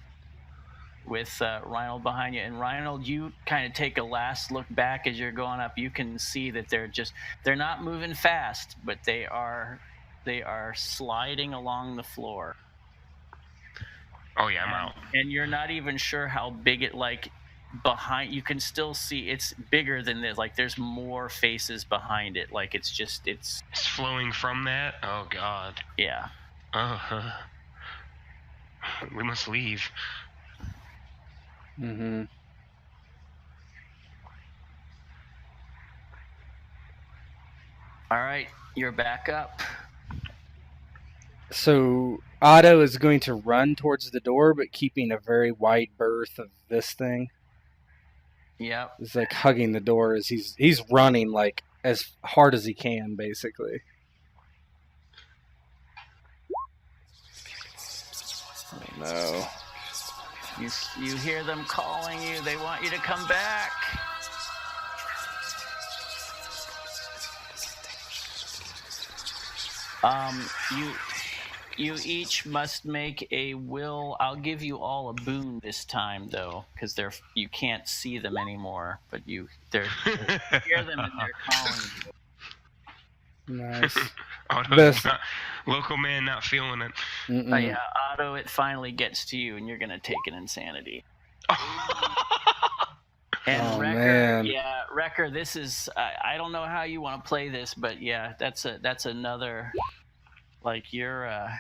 with Reynold behind you. And Reynold, you kind of take a last look back as you're going up. You can see that they're not moving fast, but they are sliding along the floor. Oh yeah, I'm out. And you're not even sure how big it, like, behind, you can still see it's bigger than this. Like, there's more faces behind it. Like, it's It's flowing from that. Oh god. yeah. We must leave. Mm-hmm. All right, you're back up. So Otto is going to run towards the door, but keeping a very wide berth of this thing. Yep. He's like hugging the door as he's running like as hard as he can, basically. Oh no. You hear them calling you. They want you to come back. You each must make a will. I'll give you all a boon this time, though, because you can't see them anymore. But you hear them and they're calling you. Nice. Otto's local man not feeling it. Yeah, Otto, it finally gets to you, and you're gonna take an insanity. And Oh, Wrecker, man. yeah, Wrecker, this is I don't know how you want to play this, but yeah, that's another, like, you're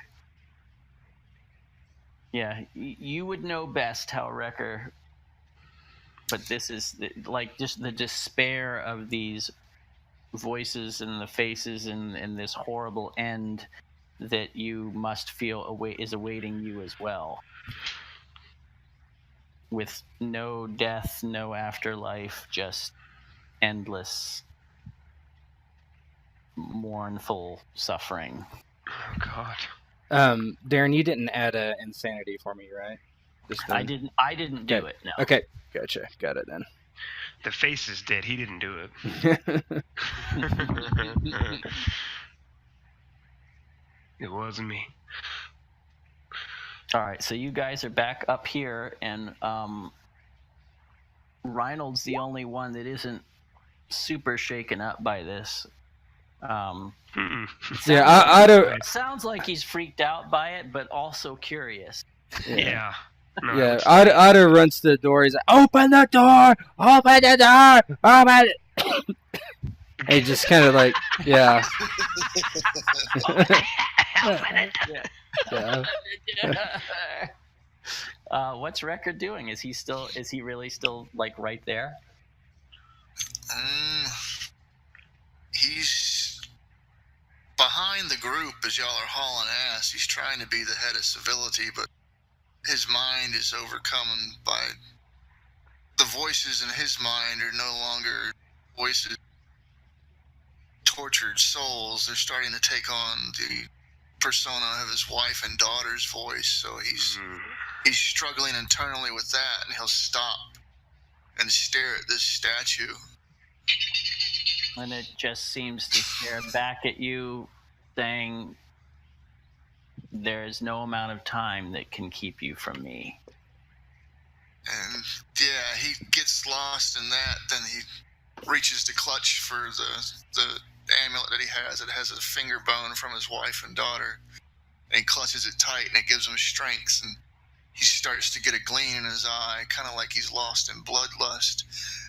yeah, you would know best how Wrecker, but this is like just the despair of these voices and the faces and this horrible end that you must feel is awaiting you as well. With no death, no afterlife, just endless, mournful suffering. Oh god. Darren, you didn't add a insanity for me, right? I didn't do it. No. Okay, gotcha. Got it then. The face is dead. He didn't do it. It wasn't me. All right, so you guys are back up here, and Reynold's the only one that isn't super shaken up by this. Yeah, Otto. Sounds like he's freaked out by it, but also curious. Yeah. No, Yeah, Otto runs to the door. He's like, "Open the door! Open the door! Open it!" And he just kind of like, yeah. Yeah. What's Wrecker doing? Is he really still, like, right there? He's behind the group as y'all are hauling ass. He's trying to be the head of civility, but his mind is overcome by the voices in his mind are no longer voices. tortured souls. They're starting to take on the persona of his wife and daughter's voice. So he's struggling internally with that, and he'll stop and stare at this statue. And it just seems to stare back at you, saying, "There is no amount of time that can keep you from me." And yeah, he gets lost in that. Then he reaches to clutch for the amulet that he has. It has a finger bone from his wife and daughter. And he clutches it tight, and it gives him strength. And he starts to get a gleam in his eye, kind of like he's lost in bloodlust.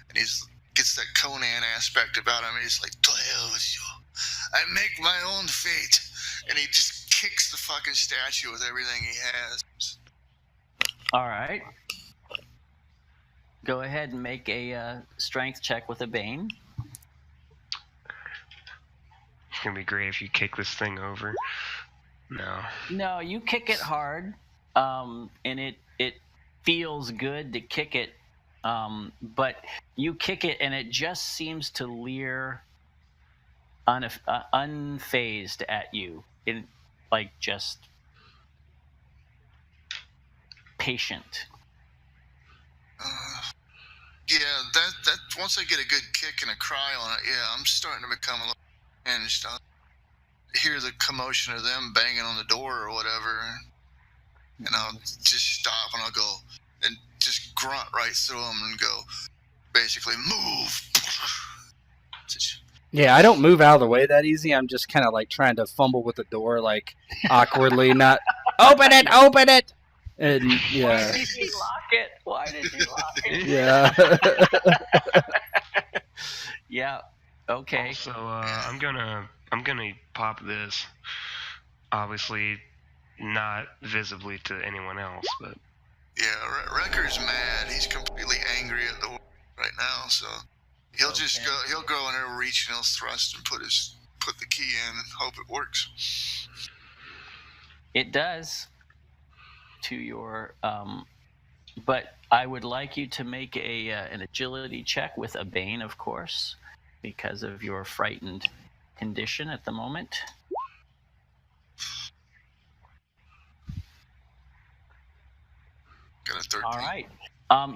And he's gets that Conan aspect about him. He's like, "To hell with you. I make my own fate." And he just kicks the fucking statue with everything he has. All right. Go ahead and make a strength check with a Bane. It's gonna be great if you kick this thing over. No, you kick it hard, and it feels good to kick it, but you kick it and it just seems to leer unfazed at you, in like just patient. Yeah, that once I get a good kick and a cry on it, yeah, I'm starting to become a little hinged. I'll hear the commotion of them banging on the door or whatever, and I'll just stop and I'll go and just grunt right through them and go, basically, "Move!" Yeah, I don't move out of the way that easy. I'm just kind of like trying to fumble with the door, like awkwardly, not open it. And yeah. Why did he lock it? Why did he lock it? Yeah. Yeah. Okay. Also, I'm gonna pop this. Obviously, not visibly to anyone else, but Yeah, Wrecker's mad. He's completely angry at the world right now, so he'll just go. He'll go in there, reach, and he'll thrust and put the key in and hope it works. It does. To your, but I would like you to make an agility check with a Bane, of course, because of your frightened condition at the moment. Got a 13. All right.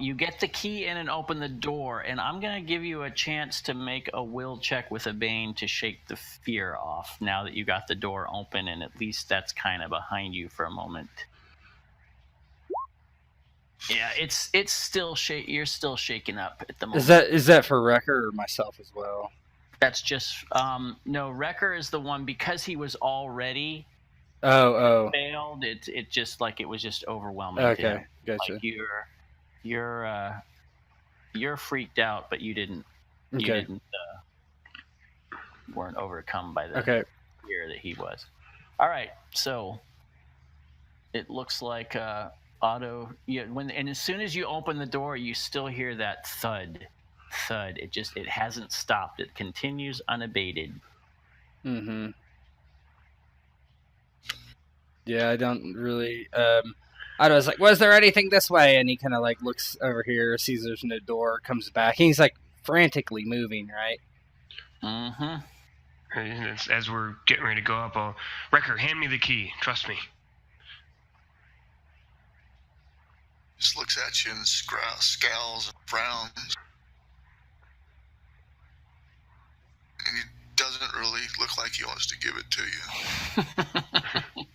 You get the key in and open the door, and I'm going to give you a chance to make a will check with a Bane to shake the fear off now that you got the door open, and at least that's kind of behind you for a moment. Yeah, it's still you're still shaken up at the moment. Is that for Wrecker or myself as well? That's just no, Wrecker is the one, because he was already failed. It just like it was just overwhelming. Okay, gotcha. Like you're freaked out, but you didn't weren't overcome by the fear that he was. All right, so it looks like Otto. Yeah, and as soon as you open the door, you still hear that thud. It hasn't stopped. It continues unabated. Mm-hmm. Yeah, I don't really. I was like, "Was there anything this way?" And he kind of like looks over here, sees there's no door, comes back. He's like frantically moving, right? Mm-hmm. As we're getting ready to go up, Wrecker, hand me the key. Trust me. Just looks at you and scowls and frowns. And he doesn't really look like he wants to give it to you.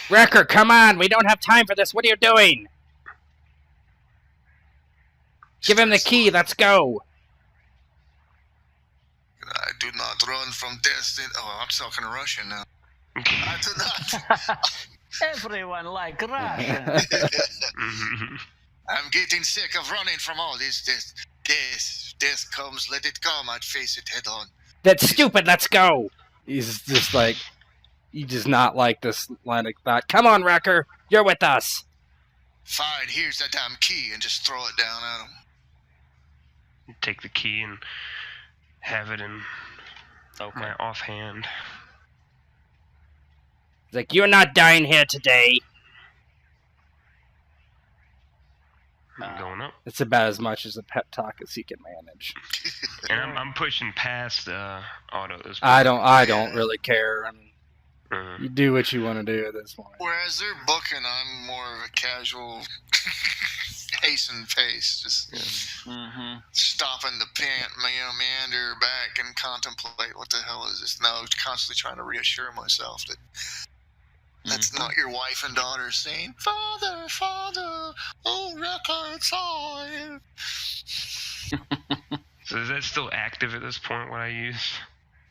Wrecker, come on! We don't have time for this. What are you doing? Give him the key. Let's go. I do not run from destiny. Oh, I'm talking Russian now. I do not. Everyone like Russian. I'm getting sick of running from all this. Death comes, let it come. I'd face it head on. That's stupid. Let's go. He's just like, he does not like this line of thought. Come on, Wrecker. You're with us. Fine, here's that damn key, and just throw it down at him. Take the key and have it in my offhand. He's like, you're not dying here today. I'm going up. It's about as much as a pep talk as he can manage. And I'm pushing past Otto at this point. I don't really care. I mean, Mhm. you do what you want to do at this point. Whereas they're booking, I'm more of a casual, hasten pace, just stopping the meander back and contemplate what the hell is this. No, constantly trying to reassure myself that that's not your wife and daughter saying, "Father, Father, oh, Wrecker, it's I." So is that still active at this point, what I use?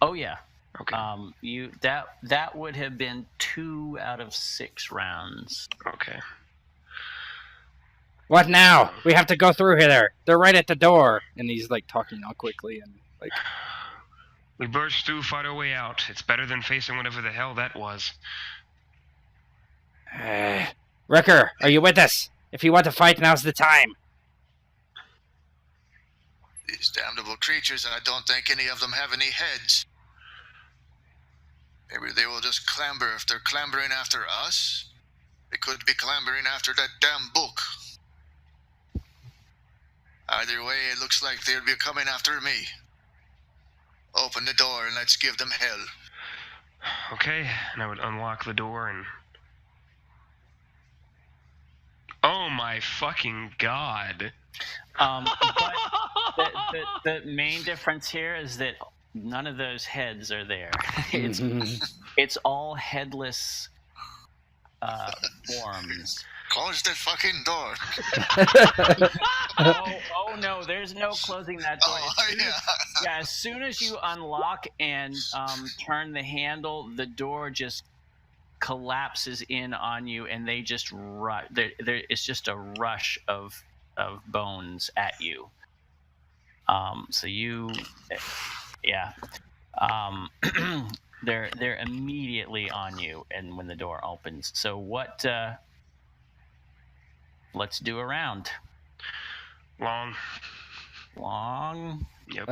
Oh yeah. Okay. That would have been 2 out of 6 rounds. Okay. What now? We have to go through here. They're right at the door. And he's like talking all quickly and like. We burst through, fight our way out. It's better than facing whatever the hell that was. Wrecker, are you with us? If you want to fight, now's the time. These damnable creatures, and I don't think any of them have any heads. Maybe they will just clamber. If they're clambering after us, they could be clambering after that damn book. Either way, it looks like they'll be coming after me. Open the door and let's give them hell. Okay, and I would unlock the door and... Oh my fucking god. But the main difference here is that none of those heads are there. It's all headless forms. Close the fucking door. Oh no, there's no closing that door. Yeah. As soon as you unlock and turn the handle, the door just collapses in on you, and they just rush. It's just a rush of bones at you. So you, yeah, they're immediately on you, and when the door opens. So what? Let's do a round. Long. Yep.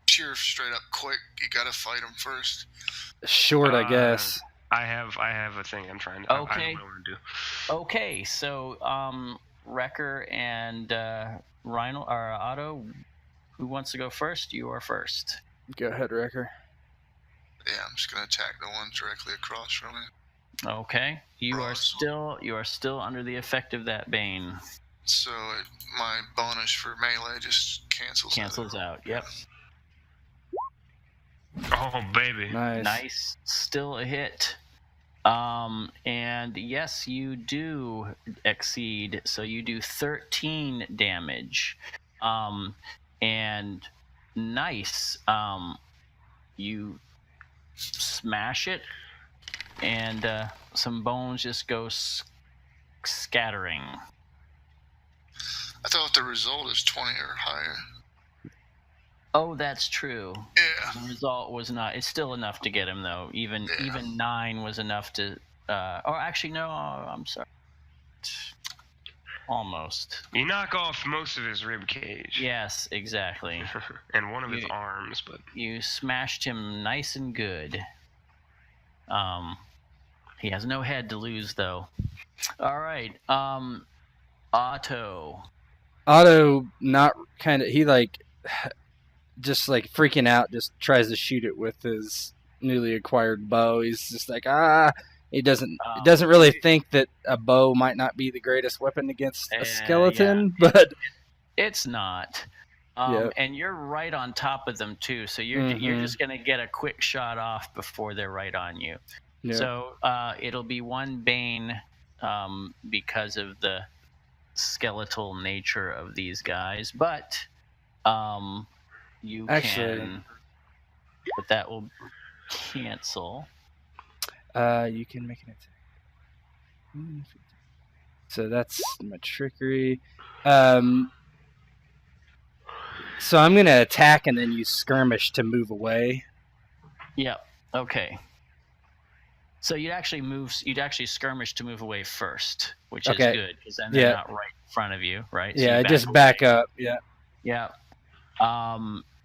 Sure, straight up quick. You gotta fight them first. Short, I guess. I have a thing I'm trying to. Okay. I don't know what to do. Okay, so Wrecker and Rhino or Otto, who wants to go first? You are first. Go ahead, Wrecker. Yeah, I'm just gonna attack the one directly across from me. Okay, you are still under the effect of that bane. So my bonus for melee just cancels out. Yep. Oh baby. Nice. Still a hit. And yes, you do exceed. So you do 13 damage. And nice. You smash it, and some bones just go scattering. I thought the result is 20 or higher. Oh, that's true. Yeah. The result was not. It's still enough to get him, though. Even 9 was enough to. Or actually, no. I'm sorry. Almost. You knock off most of his rib cage. Yes, exactly. And one of his arms, but you smashed him nice and good. He has no head to lose, though. All right. Otto, not kind of. He just freaking out. Just tries to shoot it with his newly acquired bow. He's just like He doesn't really think that a bow might not be the greatest weapon against a skeleton, but it's not. And you're right on top of them too, so you're just gonna get a quick shot off before they're right on you. Yeah. So it'll be one bane because of the skeletal nature of these guys, but you can. But that will cancel. You can make an attack. So that's my trickery. So I'm going to attack and then use skirmish to move away. Yep. Okay. So you'd actually skirmish to move away first, which is good because then they're not right in front of you, right? So yeah, just back up. Yeah. Yeah.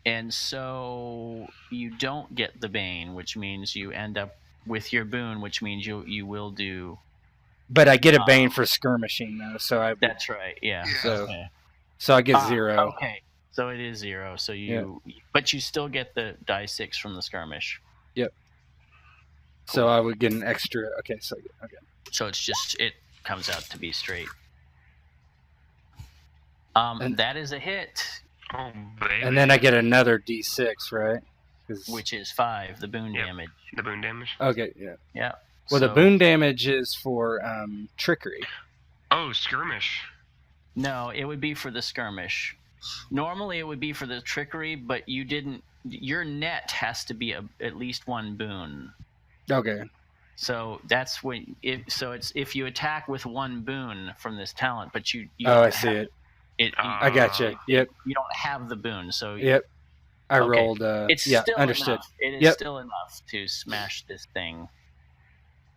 And so you don't get the bane, which means you end up with your boon, which means you will do But I get a bane for skirmishing though, so That's right. Yeah. So I get 0. Okay. So it is 0. So but you still get the die 6 from the skirmish. Yep. Cool. So I would get an extra. Okay. So it comes out to be straight. That is a hit. Oh, baby. And then I get another D6, right? Which is 5, the boon damage. The boon damage. Okay. Yeah. Yeah. Well, the boon damage is for trickery. Oh, skirmish. No, it would be for the skirmish. Normally, it would be for the trickery, but you didn't. Your net has to be at least 1 boon. Okay. So that's when. If you attack with 1 boon from this talent, but you I see it. I got you. Yep. You don't have the boon, so. Yep. I rolled. It's still understood. Enough. It is still enough to smash this thing,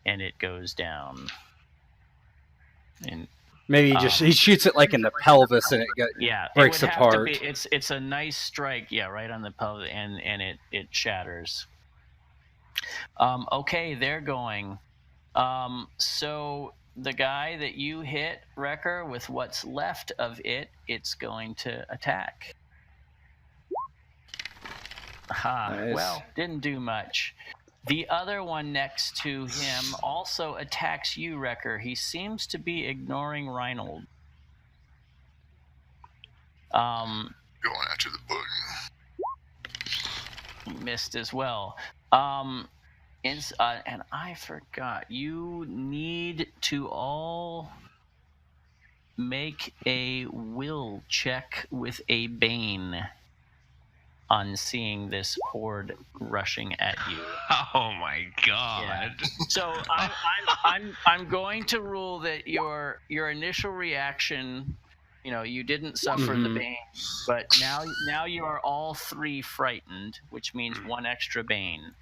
and it goes down. And maybe he shoots it like in the pelvis, and it breaks apart. It's a nice strike, right on the pelvis, and it shatters. Okay, they're going. So the guy that you hit, Wrecker, with what's left of it's going to attack. Nice. Well, didn't do much. The other one next to him also attacks you, Wrecker. He seems to be ignoring Reinhold. Going after the button. He missed as well. And I forgot. You need to all make a will check with a bane on seeing this horde rushing at you. Oh my god! Yeah. So I'm going to rule that your initial reaction, you didn't suffer the bane, but now you are all 3 frightened, which means 1 extra bane.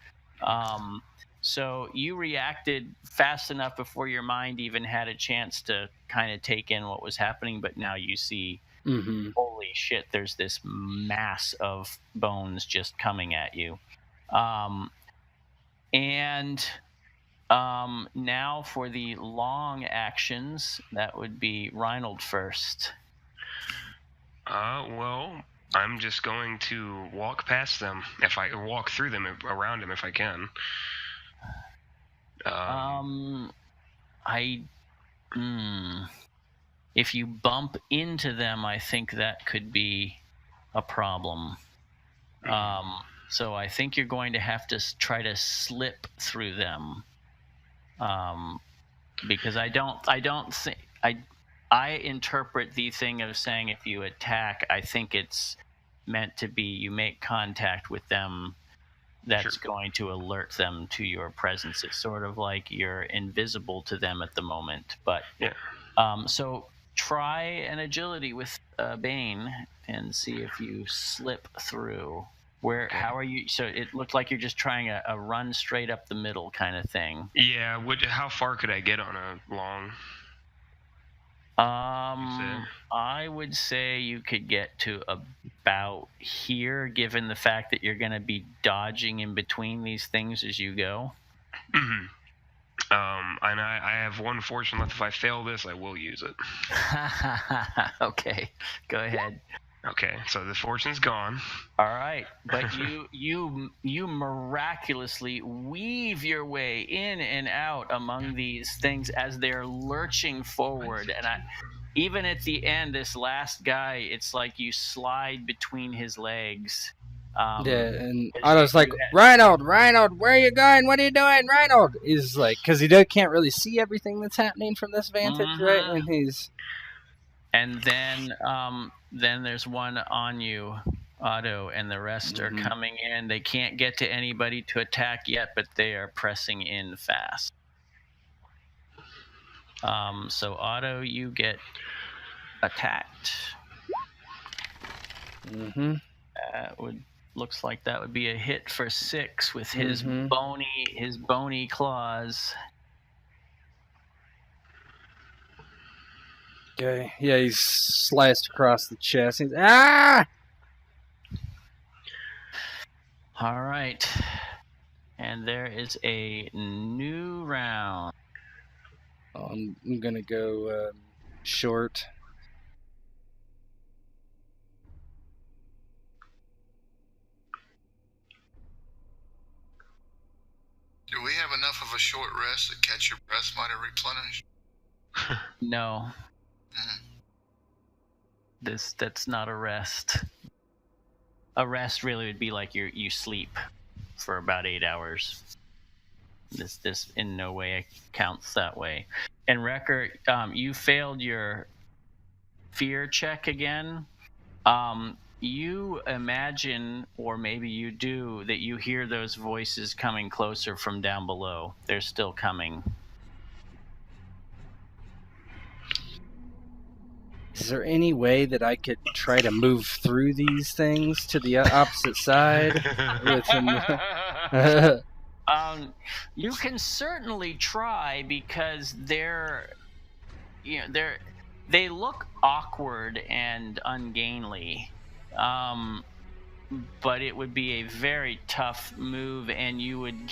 So you reacted fast enough before your mind even had a chance to kind of take in what was happening, but now you see. Holy shit, there's this mass of bones just coming at you. And now for the long actions, that would be Reinhold first. Well, I'm just going to walk past them, walk through them, around him if I can. If you bump into them, I think that could be a problem. So I think you're going to have to try to slip through them. Because I interpret the thing of saying if you attack, I think it's meant to be you make contact with them. That's going to alert them to your presence. It's sort of like you're invisible to them at the moment. But so try an agility with Bane and see if you slip through. How are you? So it looked like you're just trying a run straight up the middle kind of thing. Yeah. How far could I get on a long? I would say you could get to about here, given the fact that you're going to be dodging in between these things as you go. And I have 1 fortune left. If I fail this, I will use it. Okay, go ahead. Okay, so the fortune's gone. All right, but you miraculously weave your way in and out among these things as they're lurching forward. And even at the end, this last guy, it's like you slide between his legs. And Otto's like, Reinhold, where are you going? What are you doing, Reinhold? He's like, because he can't really see everything that's happening from this vantage, right? And he's... And then there's one on you, Otto, and the rest are coming in. They can't get to anybody to attack yet, but they are pressing in fast. So Otto, you get attacked. Looks like that would be a hit for 6 with his bony claws. Okay. Yeah, he's sliced across the chest. He's All right. And there is a new round. I'm gonna go short. Do we have enough of a short rest that catch your breath might have replenished? No. Mhm. That's not a rest. A rest really would be like you sleep for about 8 hours. This in no way counts that way. And Wrecker, you failed your fear check again. You imagine, or maybe you do, that you hear those voices coming closer from down below. They're still coming. Is there any way that I could try to move through these things to the opposite side with some? You can certainly try, because they look awkward and ungainly. But it would be a very tough move, and you would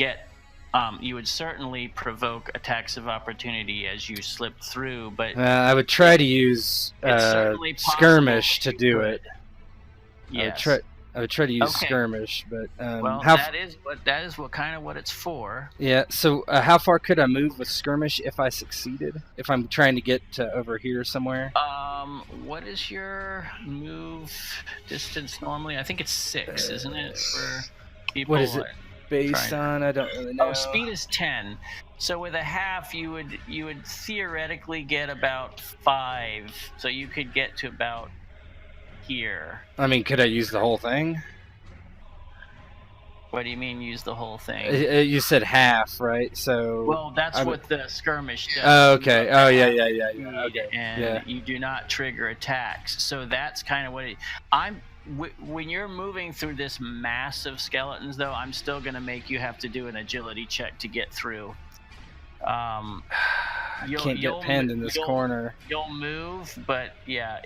certainly provoke attacks of opportunity as you slip through. But I would try to use it's certainly possible skirmish to you do could. it. Yes. I would try to use Okay. skirmish, but Well, how? that is what kind of what it's for. Yeah. So how far could I move with skirmish if I succeeded? If I'm trying to get to over here somewhere? What is your move distance normally? I think it's 6, isn't it? For people. What is it based on? I don't really know. Oh, speed is 10. So with a half, you would theoretically get about 5. So you could get to about here. I mean, could I use the whole thing? What do you mean, use the whole thing? You said half, right? So. Well, that's what the skirmish does. Oh, okay. Oh, yeah. Okay. And you do not trigger attacks. So that's kind of what when you're moving through this mass of skeletons, though, I'm still going to make you have to do an agility check to get through. I can't get pinned in this corner. You'll move, but yeah,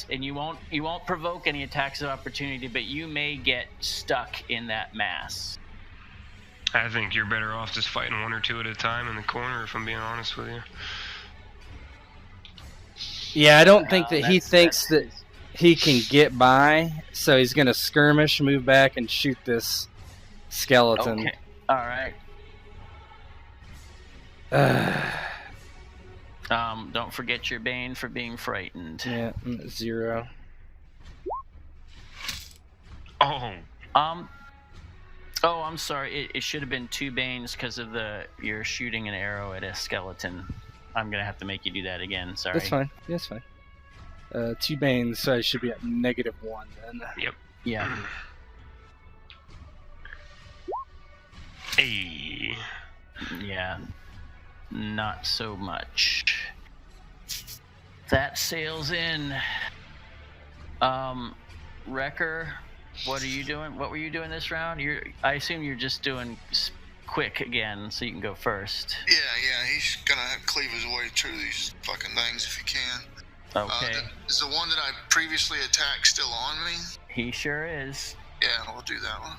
and you won't provoke any attacks of opportunity, but you may get stuck in that mass. I think you're better off just fighting one or two at a time in the corner, if I'm being honest with you. Yeah, I don't think that he thinks that he can get by, so he's going to skirmish, move back, and shoot this skeleton. Okay. All right. Don't forget your Bane for being frightened. Yeah, 0. Oh. I'm sorry. It should have been 2 Banes because of you're shooting an arrow at a skeleton. I'm gonna have to make you do that again. Sorry. That's fine. That's fine. 2 Banes, so I should be at -1 then. Yep. Yeah. Hey. Yeah. Not so much. That sails in. Wrecker, what are you doing? What were you doing this round? I assume you're just doing quick again, so you can go first. Yeah, he's gonna cleave his way through these fucking things if he can. Okay. Is the one that I previously attacked still on me? He sure is. Yeah, we'll do that one.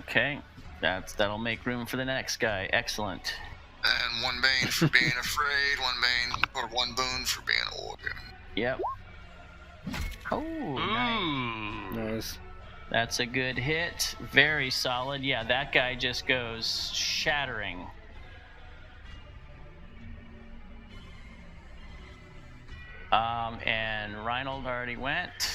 Okay. That'll make room for the next guy. Excellent. And 1 Bane for being afraid, 1 Bane, or 1 boon for being a warrior. Yep. Oh, Nice. That's a good hit. Very solid. Yeah, that guy just goes shattering. And Reinhold already went.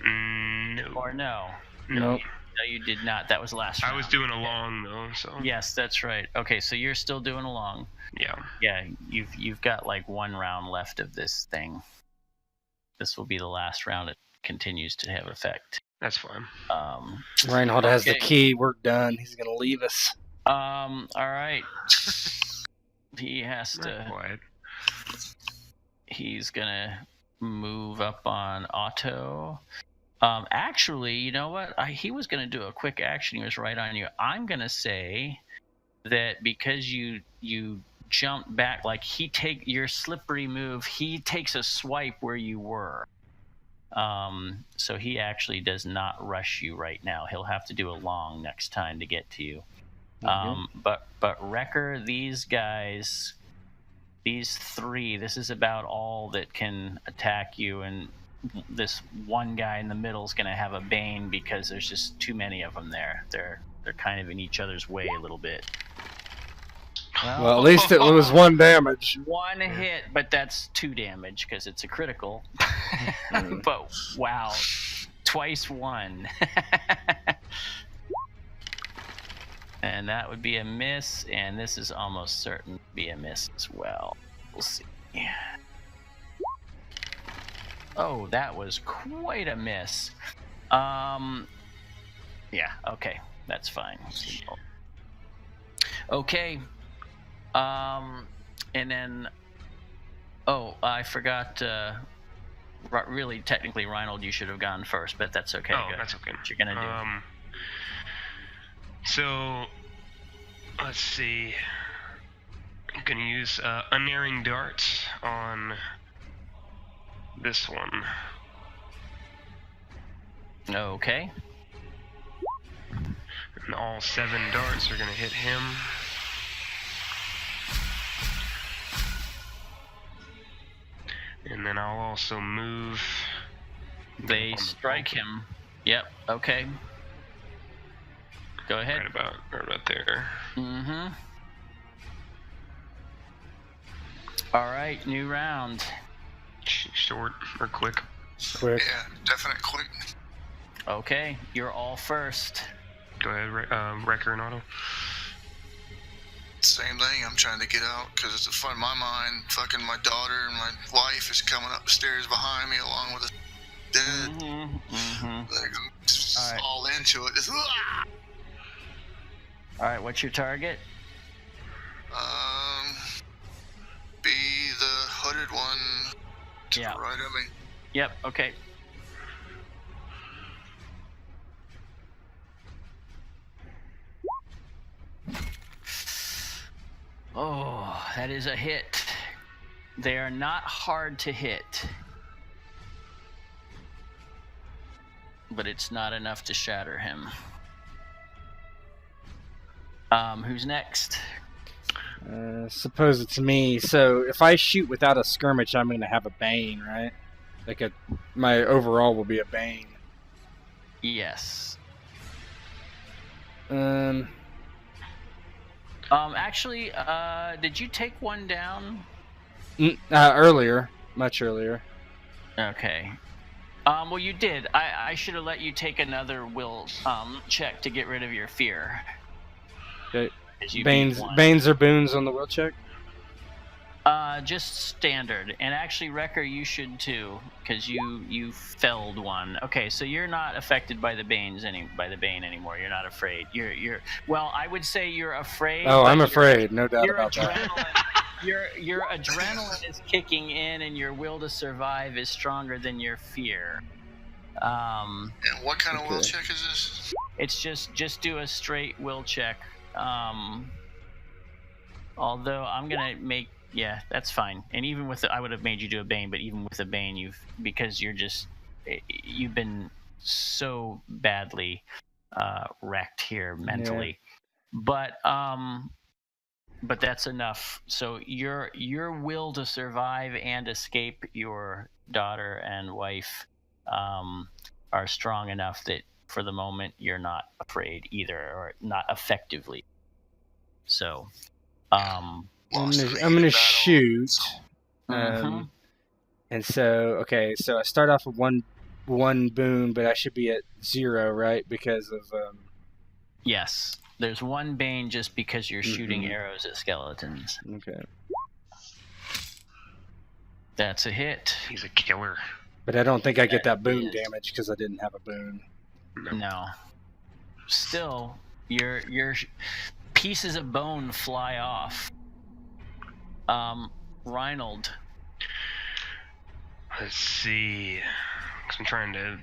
No. Or no? Nope. No, you did not. That was last round. I was doing a long though, so. Yes, that's right. Okay, so you're still doing along. Yeah. Yeah, you've got like 1 round left of this thing. This will be the last round. It continues to have effect. That's fine. Reinhold has the key. We're done. He's gonna leave us. All right. He has to. Quiet. He's gonna move up on Otto. Actually, you know what? He was gonna do a quick action. He was right on you. I'm gonna say that because you jump back, like your slippery move, he takes a swipe where you were. So he actually does not rush you right now. He'll have to do a long next time to get to you. But Wrecker, these guys these 3, this is about all that can attack you, and this one guy in the middle is going to have a bane because there's just too many of them there. They're kind of in each other's way a little bit. Well, at least it was 1 damage. 1 hit, but that's 2 damage because it's a critical. But wow, twice 1. And that would be a miss, and this is almost certain to be a miss as well. We'll see. Oh, that was quite a miss. Yeah, okay, that's fine. Okay. And then, I forgot, really, technically, Reinhold, you should have gone first, but that's okay. Oh, Good. that's okay. What you're gonna do. So, let's see. I'm gonna use unerring darts on this one. Okay. And all 7 darts are gonna hit him. And then I'll also move. They strike him. Yep, okay. Go ahead. Right about there. Mm-hmm. All right, new round. Short or quick? Quick. Yeah, definite quick. Okay, you're all first. Go ahead, Wrecker and Auto. Same thing. I'm trying to get out because it's a fun. My mind, fucking my daughter and my wife is coming up the stairs behind me along with a dead. Like, all into it. Just, All right, what's your target? Be the hooded one to the right of me. Yep, okay. Oh, that is a hit. They are not hard to hit. But it's not enough to shatter him. Who's next? Suppose it's me. So if I shoot without a skirmish, I'm going to have a bane, right? My overall will be a bane. Yes. Actually, did you take 1 down? Earlier. Much earlier. Okay. Well, you did. I should have let you take another will check to get rid of your fear. Okay. Banes or boons on the will check? Just standard. And actually, Wrecker, you should too, because you felled 1. Okay, so you're not affected by the bane anymore. You're not afraid. Well, I would say you're afraid. Oh, I'm afraid, no doubt about that. Your adrenaline is kicking in, and your will to survive is stronger than your fear. And what kind of will check is this? It's just do a straight will check. Although I'm gonna make that's fine. And even with I would have made you do a bane, but even with a bane, because you've been so badly wrecked here mentally. Yeah. But that's enough. So your will to survive and escape your daughter and wife are strong enough that for the moment you're not afraid either, or not effectively. So I'm gonna shoot. And so so I start off with one boon, but I should be at 0, right? Because of Yes. There's 1 bane just because you're shooting arrows at skeletons. Okay. That's a hit. He's a killer. But I don't think I get that boon damage because I didn't have a boon. No. Still, your pieces of bone fly off. Reinhold. Let's see. 'Cause I'm trying to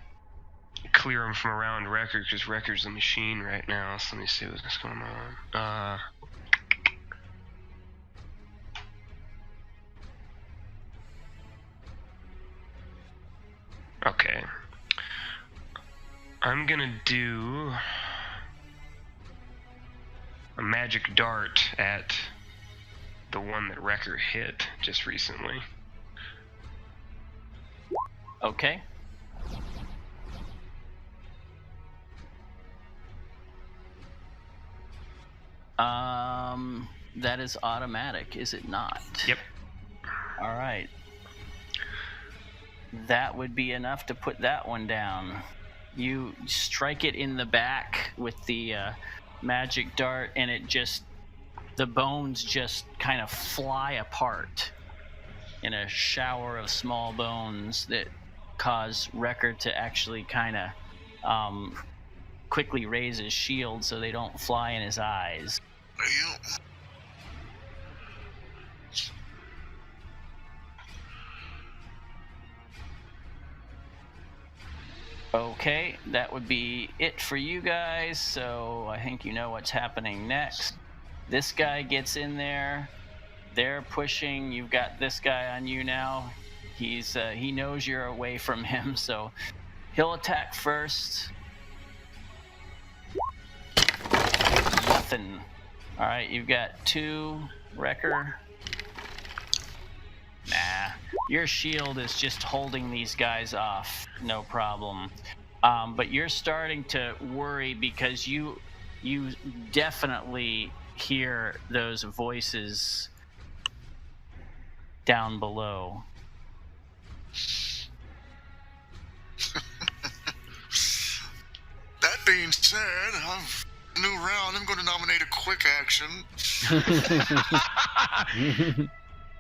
clear him from around Wrecker, because Wrecker's the machine right now. So let me see what's going on. Okay. I'm gonna do a magic dart at the the one that Wrecker hit just recently. Okay. That is automatic, is it not? Yep. All right. That would be enough to put that one down. You strike it in the back with the magic dart, and the bones just kind of fly apart in a shower of small bones that cause Wrecker to actually kind of quickly raise his shield so they don't fly in his eyes. Okay, that would be it for you guys, so I think you know what's happening next. This guy gets in there. They're pushing. You've got this guy on you now. He knows you're away from him, so he'll attack first. Nothing. All right, you've got 2, Wrecker. Nah, your shield is just holding these guys off, no problem. But you're starting to worry because you definitely hear those voices down below. That being said, new round, I'm going to nominate a quick action.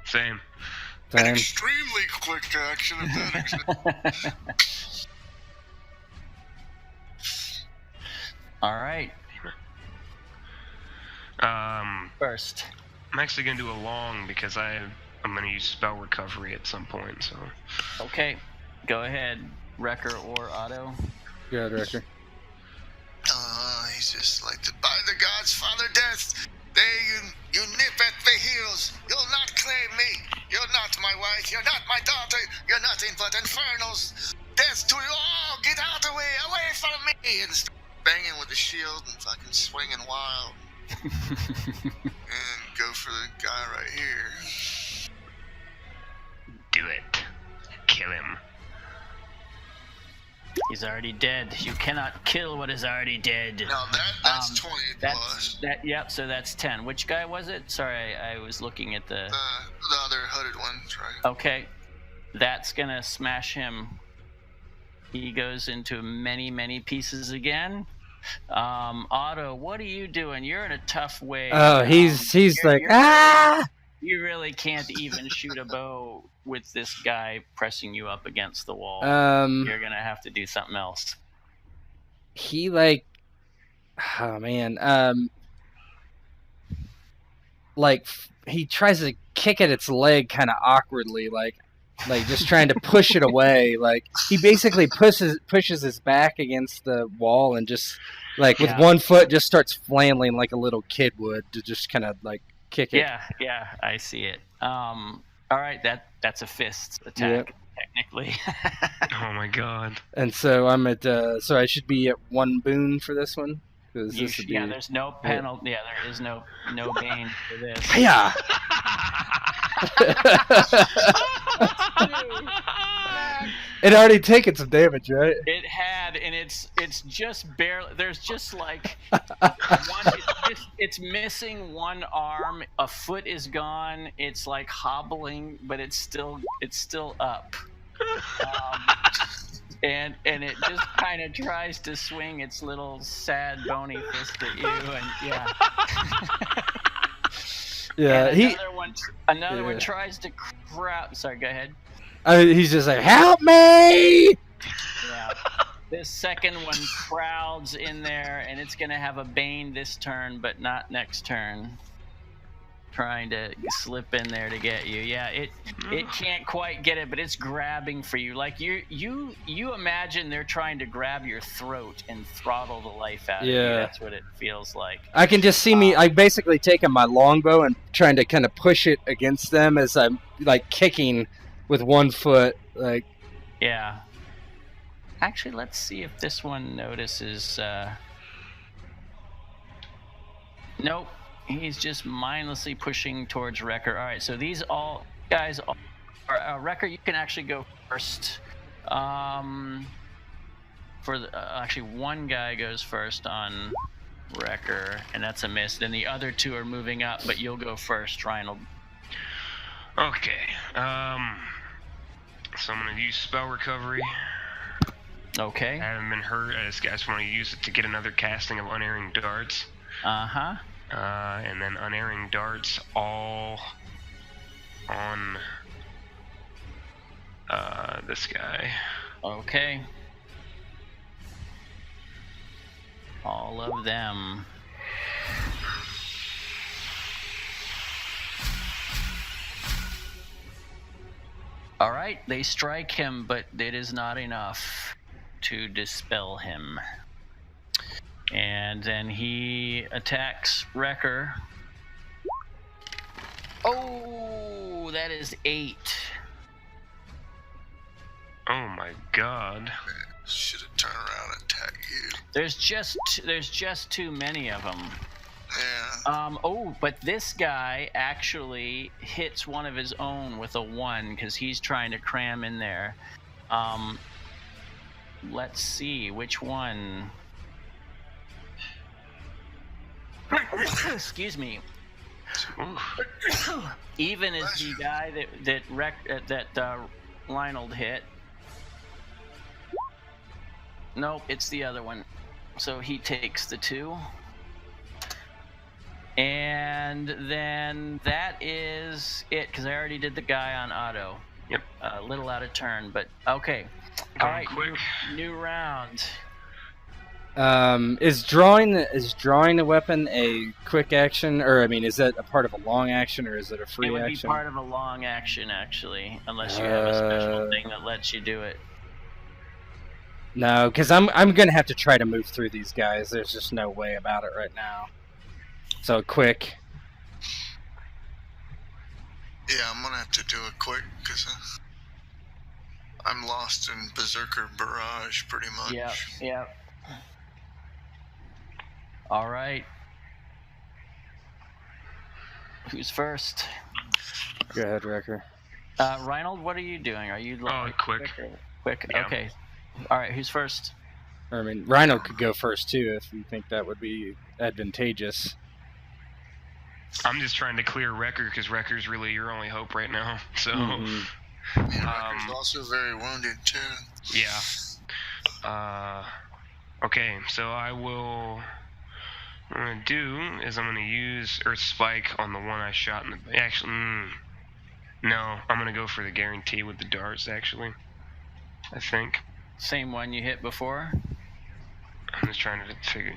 Same. An extremely quick action if that exists. All right. First. I'm actually going to do a long because I'm going to use spell recovery at some point, so... Okay. Go ahead, Wrecker or Otto. Go ahead, Wrecker. He's just like, by the gods, Father Death, you nip at the heels. You'll not claim me. You're not my wife. You're not my daughter. You're nothing but infernals. Death to you all. Get out of the way. Away from me. And start banging with the shield and fucking swinging wild. And go for the guy right here. Do it. Kill him. He's already dead. You cannot kill what is already dead. No, that's 20 plus. Yep, so that's 10. Which guy was it? Sorry, I was looking at the other hooded one. Right. Okay. That's going to smash him. He goes into many, many pieces again. Otto, what are you doing? You're in a tough way. Oh, he's like, ah! You really can't even shoot a bow with this guy pressing you up against the wall. You're gonna have to do something else. He oh man, he tries to kick at its leg kind of awkwardly, like just trying to push it away. Like he basically pushes his back against the wall and just with one foot just starts flailing like a little kid would to just kind of kick it. Yeah, I see it. All right, that's a fist attack, technically. Oh my god. And so I'm at so I should be at 1 boon for this one. There's no penalty. Yeah, there is no gain for this. Yeah. It already taken some damage, right? It had, and it's just barely. There's just one. It's missing one arm. A foot is gone. It's hobbling, but it's still up. And it just kind of tries to swing its little sad bony fist at you, and another one tries to crowd. Sorry, go ahead. He's just like, help me! Yeah. This second one crowds in there, and it's gonna have a bane this turn, but not next turn. Trying to slip in there to get you. Yeah, it can't quite get it, but it's grabbing for you. You imagine they're trying to grab your throat and throttle the life out of you. That's what it feels like. I can just see me. I basically taking my longbow and trying to kind of push it against them as I'm kicking with 1 foot. Yeah. Actually, let's see if this one notices. Nope. He's just mindlessly pushing towards Wrecker. All right, so these all guys are Wrecker. You can actually go first. Actually, one guy goes first on Wrecker, and that's a miss. Then the other two are moving up, but you'll go first, Reinald. Okay. So I'm gonna use spell recovery. Okay. I haven't been hurt. I just want to use it to get another casting of unerring darts. Uh-huh. And then unerring darts all on this guy. Okay. All of them. All right, they strike him, but it is not enough to dispel him. And then he attacks Wrecker. Oh, that is 8. Oh my god. Should have turned around and attacked you. There's just too many of them. Yeah. Oh, but this guy actually hits one of his own with a 1 because he's trying to cram in there. Let's see which one. Excuse me. Even is the guy that Reinald hit. Nope, it's the other one. So he takes the 2. And then that is it, because I already did the guy on auto. Yep. A little out of turn, but okay. All right, new round. Is drawing the weapon a quick action, or I mean, is that a part of a long action, or is it a free action? It would action? be part of a long action, actually, unless you have a special thing that lets you do it. No, because I'm gonna have to try to move through these guys. There's just no way about it right now. So quick. Yeah, I'm gonna have to do it quick because I'm lost in Berserker Barrage pretty much. Yeah. All right. Who's first? Go ahead, Wrecker. Reinald, what are you doing? Are you quick? Quick. Yeah. Okay. All right. Who's first? I mean, Rhino could go first too if you think that would be advantageous. I'm just trying to clear Wrecker because Wrecker's really your only hope right now. So. Mm-hmm. Yeah, Wrecker's also very wounded too. Yeah. Okay, so I will. What I'm gonna do is I'm gonna use Earth Spike on the one I shot in the. Actually, no, I'm gonna go for the guarantee with the darts. Actually, I think. Same one you hit before. I'm just trying to figure.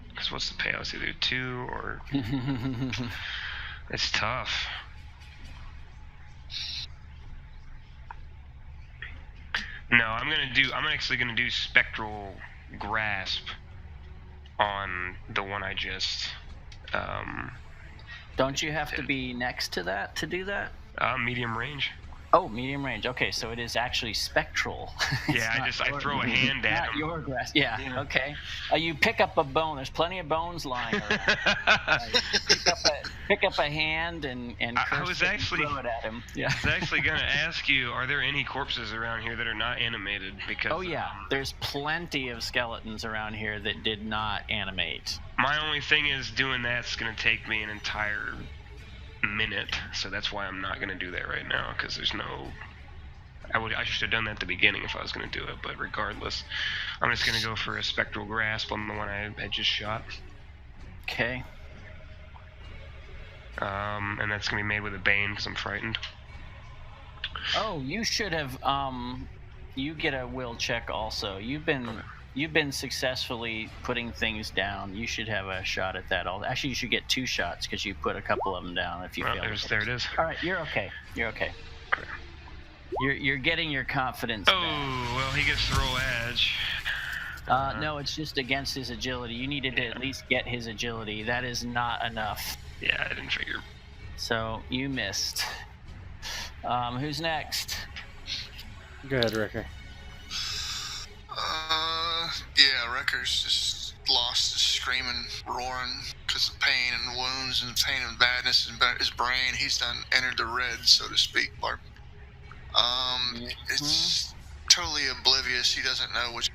Because what's the payout? It's either 2 or. It's tough. No, I'm actually gonna do Spectral Grasp on the one I just. Don't you have to be next to that to do that? Medium range. Oh, medium range. Okay, so it is actually spectral. Yeah, I throw a hand at him. Not your grasp. Yeah. Okay. You pick up a bone. There's plenty of bones lying around. Pick up a hand and I was actually throw it at him. Yeah. I was actually gonna ask you, are there any corpses around here that are not animated? Because oh yeah, there's plenty of skeletons around here that did not animate. My only thing is doing that's gonna take me an entire minute, so that's why I'm not gonna do that right now, because there's no. I should have done that at the beginning if I was gonna do it, but regardless, I'm just gonna go for a Spectral Grasp on the one I had just shot. Okay. And that's gonna be made with a Bane because I'm frightened. Oh, you should have. You get a will check also. You've been successfully putting things down. You should have a shot at that. Actually, you should get 2 shots because you put a couple of them down. If you fail. There it is. All right, you're okay. Okay. You're getting your confidence back. Well, he gets to roll edge. No, it's just against his agility. You needed to at least get his agility. That is not enough. Yeah, I didn't figure. So you missed. Who's next? Go ahead, Wrecker. Yeah, Wrecker's just lost, screaming, roaring because of pain and wounds and pain and badness in his brain. He's done entered the red, so to speak. Barb. It's totally oblivious. He doesn't know which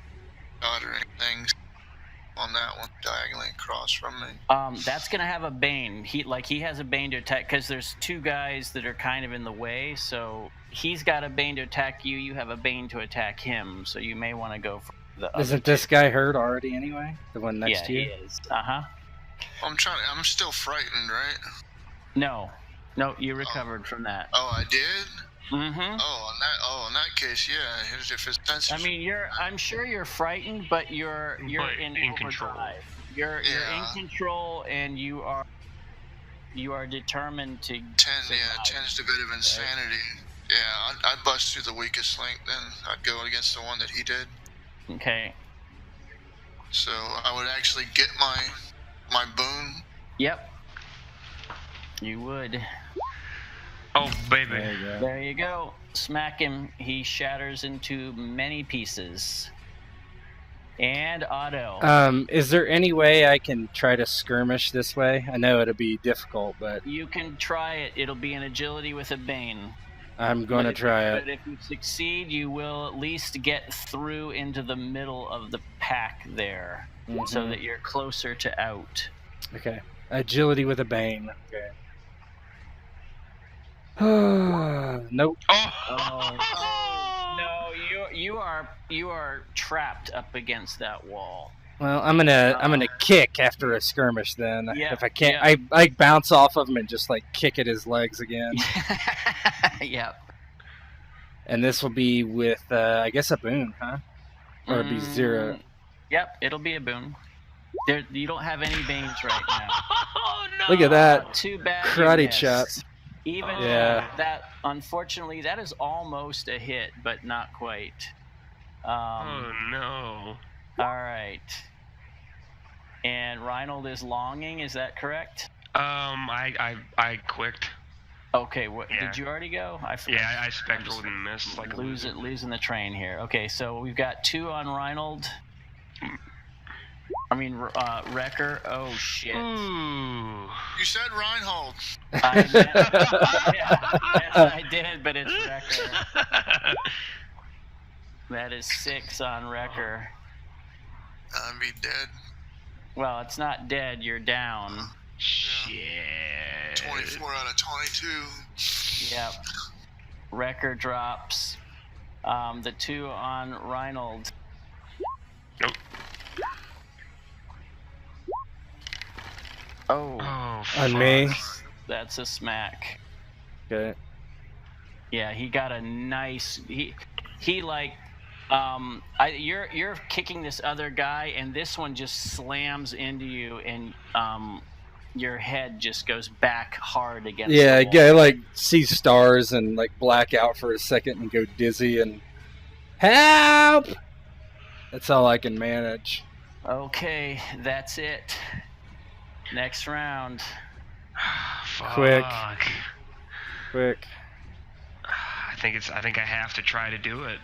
god or anything on that one diagonally across from me. That's gonna have a bane. He has a bane to attack because there's two guys that are kind of in the way. So he's got a bane to attack you. You have a bane to attack him. So you may want to go for the. Isn't this guy hurt already anyway? The one next to you? Yeah, he is. Uh-huh. I'm still frightened, right? No, you recovered from that. Oh, I did. Mm-hmm. Oh, in that case, yeah. If his senses. I mean, I'm sure you're frightened, but you're in control. You're in control, and you are determined to. 10's a bit of insanity. Right? Yeah, I'd bust through the weakest link. Then I'd go against the one that he did. Okay. So I would actually get my boon. Yep. You would. Oh, baby. There you go. Smack him. He shatters into many pieces. And Otto. Is there any way I can try to skirmish this way? I know it'll be difficult, but... You can try it. It'll be an agility with a bane. I'm going to try it. But if you succeed, you will at least get through into the middle of the pack there. Mm-hmm. So that you're closer to out. Okay. Agility with a bane. Okay. Nope. Oh. No, you are trapped up against that wall. Well, I'm gonna kick after a skirmish then. Yeah, if I can't, I bounce off of him and just like kick at his legs again. Yep. And this will be with I guess a boon, huh? Or it'll be 0. Yep, it'll be a boon. You don't have any banes right now. Oh no! Look at that. Too bad. Karate chop. Even that, unfortunately, that is almost a hit, but not quite. Oh no! All right. And Reinhold is longing. Is that correct? I quicked. Okay. Did you already go? I forgot. Yeah, I spectraled and missed like losing the train here. Okay, so we've got 2 on Reinhold. I mean, Wrecker. Oh shit! Ooh. You said Reinhold. Yes, I did, but it's Wrecker. That is 6 on Wrecker. I'd be dead. Well, it's not dead. You're down. Shit. 24 out of 22. Yep. Wrecker drops. The 2 on Reinhold. Nope. Oh, on me. That's a smack. Okay. Yeah, he got a nice. He like, you're kicking this other guy, and this one just slams into you, and your head just goes back hard against. Yeah, the wall. I like see stars and like black out for a second and go dizzy and help. That's all I can manage. Okay, that's it. Next round. Quick. I think I have to try to do it.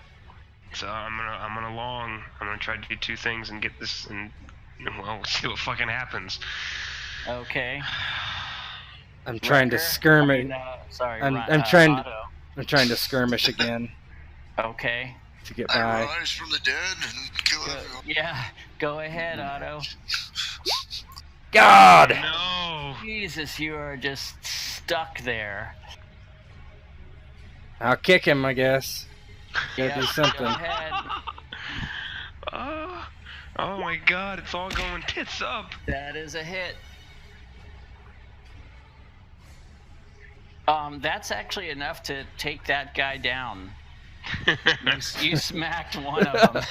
So I'm gonna try to do 2 things and get this, and we'll see what fucking happens. Okay. I'm trying to skirmish. Sorry. I'm trying to skirmish again. Okay. To get by. I rise from the dead and kill everyone. Yeah. Go ahead, Otto. God! No! Jesus, you are just stuck there. I'll kick him, I guess. Gotta do something. Go ahead. Oh my god, it's all going tits up. That is a hit. That's actually enough to take that guy down. You smacked one of them.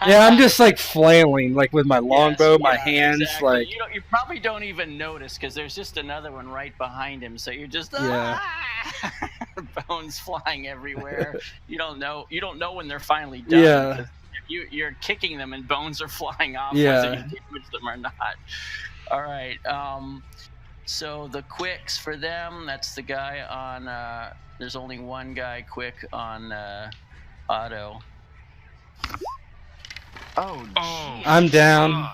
Yeah, I'm just like flailing, like with my longbow, my hands, exactly. like. You probably don't even notice because there's just another one right behind him. So you're just bones flying everywhere. You don't know when they're finally done. Yeah. You're kicking them and bones are flying off. Yeah. Whether you damage them or not. All right. So the quicks for them. That's the guy on. There's only one guy quick on Otto. Oh, I'm down.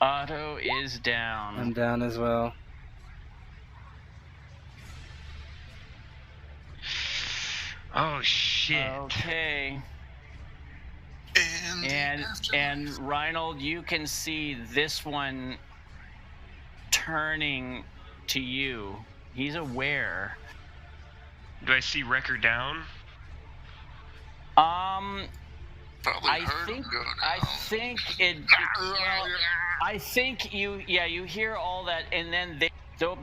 Otto is down. I'm down as well. Oh shit. Okay. In the And afterlife. Reinhold, you can see this one turning to you. He's aware. Do I see Wrecker down? Probably I heard think him go down. I think you hear all that, and then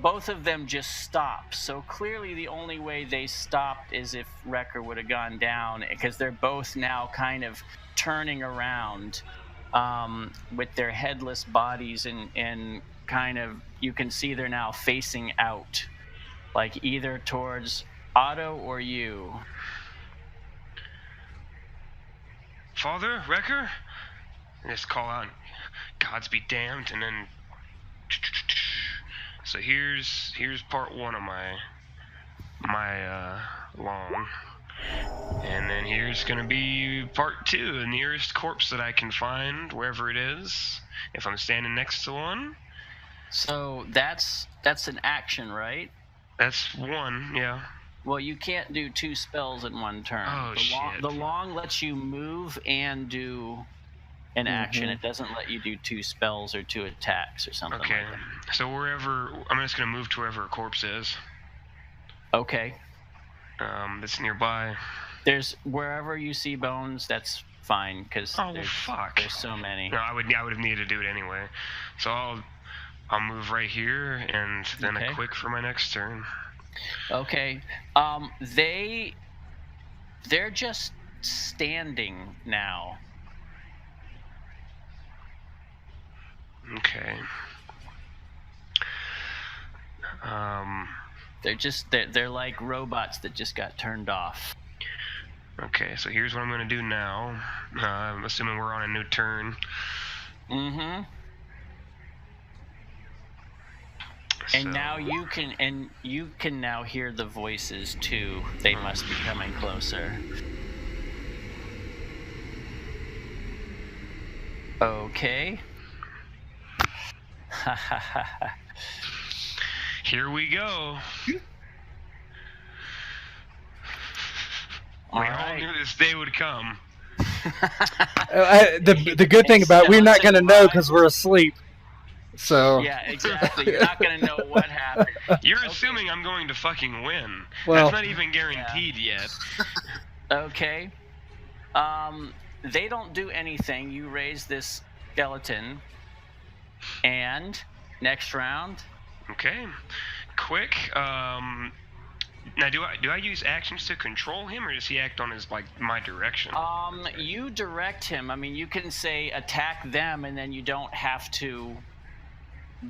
both of them just stop. So clearly, the only way they stopped is if Wrecker would have gone down, because they're both now kind of turning around with their headless bodies, and kind of you can see they're now facing out, like either towards Otto or you. Father, Wrecker? And just call out, "Gods be damned," and then. So here's part one of my long, and then here's gonna be part two, the nearest corpse that I can find, wherever it is, if I'm standing next to one. So that's an action, right? That's one, yeah. Well, you can't do 2 spells in one turn. Oh, shit. The long lets you move and do an action. It doesn't let you do 2 spells or 2 attacks or something Okay, like that. so I'm just gonna move to wherever a corpse is. Okay. That's nearby. There's wherever you see bones, that's fine, because fuck. There's so many. No, I would have needed to do it anyway. So I'll move right here, and then a quick for my next turn. Okay. They're just standing now. Okay. They're like robots that just got turned off. Okay, so here's what I'm gonna do now. I'm assuming we're on a new turn. Mm-hmm. And now you can now hear the voices too. They must be coming closer. Okay. Here we go. We all knew this day would come. The good thing about we're not gonna know because we're asleep. So yeah, exactly. You're not gonna know what happened. You're assuming I'm going to fucking win. Well, that's not even guaranteed yet. Okay. They don't do anything. You raise this skeleton, and next round. Okay. Quick. Now, do I use actions to control him, or does he act on his my direction? You direct him. I mean, you can say attack them, and then you don't have to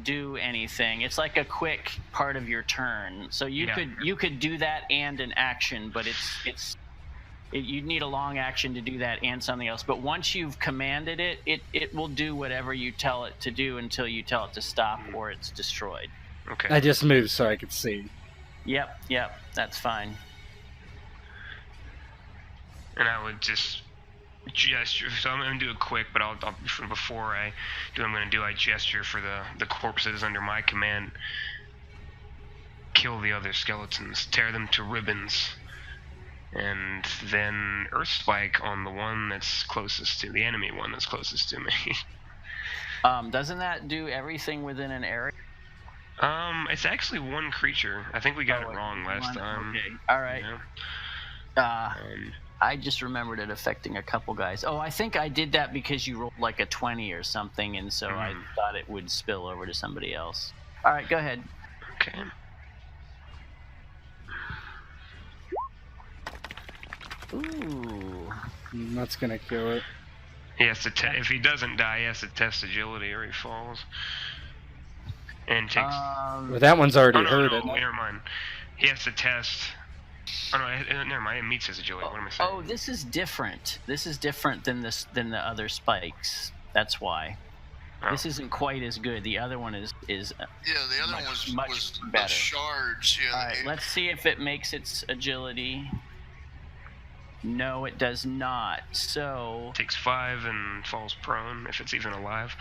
do anything. It's like a quick part of your turn. So you could do that and an action, but you'd need a long action to do that and something else. But once you've commanded it, it will do whatever you tell it to do until you tell it to stop or it's destroyed. Okay. I just moved so I could see. Yep, that's fine. And I would just gesture. So I'm going to do it quick, but before I do what I'm going to do, I gesture for the corpses under my command. Kill the other skeletons. Tear them to ribbons. And then Earth Spike on the one that's closest to the enemy one that's closest to me. Doesn't that do everything within an area? It's actually one creature. I think we got it wrong last time. Okay. All right. Yeah. I just remembered it affecting a couple guys. Oh, I think I did that because you rolled like a 20 or something, and so I thought it would spill over to somebody else. All right, go ahead. Okay. Ooh. That's gonna kill it. He has to if he doesn't die, he has to test agility or he falls. And takes. Well, that one's already hurt it. Never mind. He has to test. Oh no, never mind. It meets his agility. What am I saying? Oh, this is different. This is different than the other spikes. That's why. Oh. This isn't quite as good. The other one is. Yeah, the other one was better. Shards. Yeah. All right, let's see if it makes its agility. No, it does not. So takes 5 and falls prone if it's even alive.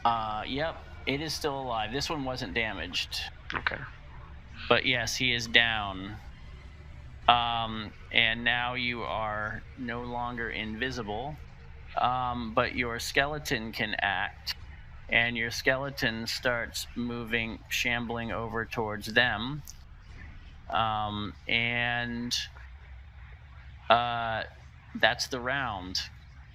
Yep, it is still alive. This one wasn't damaged. Okay. But yes, he is down. And now you are no longer invisible. But your skeleton can act. And your skeleton starts moving, shambling over towards them. And that's the round.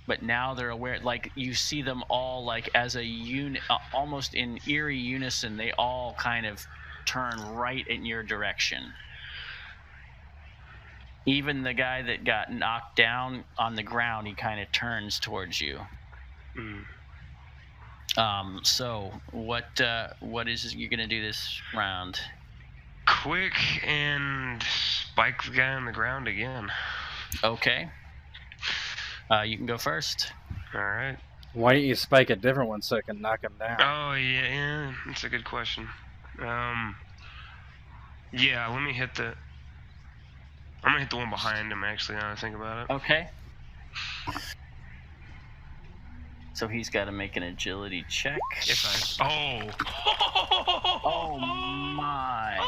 But now they're aware, like you see them all like as a unit, almost in eerie unison. They all kind of turn right in your direction. Even the guy that got knocked down on the ground, he kind of turns towards you. So what is you gonna do this round? Quick and spike the guy on the ground again. Okay. You can go first. All right. Why don't you spike a different one so I can knock him down? Oh yeah, that's a good question. Yeah, let me hit the. I'm gonna hit the one behind him. Actually, now that I think about it. Okay. So he's got to make an agility check. Oh my!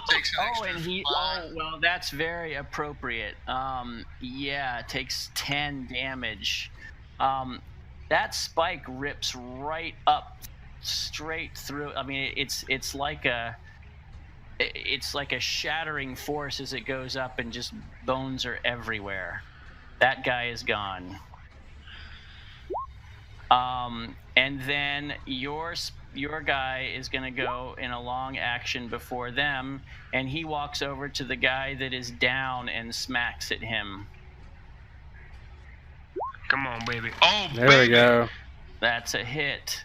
Takes an extra and he. 5. Oh well, that's very appropriate. Yeah, it takes 10 damage. That spike rips right up, straight through. I mean, it's like a shattering force as it goes up, and just bones are everywhere. That guy is gone. And then your guy is going to go in a long action before them, and he walks over to the guy that is down and smacks at him. Come on, baby. Oh, There baby. we go. That's a hit.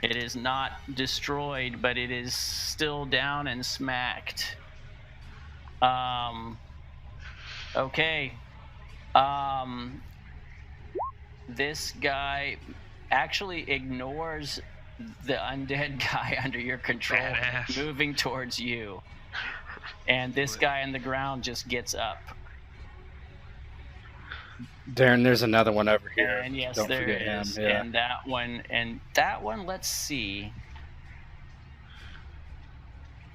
It is not destroyed, but it is still down and smacked. Okay. This guy actually ignores the undead guy under your control, Badass. moving towards you. And this guy on the ground just gets up. Darren, there's another one over here. And yes, Don't there forget is. him. Yeah. And that one, let's see.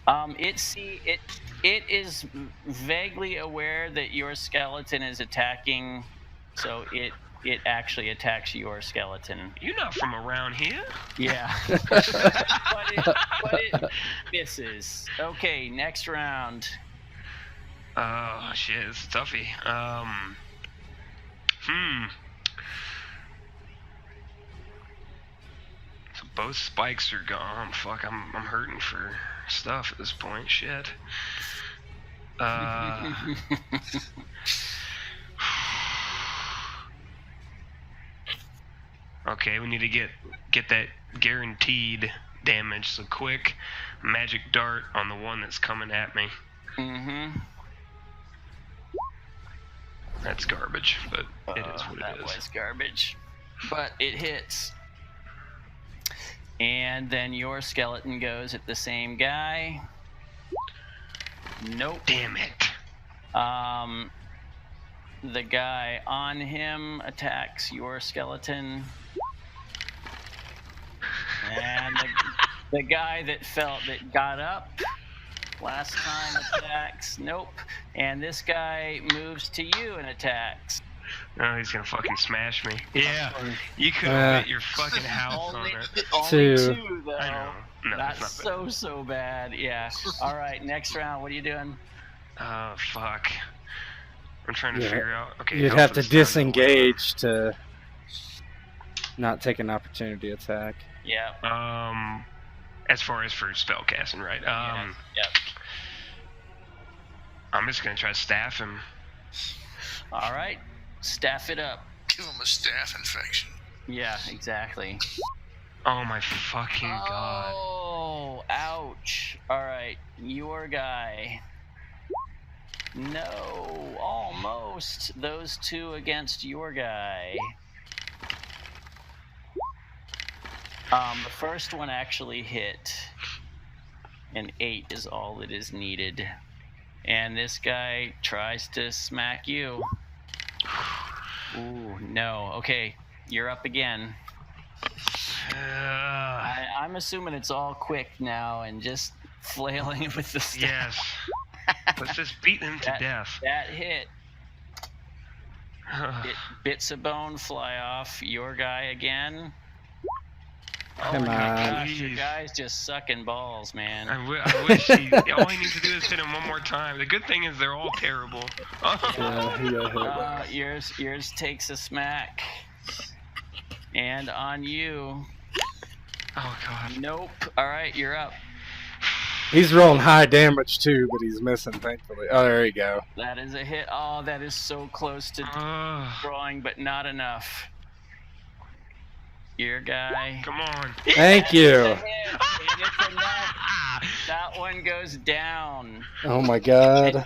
It is vaguely aware that your skeleton is attacking, so it actually attacks your skeleton. You're not from around here. Yeah. but it misses. Okay, next round. Oh shit, this is a toughie. So both spikes are gone. Fuck, I'm hurting for stuff at this point. Shit. Okay, we need to get that guaranteed damage. So quick, magic dart on the one that's coming at me. Mm-hmm. That's garbage, but it is what That it is. was garbage. But it hits. And then your skeleton goes at the same guy. Nope. Damn it. The guy on him attacks your skeleton. And the guy that got up last time attacks. Nope. And this guy moves to you and attacks. Oh, he's gonna fucking smash me. Yeah, you could have lit your fucking house on it. Only Two. two, though. I know. No, That's it's not bad. so bad. Yeah. All right, next round. What are you doing? Oh, fuck. I'm trying to Yeah. figure out. Okay, You'd how have for to this time disengage to not take an opportunity attack. Yeah. As far as for spell casting, right? Yep. I'm just gonna try to staff him. All right. Staff it up. Give him a staph infection. Yeah, exactly. Oh my fucking god. Oh, ouch. All right, your guy. No, almost. Those two against your guy. The first one actually hit. An 8 is all that is needed. And this guy tries to smack you. Ooh, no. Okay, you're up again. I'm assuming it's all quick now and just flailing with the staff. Yes. Let's just beat them to death. That hit. Bits of bone fly off. Your guy again. Come my on. gosh, your guy's just sucking balls, man. I wish all he needs to do is hit him one more time. The good thing is they're all terrible. Yours takes a smack. And on you. Oh, God. Nope. All right, you're up. He's rolling high damage too, but he's missing, thankfully. Oh, there you go. That is a hit. Oh, that is so close to drawing, but not enough. Your guy. Come on. Thank you. That one goes down. Oh my God. And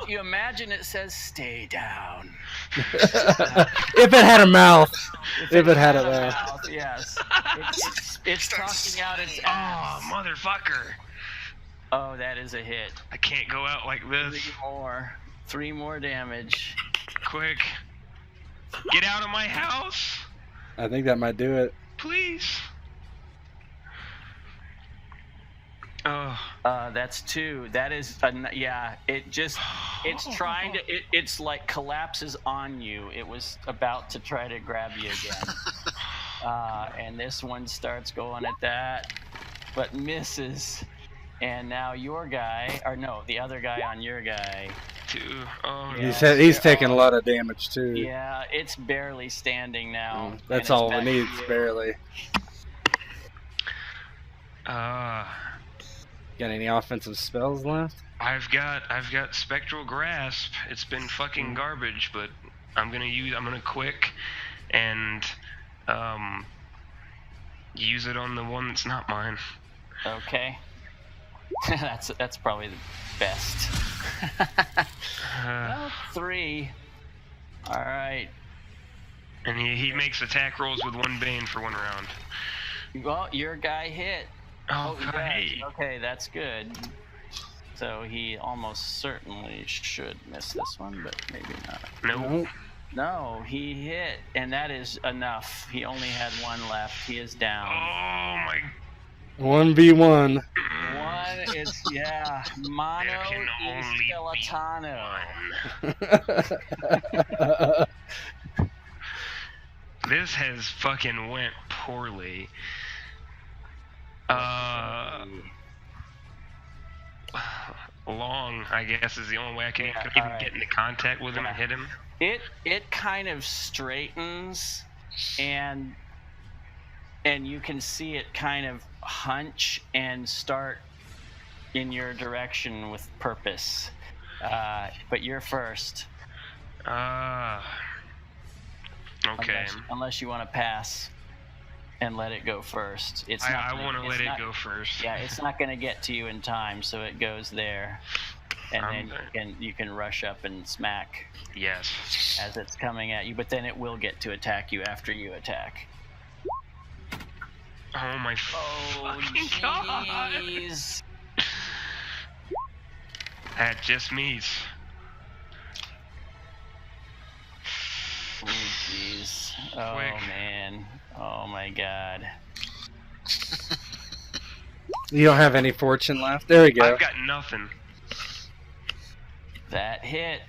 you imagine it says "stay down." If it had a mouth. If it had a mouth. Yes. It's talking out its ass. Oh, motherfucker. Oh, that is a hit. I can't go out like this. 3 more damage. Quick. Get out of my house. I think that might do it. Please. Oh. That's 2. That is, it's trying to, it's like collapses on you. It was about to try to grab you again. And this one starts going at that, but misses. And now your guy, or no, the other guy on your guy. 2. Oh, yeah. He's taking a lot of damage too. Yeah, it's barely standing now. That's all it needs, barely. Got any offensive spells left? I've got Spectral Grasp. It's been fucking garbage, but I'm gonna quick and use it on the one that's not mine. Okay. that's probably the best. 3. All right. And he makes attack rolls with 1 bane for 1 round. Well, your guy hit. Oh, hey. Okay, that's good. So he almost certainly should miss this one, but maybe not. Nope. No, he hit, and that is enough. He only had 1 left. He is down. Oh my. 1v1. It's mono There can only skeletano. This has fucking went poorly. Long, I guess, is the only way I can even get into contact with him and hit him. It kind of straightens, and you can see it kind of hunch and start in your direction with purpose. But you're first. Okay. Unless you want to pass and let it go first. I want to let it go first. Yeah, it's not going to get to you in time, so it goes there. And then you can rush up and smack. Yes. As it's coming at you, but then it will get to attack you after you attack. Oh my fucking jeez. God. That just means. Oh jeez. Oh Quick. man. Oh my God. You don't have any fortune left? There we go. I've got nothing. That hit,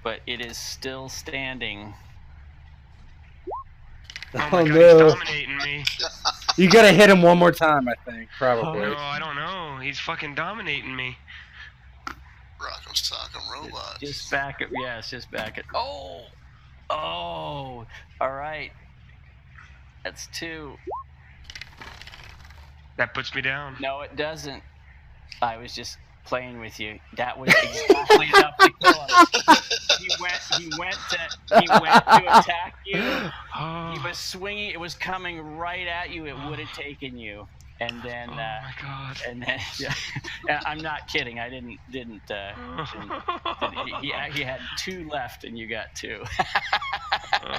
but it is still standing. Oh my God, no. he's dominating me. You gotta hit him one more time, I think, probably. No, I don't know. He's fucking dominating me. Rock'em Sock'em Robot. Just back it. Yes, just back it. Oh! All right. That's 2. That puts me down. No, it doesn't. I was just playing with you. That was exactly enough to kill him. He went to attack you. He was swinging. It was coming right at you. It would have taken you. And then, oh my God. And then, I'm not kidding. I didn't. He had 2 left, and you got 2.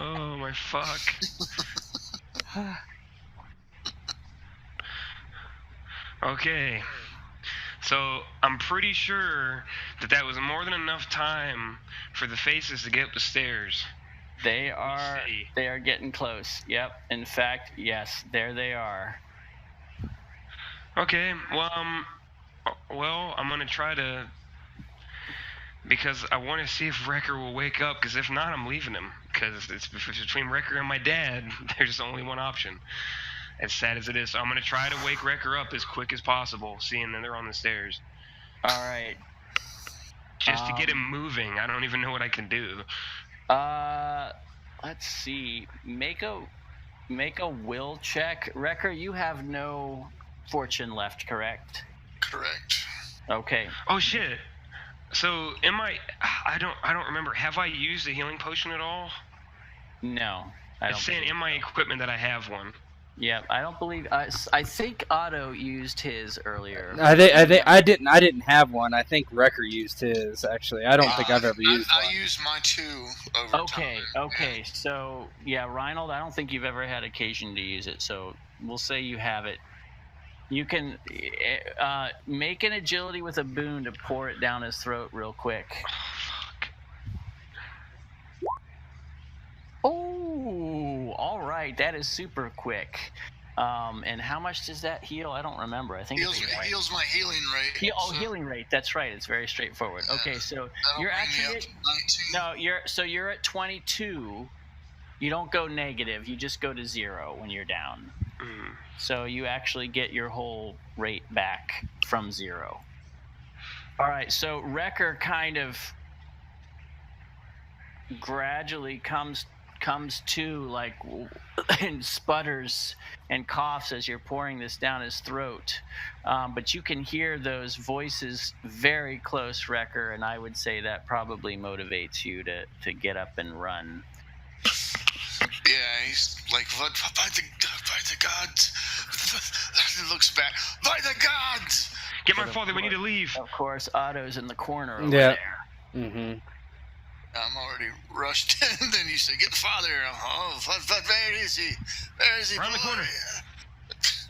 Oh my fuck. Okay. So I'm pretty sure that was more than enough time for the faces to get up the stairs. They are. see. They are getting close. Yep. In fact, yes, there they are. Okay, well, I'm gonna try to, because I want to see if Wrecker will wake up. Because if not, I'm leaving him. Because it's between Wrecker and my dad. There's only one option. As sad as it is, so I'm gonna try to wake Wrecker up as quick as possible, seeing that they're on the stairs. All right. Just to get him moving. I don't even know what I can do. Let's see. Make a will check. Wrecker, you have no fortune left, correct? Correct. Okay. Oh shit. So I don't remember. Have I used a healing potion at all? No. I don't It's saying believe in my so. equipment that I have one. Yeah, I don't believe. I think Otto used his earlier. I didn't have one. I think Wrecker used his. Actually, I don't think I've ever used one. I used my 2 over Okay. time. Okay. So yeah, Reinhold, I don't think you've ever had occasion to use it. So we'll say you have it. You can make an agility with a boon to pour it down his throat real quick. Fuck. Oh, all right. That is super quick. And how much does that heal? I don't remember. I think Heals my healing rate. healing rate. That's right. It's very straightforward. Okay, so That'll you're bring me actually up to 19. you're at 22. You don't go negative. You just go to 0 when you're down. Mm. So you actually get your whole rate back from 0. All right. So Wrecker kind of gradually comes to, like, and sputters and coughs as you're pouring this down his throat, but you can hear those voices very close, Wrecker, and I would say that probably motivates you to get up and run. Yeah, he's like, what? By the gods. He looks back. By the gods. Get my father. We need to leave. Of course, Otto's in the corner over Yeah. there. Mm-hmm. I'm already rushed in. Then you say, get the father. Oh, where is he? Where is he? Around the corner.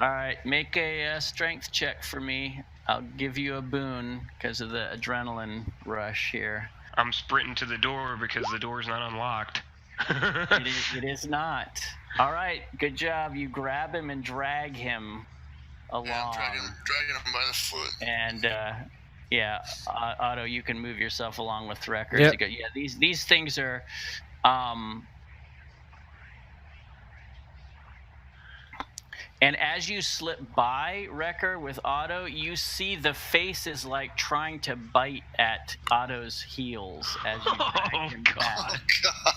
All right, make a strength check for me. I'll give you a boon because of the adrenaline rush here. I'm sprinting to the door because the door's not unlocked. It is not. All right, good job. You grab him and drag him along. Yeah, I'm dragging him by the foot. And yeah, Otto, you can move yourself along with Wrecker. Yep. To go. Yeah, these things are. And as you slip by Wrecker with Otto, you see the face is like trying to bite at Otto's heels as you drag him back. Oh, God.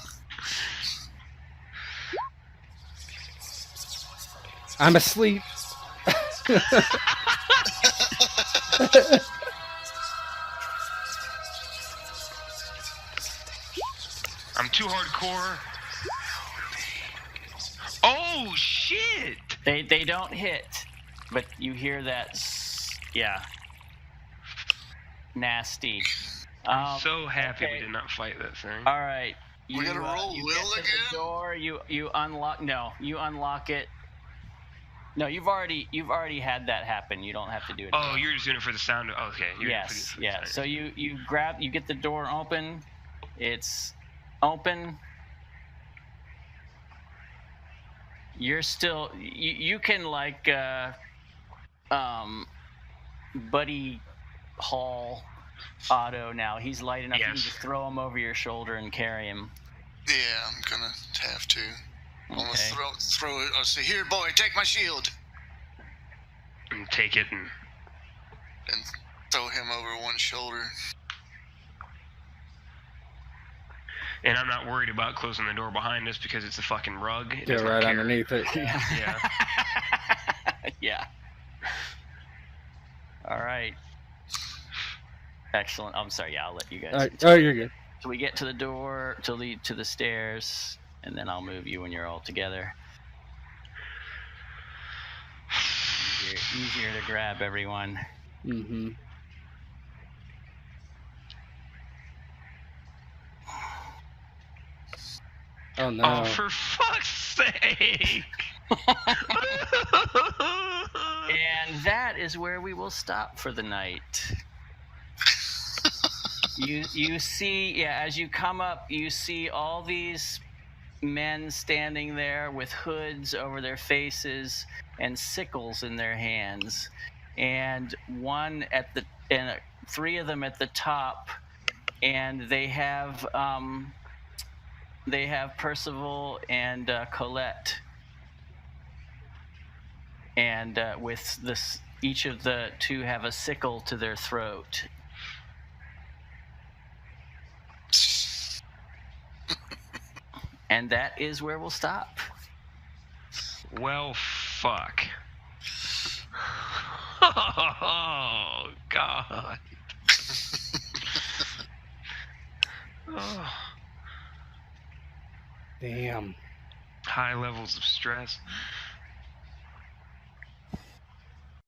I'm asleep. I'm too hardcore. Oh shit! They don't hit, but you hear that, yeah, nasty. I'm so happy okay. we did not fight that thing. All right, We gotta roll you will get to again? the door. You unlock. No, you unlock it. No, you've already had that happen. You don't have to do it. Oh, you're just doing it for the sound. Oh, okay. You're Yes, doing it for the So you get the door open. It's open. You're still you can like buddy haul Otto now. He's light enough. You can Yes. just throw him over your shoulder and carry him. Yeah, I'm gonna have to. I'm gonna Okay. throw it. I'll say, here, boy, take my shield. And take it and And throw him over one shoulder. And I'm not worried about closing the door behind us because it's a fucking rug. It Get does not right care. underneath it. Yeah. Yeah. All right. Excellent. I'm sorry. Yeah, I'll let you guys. Oh, you're good. So we get to the door, to the stairs, and then I'll move you when you're all together. Easier to grab everyone. Mm-hmm. Oh no. Oh, for fuck's sake! And that is where we will stop for the night. You see, yeah, as you come up, you see all these men standing there with hoods over their faces and sickles in their hands, and three of them at the top, and they have Percival and Colette, and with this, each of the two have a sickle to their throat. And that is where we'll stop. Well, fuck. Oh, God. Oh. Damn. High levels of stress.